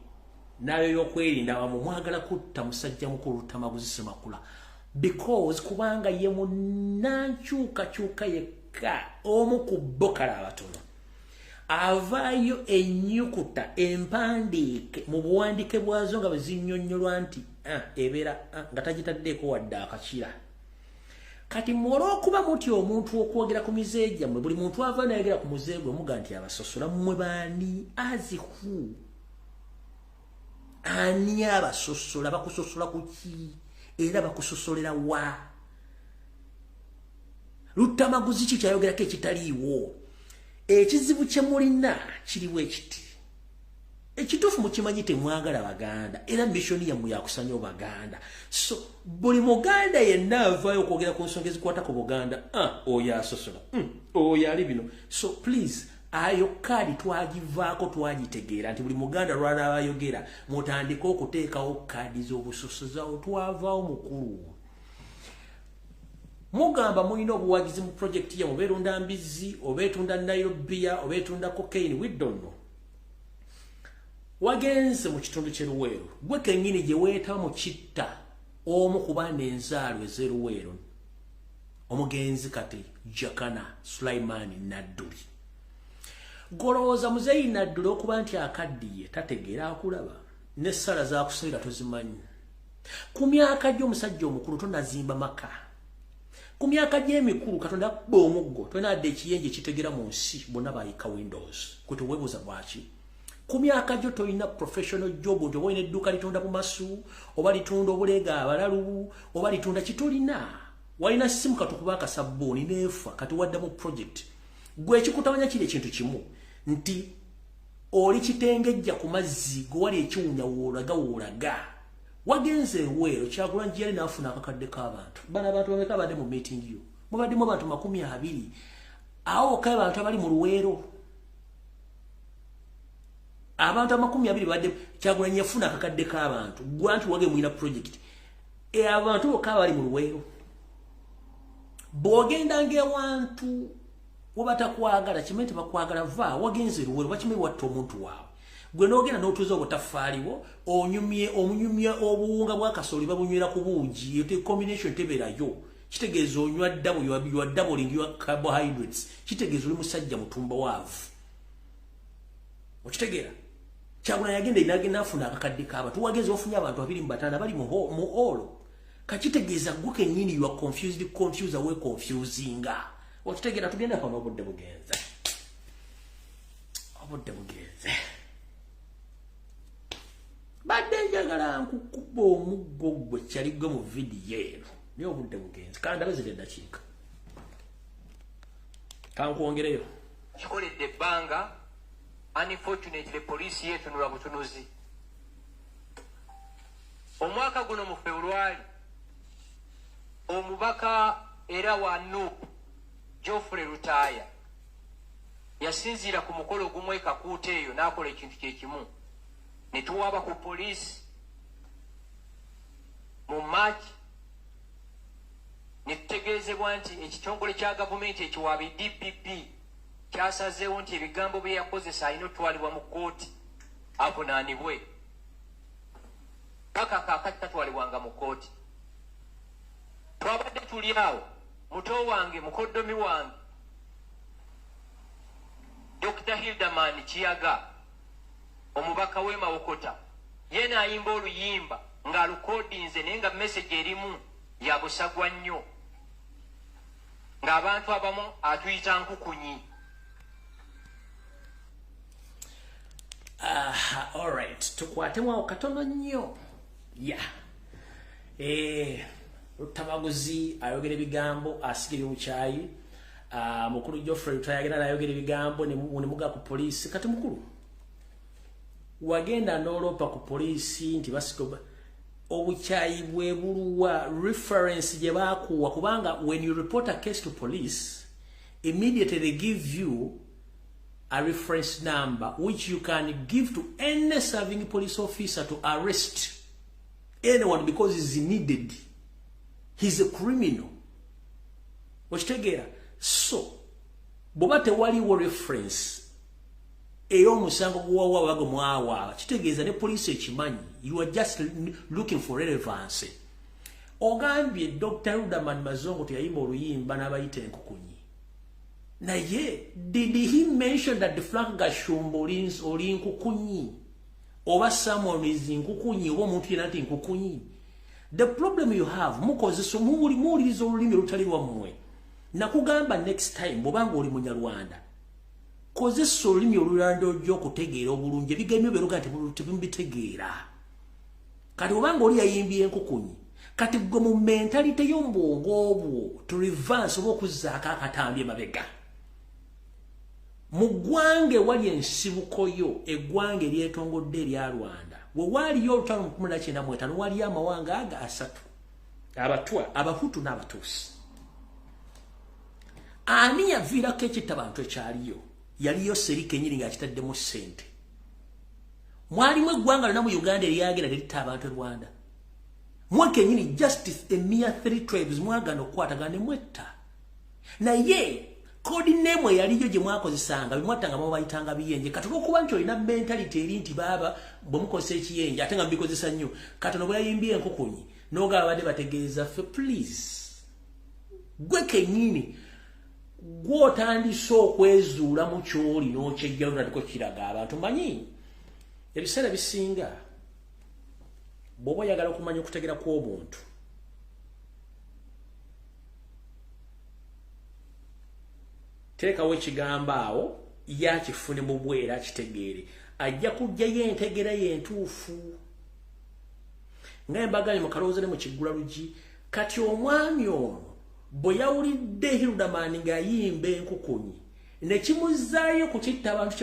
nayo y'okwerinda awamu mwagala kutta musajja mukulu Lutamaguzi Semagula because kubanga ye munnankyukakyuka yekka omu ku bokala abatono avaayo ennyukuta empandiike mu buwandiike bwazo nga bwe zinnyonnyolwa nti ebeera nga tagitaddeeko wadde akakira. Kati olw'okuba muti omuntu okwogera ku mize gyammwe buli muntu ava nayogera ku muze gwe muga nti abasosola mmwe baani azihu ani abasosola bakusosola ku ki era bakusosolera wa? Lutamaguzi ki kyayogerako ekitaliiwo? Ekizibu kye mulina kiriwo ekiti. Ekituufu mukimanyi temwagala Baganda era missoni yammwe yakusanya Baganda. So buli Muganda yenna avaayo okwogera ku nsonga ezikwata ku Buganda oyo asosola oyo ali bino. So please ayo kadi twagivaako twagitegeera nti buli Muganda lwala abayogera mutandika okuteekawo kadi z'obusosoza twavaawo mukulu. Mugamba mulina obuwagizi mu project ya mubeerunda mbizi obeetunda Nairobiya obeetunda cocaine, we don't know. Wagenze mu kitundu ky'Eruweero gwe kennyini gye weeta mu kitta omu ku baana enzaalo ez'Eruweero omugenzi kati Jakana Sulaimani Nadduli. Golowooza muzeeyi Nadduli okuba nti akaddiye tategeera akulaba n'essala z'akusalira tozimanyi. Ku myaka gy'omusajja omukulu tonazimba maka. Ku myaka gy'emikulu Katonda akubba omuggo tonadde ekiyenje kitegeera mu nsi bonna bayika Windows kwe toweebuuza bwaki. Ku myaka gyo toyina professional job nti oba olina edduuka litunda bumasu oba litunda obuleega abalalu oba litunda kitolina. Walina simu katukuba akasabbuuni neefa kati wadda mu project. Gwe ekikutabanya kiri ekintu kimu nti oli kitengejja ku mazzi gwe wali ekiwunya woolaga. Wagenze Eruweero Kyagulanyi yali n'afuna akakadde k'abantu. Bano abantu bameka badde mu meeting yo. Mubaddemu abantu 20. Awo okaye abantu abali mu Luweero. Abantu 20 badde Kyagulanyi yafuna akakadde k'abantu. Gwe anti wage mwina project. Abantu bokka bali mu Luweero. Bw'ogenda ng'ewantu wabatakwagala kimente bakwagala va wagenze Eruweero bakimanyi watta omuntu waawe. Gwe n'ogenda n'otuuza obutafaaliwo omunyumya obuwunga bwa kasooli babunywera ku buugi yote combination tebeerayo. Kitegeeza onywa double you are doubling your carbohydrates. Kitegeeza oli musajja mutumba waavu. Okitegeera Kyagulanyi yagenda inagenda afuna akakadde k'abantu wagenze ofunye abantu 25 bali mu olo. Kachitegeeza gwe kennyini you are confused away confusinga. Okitegeera tugenda pano obudde bugenze. Badde njagala nkukuba omuggo gwe kyaligwe mu vidiyo eno. Niyo obudde bugenze. Kandabe ziri eddakiika. Kankwongereyo. Kikoledde ebbanga, unfortunately poliisi yeetunula butunuzi. Omwaka guno mu February, omubaka era wa NUP, Geoffrey Rutaya, yasinziira ku mukolo gumu e Kakuuta eyo n'akola ekintu kye kimu. Ne tuwaaba ku poliisi mu March ne tutegeezebwa nti ekitongole kya gavumenti ekiwaabi DPP kyasazeewo nti ebigambo bye yakozesa alina otwalibwa mu kkooti avunaanibwe. paka kakati katwalibwanga mu kooti. Twabadde tuli awo muto wange mukoddomi wange Dr. Hildaman Kiyaga omubaka w'e Mawokota yena ayimba oluyimba ng'alukodinze naye nga message erimu ya busagwa nnyo ng'abantu abamu atuyita nkukunyi. All right, tukwatemu katono nnyo. Tabaguzi ayogera ebigambo asigire buchayi. Mukuru Geoffrey tayagera ayogera ebigambo ne muga ku police. Kati mukuru wagenda nolopa ku police nti basikoba obuchayi bwe buluwa reference je bakuwa kubanga when you report a case to police immediately they give you a reference number which you can give to any serving police officer to arrest anyone because he's needed. He's a criminal. Wachtegera. So, bobate waliwo reference eyo musango gwawa wago mwawa kitegeeza ne police ekimanyi you are just looking for relevance. Ogambye Dr. Rudaman Mazongo teyayimba oluyimba n'abayita enkukunyi. Naye did he mention that the Frank Gashumbo oli nkukunyi oba someone is nkukunyi oba omuntu yena ati nkukunyi? The problem you have mukoze so muwuliriza olulimi olutali lwammwe. Nakugamba next time bobanga oli munyarwanda kozesa olulimi olulanda ojja okutegeera obulungi ebigambo beruga nti tebimubitegeera. Kati obanga oli yayimbye enkukunyi kati gwe mu mentality y'ombongo obwo to reverse oba okuzzaako akatambye mabega. Mu ggwange wali ensibuko yo eggwange eryetongodde erya Rwanda we waliyo olutalo mu 1995 waliyo amawanga aga asatu abatwa abahutu n'abatuusi. Ani yaviirako ekitabantu ekyaliyo yaliyo Serike Nyiri ng'akitaddemu ssente. Mwalimu eggwanga lyonna mu Uganda eryagenda teritta abantu e Rwanda. Mweke nyini justice a mere 3 tribes mwagana okukwatagana ne mwetta. Naye kodi name yaliyo gye mwakozesanga bimwattanga babayitanga biyenje kati olwokuba nti olina mentality eri nti baba bwe mukozesa ekiyenje ate nga mubikozesa nnyo katono bwe yayimbye enkukunyi n'ogaba badde bategeeza ffe please gwe kennyini gw'otandise okwezuula mu kyoli n'okyejjalu natiko kiraga abantu manyi ebiseera bisinga bw'oba oyagala okumanya okutegera kw'obuntu teekawo ekigambo awo yakifune mu bwera akitegeere ajja kujjayo entegera yentuufu nga embaganye mu kalowoozo ne mu kigula LUJJI. Kati omwami ono bwe yawulidde Hildaman ng'ayimba enkukunyi ne kimuzaayo ku kitta abantu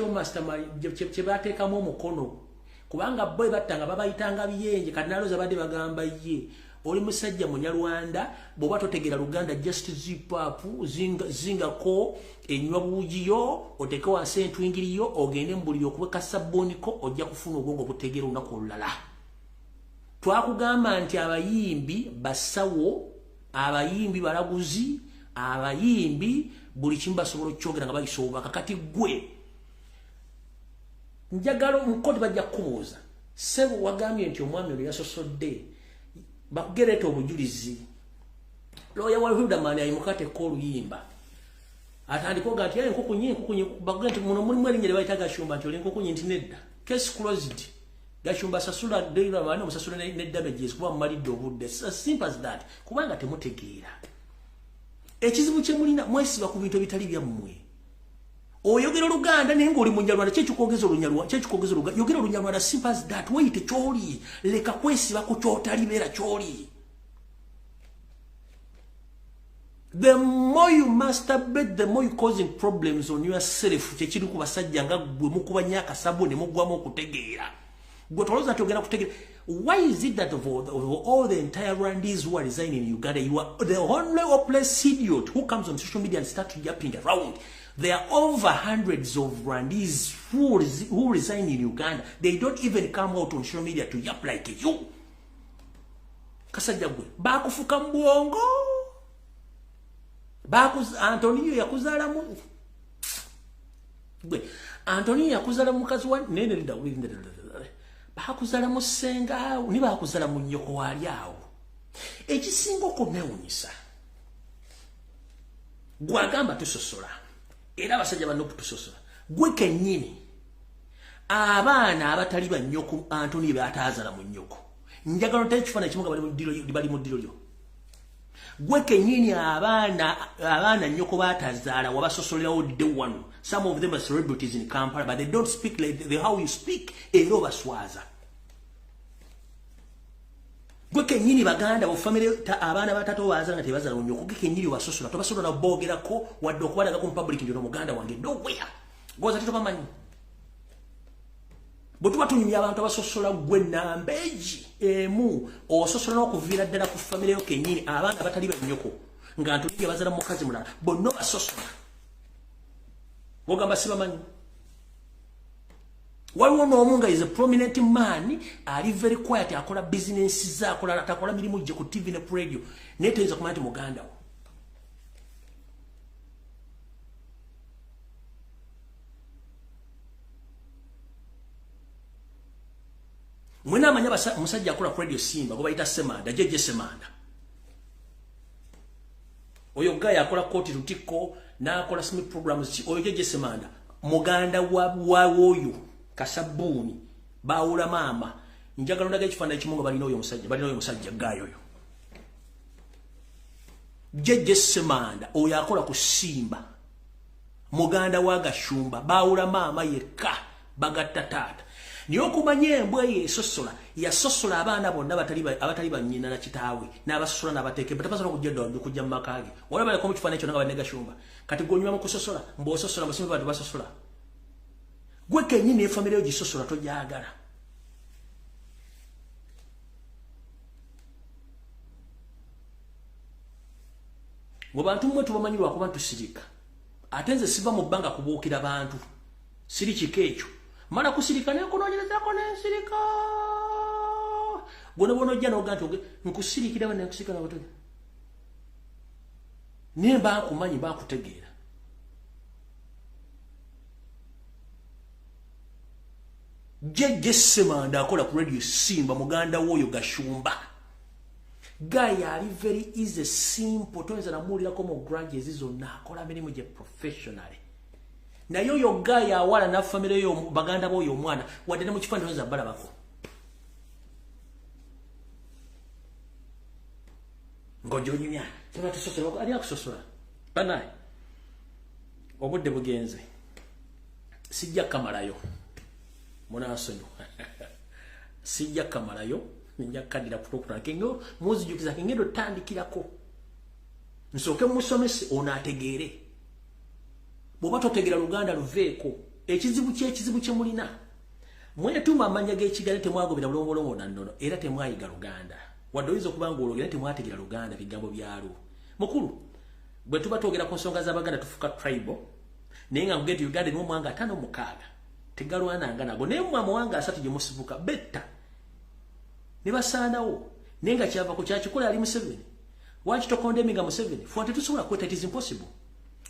kye baateekamu omukono kubanga bo battanga babayitanga biyenje kati nalooza badde bagamba ye oli musajja munyarwanda bw'oba totegeera Luganda just zipapu zingako enywa buugiyo oteeke wansi entwingiriyo ogende mu buliri okubeka sabboniko ojja kufuna obwongo obutegeera olunaku olulala. Twakugamba nti abayimbi basawo abayimbi balaguzi abayimbi buli kimu basobola okukyogera nga bayisa obubaka. Kati gwe njagala omukoti bajja kukubuuza sebo wagambye nti omwami olwo yasosodde bakugereeta obujulizi looya wa Hildaman ayimukateko oluyimba atandikoga nti enkukunyi bakuge nti muno mulimu erinnya lye bayita Gashumba nti oli enkukunyi nti nedda case closed Gashumba sasula Hildaman omusasula ne damages kuba mumalidde obudde as simple as that kubanga temutegeera ekizibu kye mulina mwesiba ku bintu ebitali byammwe. Oyogera Oluganda naye ng'oli munyarwanda kyekikogeza Oluganda yogera Olunyarwanda simple as that weyite kyoli leka kwesiba ku kyotali beera kyoli. The more you masturbate the more you causing problems on yourself. Kyekiri ku basajja nga gwe mukubanya akasabo ne mugwamu okutegeera gwe tolooza nti ogenda kutegeera. Why is it that of all the entire Rwandese who are resigning in Uganda you are the only hopeless idiot who comes on social media and starts yapping around? There are over hundreds of Rwandese who resign in Uganda. They don't even come out on social media to yap like you. Kasajja gwe bakufuka mbwongo Antonio yakuzala mu gwe Antonio yakuzala mukazi wa nene ndawulinde bakuzala mu ssenga ni bakuzala mu nnyoko wali awo ekisinga okumewunyisa gwagamba tusosola era abasajja banno tusosola gwe kennyini abaana abatali bannyoko Antoni bataazala mu nnyoko njagala ntaye ekifaananyi kimu nga bali mu ddiro lyo gwe kennyini abaana nnyoko batazaala wabasosolerawo dde wano. Some of them are celebrities in Kampala, but they don't speak like how you speak era obaswaza. Gwe kennyini baganda bofamire abaana batato baazala nga tebazaala mu nnyoko gwe kennyini wasosola tobasobola naboogerako wadde okubalagako mu public nti ono muganda wange nowhere goza tetobamanyi. Bwe tuba tunyumya abantu abasosola gwe nambeegi emu ososola n'okuviira ddala ku famire yo kennyini abaana batali bannyoko nga Antoni bazaala mu mukazi mulala bonna basosola bogamba sibamanyi. Waliwo n'omu nga is a prominent man ali very quiet akola business ze atakola mirimu gye ku TV ne ku radio naye teyinza kumanya nti muganda wo. Mwena amanya musajja akola ku radio Simba gwe bayita Semanda Jeje Semanda. Oyo gaya akola koti Lutikko n'akola Smith programs oyo Jeje Semanda muganda wa oyo Kasabuni baawula maama njagala ndaga ekifaananyi kimu nga balina oyo musajja gaayo oyo Jeje Semanda oyo akola ku Simba muganda wa Gashumba baawula maama yekka bagatta taata. Niyo okumanya embwa yesosola yasosola abaana bonna abatali bannyina na kitaawe n'abasosola n'abateeke batabasobola kujja mu maka ge wala baleko mu kifaananyi kyonna nga balina Gashumba kati gonyuma mu kusosola mb'ososola musimba bantu basosola gwe kennyini efamire yo gisosola togyagala. Mu bantu mmwe tubamanyi lwakuba ntusirika ate nze siva mu bbanga kubuukira bantu siri kiko ekyo mala kusirika nekunonyerezako nensirika gwona ojja noga nti nkusirikira bane nkusirika nabotoge naye bankumanyi bankutegeera. Jeje Semanda akola ku radio Simba muganda w'oyo Gashumba guy ali very easy simple toyinza namuwulirako mu grudges zonna akola mirimu gye professionally naye oyo guy awala na family yo baganda b'oyo omwana wadde ne mu kifaananyi toyinza balabako ng'ojonyumya teba tusosola ali akusosola banaye obudde bugenze sijja kamalayo munasonyo sijja kamalayo njja kadira program kengo muzijukiza kengendo tandikirako nsoke musomese onategeere bwoba totegeera Luganda luveeko ekizibu kye mulina mwetuma amanya g'ekigali temwagobera bulongolongo nannono era temwayiga Luganda wadde oyinza okuba ng'ologera temwategeera Luganda bigambo byalwo mukulu bwe tuba twogera ku nsonga z'Abaganda tufuka tribal naye nga nkugenda Uganda niwo mwanga 5-6 tegalwananga nago naye mwa muwanga 3 gye musibuka betta ne basaanawo naye nga kyava ku kyakikola ali Museveni waki tokondeminga Museveni fuwa tetusobola kweta it is impossible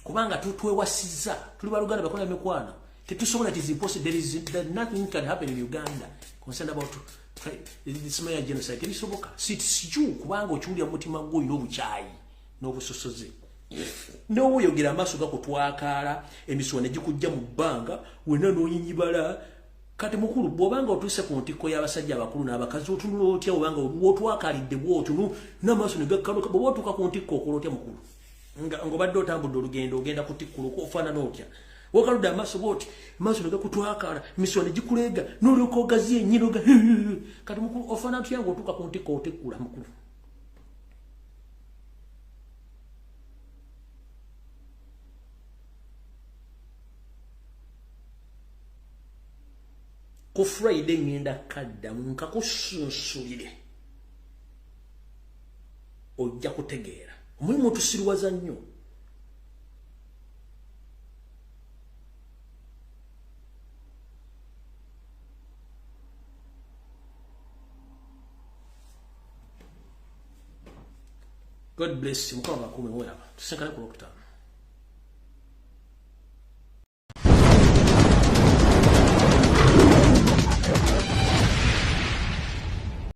kubanga tutwewasizza tuli baluganda bakola mikwano tetusobola it is impossible there nothing can happen in Uganda concerned about this major genocide tebisoboka siju kubanga okiwulira mutima gw'oyina obukyayi n'obusosoze no yogera amaso gakutwakaala emiswa ne gikujja mu bbanga wena n'onyinyibala kati mukulu bw'obanga otuuse ku ntikko y'abasajja abakulu n'abakazi otunula otya obanga bw'otwakalidde bw'otunu n'amaaso ne gakkaluka bw'oba otuuka ku ntikko okola otya mukulu ng'obadde otambudde olugendo ogenda ku tikkulu ofaanana otya wakaludde amaaso bw'oti amaaso ne gakutwakaala emiswa ne gikuleega n'olyoka ogazi ennyini kati mukulu ofaanana tutya ng'otuuka ku ntikko otekkula mukulu ku Friday ngenda kadda nkakusunsulire ojja kutegeera omulimu otusiriwaza nnyo God bless you mukama bakume mwaba tusenkane ku Lokutaano